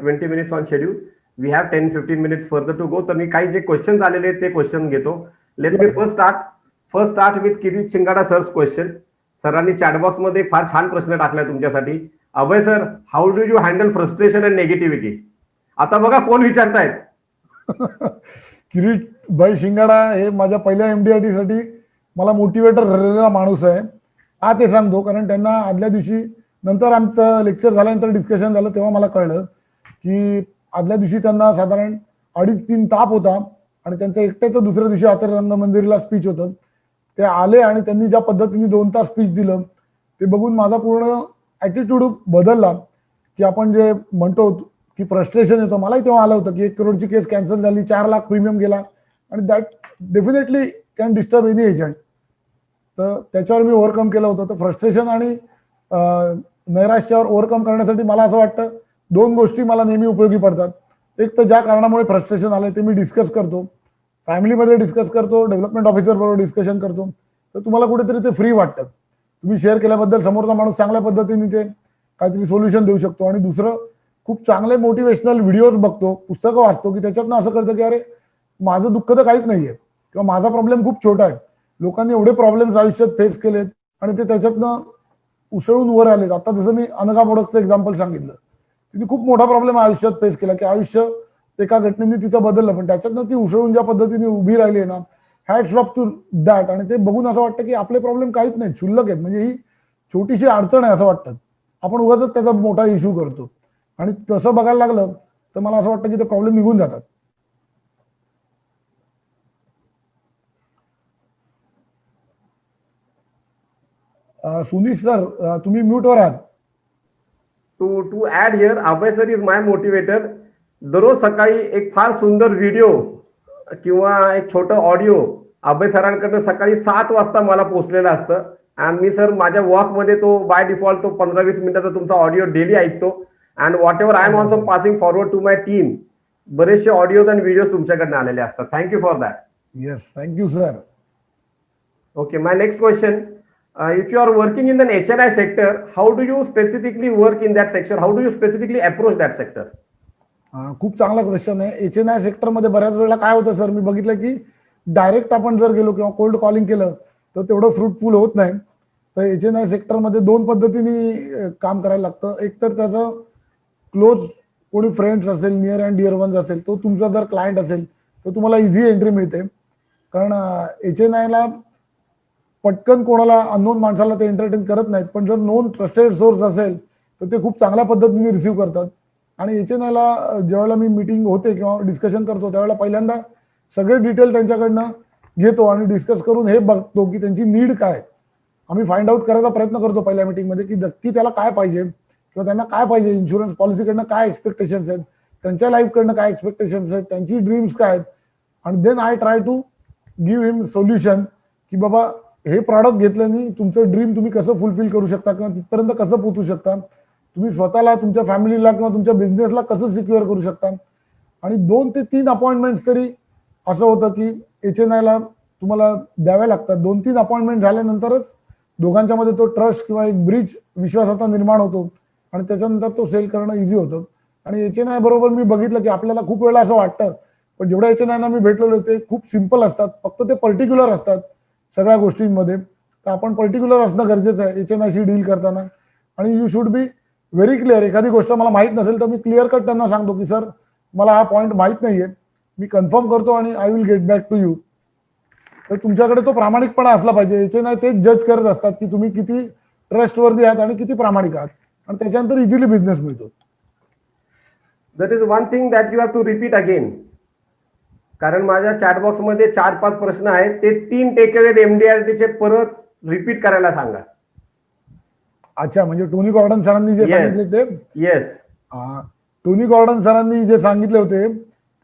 20 minutes on schedule. We have 10-15 minutes further to go. तर मी काही जे questions आलेले आहेत ते क्वेश्चन घेतो. Let me first start with Kirit Shingada sir's question. सरांनी चॅटबॉक्स मध्ये फार छान प्रश्न टाकलाय तुमच्यासाठी. Abhay sir, how do you handle frustration and negativity? आता बघा कोण विचारतायत. किरीट भाई शिंगाडा हे माझ्या पहिल्या MDRT साठी मला मोटिवेटर झालेला माणूस आहे. हा ते सांगतो, कारण त्यांना आदल्या दिवशी नंतर आमचं लेक्चर झाल्यानंतर डिस्कशन झालं तेव्हा मला कळलं की आदल्या दिवशी त्यांना साधारण 2.5-3 ताप होता आणि त्यांचं एकट्याचं दुसऱ्या दिवशी आचार्य मंदिरला स्पीच होतं. ते आले आणि त्यांनी ज्या पद्धतीने 2 तास स्पीच दिलं ते बघून माझा पूर्ण ॲटिट्यूड बदलला. की आपण जे म्हणतो की फ्रस्ट्रेशन येतं, मलाही तेव्हा आलं होतं की 1 करोडची केस कॅन्सल झाली, 4 लाख प्रीमियम गेला आणि that definitely can disturb any agent. तर त्याच्यावर मी ओव्हरकम केलं होतं. तर फ्रस्ट्रेशन आणि नैराश्यावर ओव्हरकम करण्यासाठी मला असं वाटतं 2 गोष्टी मला नेहमी उपयोगी पडतात. एक तर ज्या कारणामुळे फ्रस्ट्रेशन आलं ते मी डिस्कस करतो, फॅमिलीमध्ये डिस्कस करतो, डेव्हलपमेंट ऑफिसर बरोबर डिस्कशन करतो, तर तुम्हाला कुठेतरी ते फ्री वाटतं. तुम्ही शेअर केल्याबद्दल समोरचा माणूस चांगल्या पद्धतीने ते काहीतरी सोल्युशन देऊ शकतो. आणि दुसरं खूप चांगले मोटिवेशनल व्हिडिओज बघतो, पुस्तकं वाचतो, की त्याच्यातनं असं कळतं की अरे माझं दुःख तर काहीच नाहीये किंवा माझा प्रॉब्लेम खूप छोटा आहे. लोकांनी एवढे प्रॉब्लेम्स आयुष्यात फेस केलेत आणि ते त्याच्यातनं उसळून वर आलेत. आता जसं मी अनघा मोडकचं एक्झाम्पल सांगितलं, तिने खूप मोठा प्रॉब्लेम आयुष्यात फेस केला, की आयुष्य एका घटनेने तिचं बदललं, पण त्याच्यातनं ती उसळून ज्या पद्धतीने उभी राहिली आहे ना, हॅट्स ऑफ टू दॅट. आणि ते बघून असं वाटतं की आपले प्रॉब्लेम काहीच नाही, क्षुल्लक आहेत, म्हणजे ही छोटीशी अडचण आहे असं वाटतं. आपण उगाच त्याचा मोठा इश्यू करतो आणि तसं बघायला लागलं तर मला असं वाटतं की ते प्रॉब्लेम निघून जातात. सुनीश सर, तुम्ही म्यूटवर आहात. To add here, Abhay sir is my motivator. दररोज सकाळी एक फार सुंदर व्हिडिओ किंवा एक छोटं ऑडिओ अभय सरांकडनं सकाळी 7 वाजता मला पोहोचलेलं असतं. आणि मी सर माझ्या वॉकमध्ये तो बाय डिफॉल्ट तो 15-20 मिनिटाचा तुमचा ऑडिओ डेली ऐकतो. And whatever I am also passing forward to my team. बरेचसे ऑडिओज आणि व्हिडिओज तुमच्याकडनं आलेले असतात. Thank you for that. Yes, thank you sir. Okay, my next question. If you are working in the HNI sector, how do you specifically work in that sector? How do you specifically approach that sector? खूप चांगला question आहे. HNI सेक्टरमध्ये बऱ्याच वेळेला काय होतं sir, मी बघितलं की डायरेक्ट आपण जर गेलो किंवा कोल्ड कॉलिंग केलं तर तेवढं फ्रुटफुल होत नाही. तर HNI सेक्टरमध्ये 2 पद्धतीने काम करायला लागतं. एक तर त्याचं क्लोज कोणी फ्रेंड्स असेल, नियर अँड डिअर वन्स असेल, तो तुमचा जर क्लायंट असेल तर तुम्हाला इझी एंट्री मिळते. कारण HNIला पटकन कोणाला अननोन माणसाला ते एंटरटेन करत नाहीत, पण जर नोन ट्रस्टेड सोर्स असेल तर ते खूप चांगल्या पद्धतीने रिसीव्ह करतात. आणि HNIला ज्यावेळेला मी मीटिंग होते किंवा डिस्कशन करतो त्यावेळेला पहिल्यांदा सगळे डिटेल त्यांच्याकडनं घेतो आणि डिस्कस करून हे बघतो की त्यांची नीड काय. आम्ही फाइंड आउट करायचा प्रयत्न करतो पहिल्या मीटिंगमध्ये की नक्की त्याला काय पाहिजे किंवा त्यांना काय पाहिजे, इन्शुरन्स पॉलिसीकडनं काय एक्सपेक्टेशन्स आहेत, त्यांच्या लाईफकडनं काय एक्सपेक्टेशन्स आहेत, त्यांची ड्रीम्स काय आहेत. आणि then I try to give him solution की बाबा हे प्रॉडक्ट घेतल्याने तुमचं ड्रीम तुम्ही कसं फुलफिल करू शकता किंवा तिथपर्यंत कसं पोहोचू शकता, तुम्ही स्वतःला, तुमच्या फॅमिलीला किंवा तुमच्या बिझनेसला कसं सिक्युअर करू शकता. आणि 2 ते 3 अपॉइंटमेंट्स तरी असं होतं की HNIला तुम्हाला द्याव्या लागतात. 2-3 अपॉइंटमेंट झाल्यानंतरच दोघांच्या मध्ये तो ट्रस्ट किंवा एक ब्रिज विश्वासाचा निर्माण होतो आणि त्याच्यानंतर तो सेल करणं इझी होतं. आणि HNI बरोबर मी बघितलं की आपल्याला खूप वेळा असं वाटतं, पण जेवढ्या HNIना मी भेटलेलो ते खूप सिम्पल असतात, फक्त ते पर्टिक्युलर असतात सगळ्या गोष्टींमध्ये. तर आपण पर्टिक्युलर असणं गरजेचं आहे HNIशी डील करताना. आणि you should be very clear. एखादी गोष्ट मला माहित नसेल तर मी क्लिअर कट त्यांना सांगतो की सर मला हा पॉईंट माहित नाहीये, मी कन्फर्म करतो आणि I will get back to you. तर तुमच्याकडे तो प्रामाणिकपणा असला पाहिजे. HNI तेच जज करत असतात की तुम्ही किती ट्रस्टवर्दी आहात आणि किती प्रामाणिक आहात, आणि त्याच्यानंतर इझिली बिझनेस मिळतो. That is one thing that you have to repeat again. कारण माझ्या चॅटबॉक्समध्ये 4-5 प्रश्न आहेत, ते 3 टेकअवेज MDRTचे परत रिपीट करायला सांगा. अच्छा, म्हणजे टोनी गॉर्डन सरांनी जे सांगितले ते. येस. टोनी गॉर्डन सरांनी जे सांगितले होते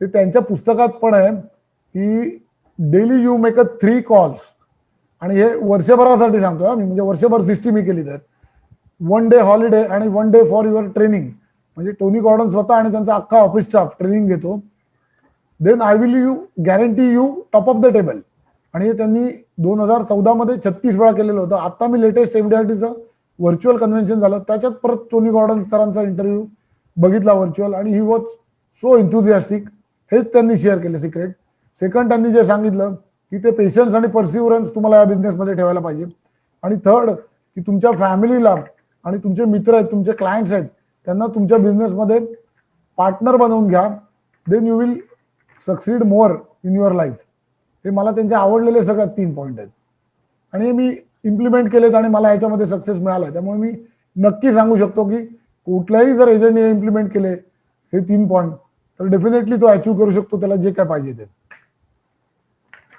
ते त्यांच्या पुस्तकात पण आहे की daily you make a 3 calls. आणि हे वर्षभरासाठी सांगतो मी, म्हणजे वर्षभर सिस्टीम मी केली तर 1 डे हॉलिडे आणि 1 डे फॉर युअर ट्रेनिंग. म्हणजे टोनी गॉर्डन स्वतः आणि त्यांचा अख्खा ऑफिस स्टाफ ट्रेनिंग घेतो. Then I will you guarantee you top of the table. आणि हे त्यांनी 2014 मध्ये 36 वेळा केलेलं होतं. आता मी लेटेस्ट MDRTचं व्हर्च्युअल कन्व्हेन्शन झालं, त्याच्यात परत टोनी गॉर्डन सरांचा इंटरव्ह्यू बघितला व्हर्च्युअल, आणि ही वॉज सो एन्थुझियास्टिक. हेच त्यांनी शेअर केले सिक्रेट. सेकंड, त्यांनी जे सांगितलं की ते पेशन्स आणि परसिव्हरन्स तुम्हाला या बिझनेसमध्ये ठेवायला पाहिजे. आणि थर्ड, की तुमच्या फॅमिलीला आणि तुमचे मित्र आहेत, तुमचे क्लायंट्स आहेत, त्यांना तुमच्या बिझनेसमध्ये पार्टनर बनवून घ्या. Then you will succeed more in your life. हे मला त्यांचे आवडलेले सगळ्यात 3 पॉईंट आहेत आणि मी इम्प्लिमेंट केलेत आणि मला याच्यामध्ये सक्सेस मिळाला. त्यामुळे मी नक्की सांगू शकतो की कुठल्याही जर एजंटने इम्प्लिमेंट केले हे 3 पॉईंट तर डेफिनेटली तो अचीव्ह करू शकतो त्याला जे काय पाहिजे ते.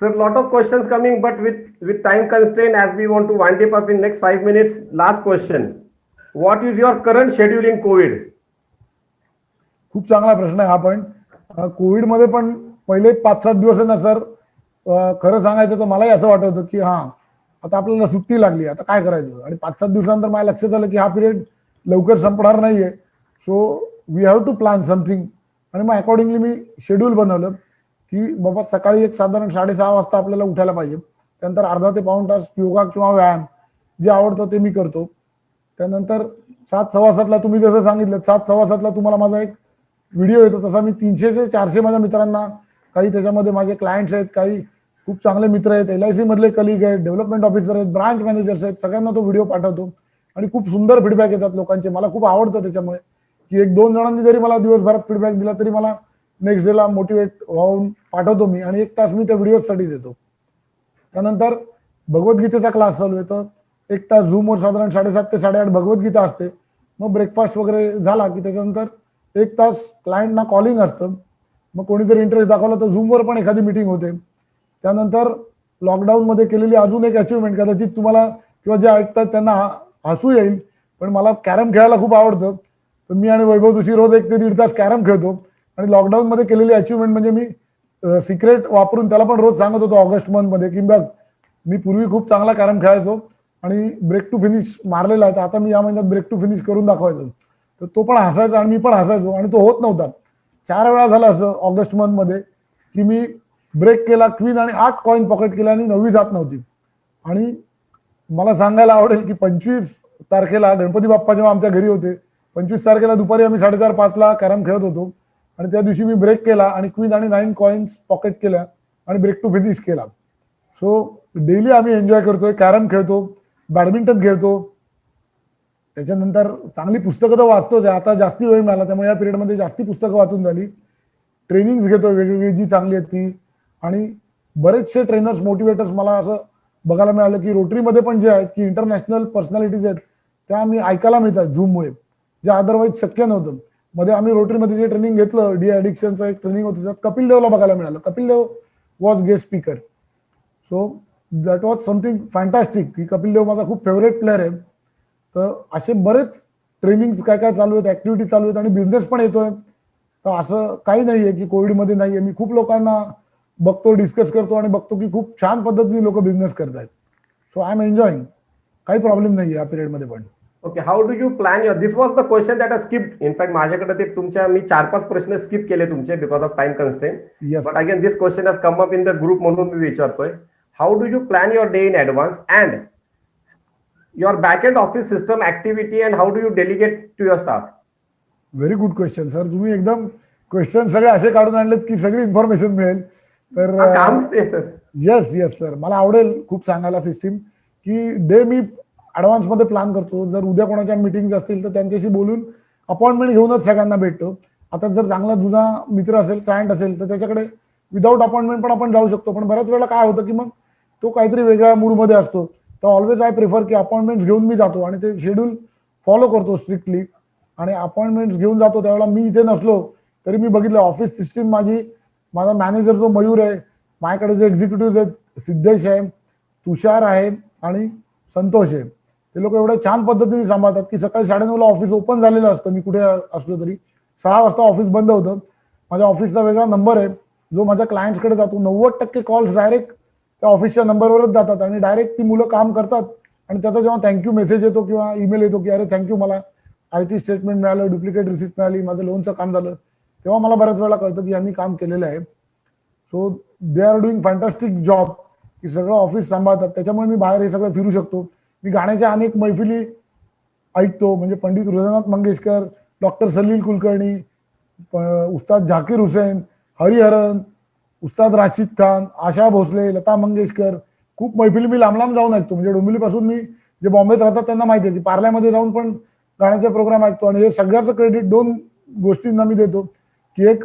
Sir, lot of questions coming, but with time constraint, as we want to wind up in next 5 minutes, last question. What is your current schedule in COVID? खूप चांगला प्रश्न आहे हा. पण कोविडमध्ये पण पहिले 5-7 दिवस आहे ना सर, खरं सांगायचं तर मलाही असं वाटत होतं की हां आता आपल्याला सुट्टी लागली, आता काय करायचं. आणि 5-7 दिवसानंतर मला लक्षात आलं की हा पिरियड लवकर संपणार नाहीये. So we have to plan something. आणि मग अकॉर्डिंगली मी शेड्यूल बनवलं की बाबा सकाळी एक साधारण 6:30 वाजता आपल्याला उठायला पाहिजे. त्यानंतर अर्धा ते पाऊण तास योगा किंवा व्यायाम जे आवडतं ते मी करतो. त्यानंतर 7:15 तुम्ही जसं सांगितलं 7:15 तुम्हाला माझा एक व्हिडिओ येतो, तसा मी 300 ते 400 माझ्या मित्रांना, काही त्याच्यामध्ये माझे क्लायंट्स आहेत, काही खूप चांगले मित्र आहेत, LIC मधले कलिग आहेत, डेव्हलपमेंट ऑफिसर आहेत, ब्रांच मॅनेजर्स आहेत, सगळ्यांना तो व्हिडिओ पाठवतो आणि खूप सुंदर फीडबॅक येतात लोकांचे. मला खूप आवडतं त्याच्यामुळे, की 1-2 जणांनी जरी मला दिवसभरात फीडबॅक दिला तरी मला नेक्स्ट डेला मोटिवेट व्हावून पाठवतो मी, आणि 1 तास मी त्या व्हिडिओसाठी देतो. त्यानंतर भगवद्गीतेचा क्लास चालू आहे, तर 1 तास झूमवर साधारण 7:30 ते 8:30 भगवद्गीता असते. मग ब्रेकफास्ट वगैरे झाला की त्याच्यानंतर 1 तास क्लायंटना कॉलिंग असतं. मग कोणी जर इंटरेस्ट दाखवला तर झूमवर पण एखादी मीटिंग होते. त्यानंतर लॉकडाऊनमध्ये केलेली अजून एक अचिव्हमेंट, कदाचित तुम्हाला किंवा जे ऐकतात त्यांना हसू येईल, पण मला कॅरम खेळायला खूप आवडतं. तर मी आणि वैभव जोशी रोज 1 ते 1.5 तास कॅरम खेळतो. आणि लॉकडाऊनमध्ये केलेली अचिव्हमेंट म्हणजे मी सिक्रेट वापरून त्याला पण रोज सांगत होतो ऑगस्ट मंथमध्ये, की बघ मी पूर्वी खूप चांगला कॅरम खेळायचो आणि ब्रेक टू फिनिश मारलेला आहे, तर आता मी या महिन्यात ब्रेक टू फिनिश करून दाखवायचो. तर तो पण हसायचा आणि मी पण हसायचो, आणि तो होत नव्हता. 4 वेळा झाला असं ऑगस्ट मंथमध्ये, की मी ब्रेक केला, क्वीन आणि 8 कॉईन पॉकेट केला आणि 9वी जात नव्हती. आणि मला सांगायला आवडेल की 25 तारखेला गणपती बाप्पा जेव्हा आमच्या घरी होते, 25 तारखेला दुपारी आम्ही 4:30-5 कॅरम खेळत होतो, आणि त्या दिवशी मी ब्रेक केला आणि क्वीन आणि 9 कॉईन्स पॉकेट केल्या आणि ब्रेक टू फिनिश केला. सो डेली आम्ही एन्जॉय करतोय, कॅरम खेळतो, बॅडमिंटन खेळतो. त्याच्यानंतर चांगली पुस्तकं तर वाचतोच आहे, आता जास्ती वेळ मिळाला त्यामुळे या पिरियडमध्ये जास्ती पुस्तकं वाचून झाली. ट्रेनिंग्स घेतोय वेगवेगळी जी चांगली आहेत ती, आणि बरेचसे ट्रेनर्स मोटिवेटर्स मला असं बघायला मिळालं की रोटरीमध्ये पण जे आहेत की इंटरनॅशनल पर्सनॅलिटीज आहेत त्या आम्ही ऐकायला मिळतात झूममुळे, जे अदरवाईज शक्य नव्हतं. मध्ये आम्ही रोटरीमध्ये जे ट्रेनिंग घेतलं, डी ॲडिक्शनचं एक ट्रेनिंग होतं, त्यात कपिल देवला बघायला मिळालं. Kapil Dev was guest speaker. So that was something fantastic, की कपिल देव माझा खूप फेवरेट प्लेअर आहे. तर असे बरेच ट्रेनिंग्स काय काय चालू आहेत, ऍक्टिव्हिटी चालू आहेत, आणि बिझनेस पण येतोय. तर असं काही नाहीये की कोविडमध्ये नाहीये. मी खूप लोकांना बघतो, डिस्कस करतो आणि बघतो की खूप छान पद्धतीने लोक बिझनेस करतायत. So I am enjoying. काही प्रॉब्लेम नाही या पिरियडमध्ये पण. Okay, how do you plan your, this was the question that I skipped. In fact माझ्याकडे ते तुमच्या मी 4-5 प्रश्न स्किप केले तुमचे because of time constraint. Yes. But again this question has come up in the group म्हणून मी विचारतोय. How do you plan your day in advance and your back end office system activity and how do you delegate to your staff? Very good question sir. तुम्ही एकदम question सगळे असे काढून आणलेत की सगळी इन्फॉर्मेशन मिळेल. तर कामच ते सर. येस सर, मला आवडेल खूप सांगायला सिस्टीम, की डे मी ॲडव्हान्समध्ये प्लॅन करतो. जर उद्या कोणाच्या मीटिंग्स असतील तर त्यांच्याशी बोलून अपॉइंटमेंट घेऊनच सगळ्यांना भेटतो. आता जर चांगला जुना मित्र असेल, क्लायंट असेल, तर त्याच्याकडे विदाऊट अपॉइंटमेंट पण आपण जाऊ शकतो. पण बऱ्याच वेळेला काय होतं की मग तो काहीतरी वेगळ्या मूडमध्ये असतो. तर ऑलवेज आय प्रिफर की अपॉइंटमेंट्स घेऊन मी जातो आणि ते शेड्यूल फॉलो करतो स्ट्रिक्टली. आणि अपॉइंटमेंट्स घेऊन जातो त्यावेळेला मी इथे नसलो तरी मी बघितलं ऑफिस सिस्टीम माझा मॅनेजर जो मयूर आहे, माझ्याकडे जे एक्झिक्युटिव्ह आहेत, सिद्धेश आहे, तुषार आहे आणि संतोष आहे, ते लोक एवढ्या छान पद्धतीने सांभाळतात की सकाळी 9:30 ऑफिस ओपन झालेलं असतं. मी कुठे असलो तरी 6 वाजता ऑफिस बंद होतं. माझ्या ऑफिसचा वेगळा नंबर आहे जो माझ्या क्लायंट्सकडे जातो. 90% कॉल्स डायरेक्ट त्या ऑफिसच्या नंबरवरच जातात आणि डायरेक्ट ती मुलं काम करतात. आणि त्याचा जेव्हा थँक्यू मेसेज येतो किंवा ईमेल येतो की अरे थँक्यू, मला IT स्टेटमेंट मिळालं, डुप्लिकेट रिसिप्ट मिळाली, माझं लोनचं काम झालं, तेव्हा मला बऱ्याच वेळेला कळतं की यांनी काम केलेलं आहे. So they are doing fantastic job, की सगळं ऑफिस सांभाळतात. त्याच्यामुळे मी बाहेर हे सगळं फिरू शकतो. मी गाण्याच्या अनेक मैफिली ऐकतो, म्हणजे पंडित हृदयनाथ मंगेशकर, डॉक्टर सलील कुलकर्णी, उस्ताद झाकीर हुसेन, हरिहरन, उस्ताद राशिद खान, आशा भोसले, लता मंगेशकर, खूप मैफिली मी लांब लांब जाऊन ऐकतो. म्हणजे डोंबिवलीपासून मी जे बॉम्बेत राहतात त्यांना माहिती आहे की पार्ल्यामध्ये जाऊन पण गाण्याचे प्रोग्राम ऐकतो. आणि हे सगळ्याचं क्रेडिट 2 गोष्टींना मी देतो, की एक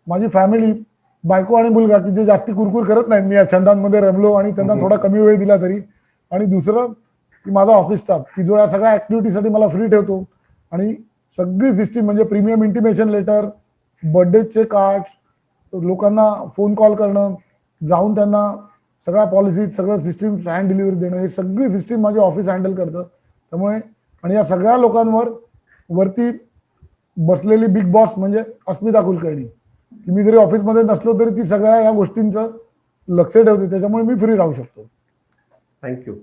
माझी फॅमिली, बायको आणि मुलगा, की जे जास्ती कुरकुर करत नाहीत मी या छंदांमध्ये रमलो आणि त्यांना थोडा कमी वेळ दिला तरी. आणि दुसरं की माझा ऑफिस स्टाफ, की जो या सगळ्या ऍक्टिव्हिटीसाठी मला फ्री ठेवतो. आणि सगळी सिस्टीम म्हणजे प्रीमियम इंटिमेशन लेटर, बर्थडेचे कार्ड्स, लोकांना फोन कॉल करणं, जाऊन त्यांना सगळ्या पॉलिसी, सगळं सिस्टीम हँड डिलिव्हरी देणं, हे सगळी सिस्टीम माझी ऑफिस हँडल करतं. त्यामुळे आणि या सगळ्या लोकांवर वरती बसलेली बिग बॉस म्हणजे अस्मिता कुलकर्णी, की मी जरी ऑफिसमध्ये नसलो तरी ती सगळ्या या गोष्टींचं लक्ष ठेवते. त्याच्यामुळे मी फ्री राहू शकतो. Thank you.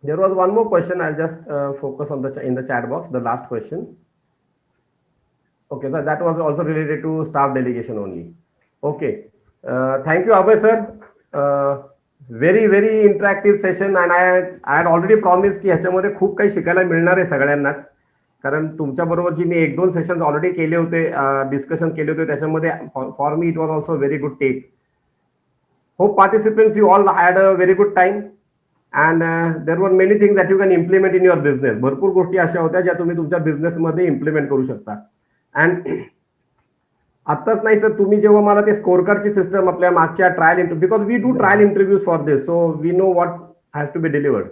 There was one more question. I'll just focus on in the chat box. The last question. Okay, that was also related to staff delegation only. Okay. Thank you, Abhay sir. Very very interactive session and I had already promise की ह्याच्यामध्ये खूप काही शिकायला मिळणार आहे सगळ्यांनाच. कारण तुमच्याबरोबर जी मी 1-2 सेशन्स ऑलरेडी केले होते, डिस्कशन केले होते, त्याच्यामध्ये for me it was also very good take. Hope participants you all had a very good time and there were many things that you can implement in your business. भरपूर गोष्टी अशा होत्या ज्या तुम्ही तुमच्या बिझनेसमध्ये इम्प्लिमेंट करू शकता. अँड आत्ताच नाही सर, तुम्ही जेव्हा मला ते स्कोर कार्डची सिस्टम आपल्या मागच्या trial interview, because we do trial interviews for this, so we know what has to be delivered.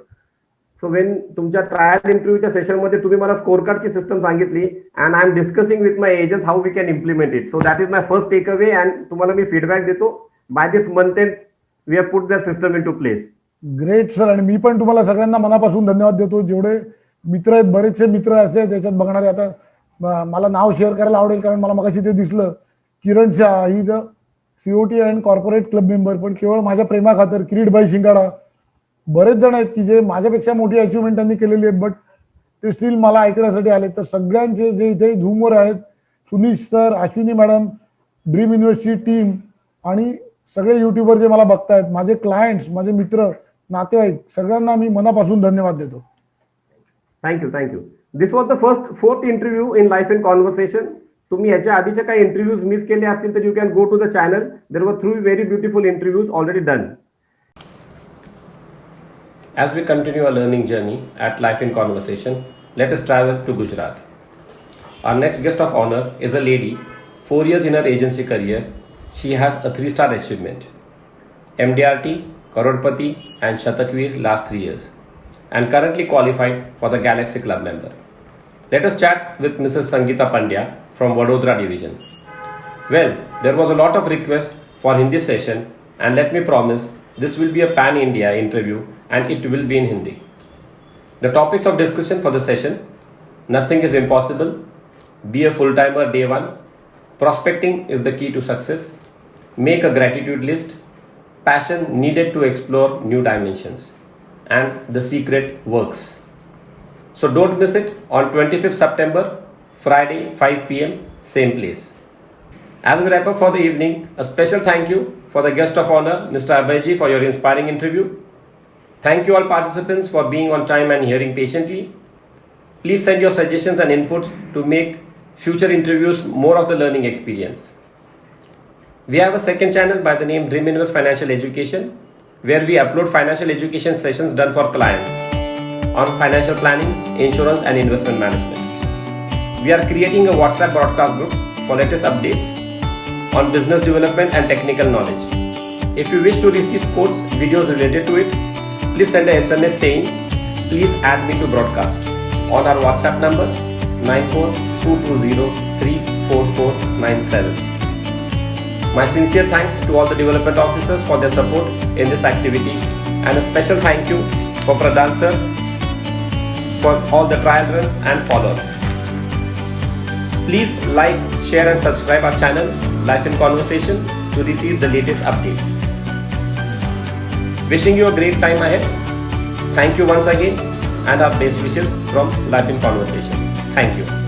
So when तुमच्या ट्रायल इंटरव्ह्यूच्या सेशनमध्ये तुम्ही मला स्कोर कार्डची सिस्टम सांगितली and I am discussing with my agents how we can implement it. So that is my first take away and तुम्हाला मी feedback देतो. By this month end we have put the system in to place. Great sir. आणि मी पण तुम्हाला सगळ्यांना मनापासून धन्यवाद देतो. जेवढे मित्र आहेत, बरेचसे मित्र असे आहेत त्याच्यात बघणारे. आता मला नाव शेअर करायला आवडेल कारण मला मगाशी ते दिसलं, किरण शाह ही ज COT and corporate club member, पण केवळ माझ्या प्रेमाखातर किरीटभाई शिंगाडा, बरेच जण आहेत की जे माझ्यापेक्षा मोठी अचिव्हमेंट त्यांनी केलेली आहे, बट ते स्टील मला ऐकण्यासाठी आले. तर सगळ्यांचे जे इथे झूमवर आहेत, Sunish sir, Ashwini madam, dream university team आणि सगळे युट्यूबर जे मला बघतायत, माझे क्लायंट्स, माझे मित्र, नातेवाईक, सगळ्यांना मी मनापासून धन्यवाद देतो. Thank you. This was the fourth interview in life in conversation. तुम्ही ह्याच्या आधीचे काही इंटरव्ह्यूज मिस केले असतील तर you can go to the channel. There वर 3 very beautiful interviews already done. As we continue our learning journey at Life in Conversation, let us travel to Gujarat. Our next guest of honor is a lady, 4 years in her agency career. She has a 3-star achievement, MDRT, Karodpati and Shatakveer last 3 years, and currently qualified for the Galaxy Club member. Let us chat with Mrs. Sangeeta Pandya from Vadodara division. Well, there was a lot of request for Hindi session, and let me promise this will be a pan-India interview and it will be in Hindi. The topics of discussion for the session: nothing is impossible, be a full-timer day 1, prospecting is the key to success, make a gratitude list, passion needed to explore new dimensions, and the secret works. So don't miss it on 25th September, Friday, 5 p.m, same place. As we wrap up for the evening, a special thank you for the guest of honor, Mr. Abhayji, for your inspiring interview. Thank you all participants for being on time and hearing patiently. Please send your suggestions and inputs to make future interviews more of the learning experience. We have a second channel by the name Dream Invest Financial Education, where we upload financial education sessions done for clients on financial planning, insurance and investment management. We are creating a WhatsApp broadcast group for latest updates on business development and technical knowledge. If you wish to receive quotes, videos related to it, please send a SMS saying, please add me to broadcast on our WhatsApp number 9422034497. My sincere thanks to all the development officers for their support in this activity, and a special thank you for Pradhan sir for all the trial runs and follow-ups. Please like, share and subscribe our channel Life in Conversation to receive the latest updates. Wishing you a great time ahead. Thank you once again and our best wishes from Life in Conversation. Thank you.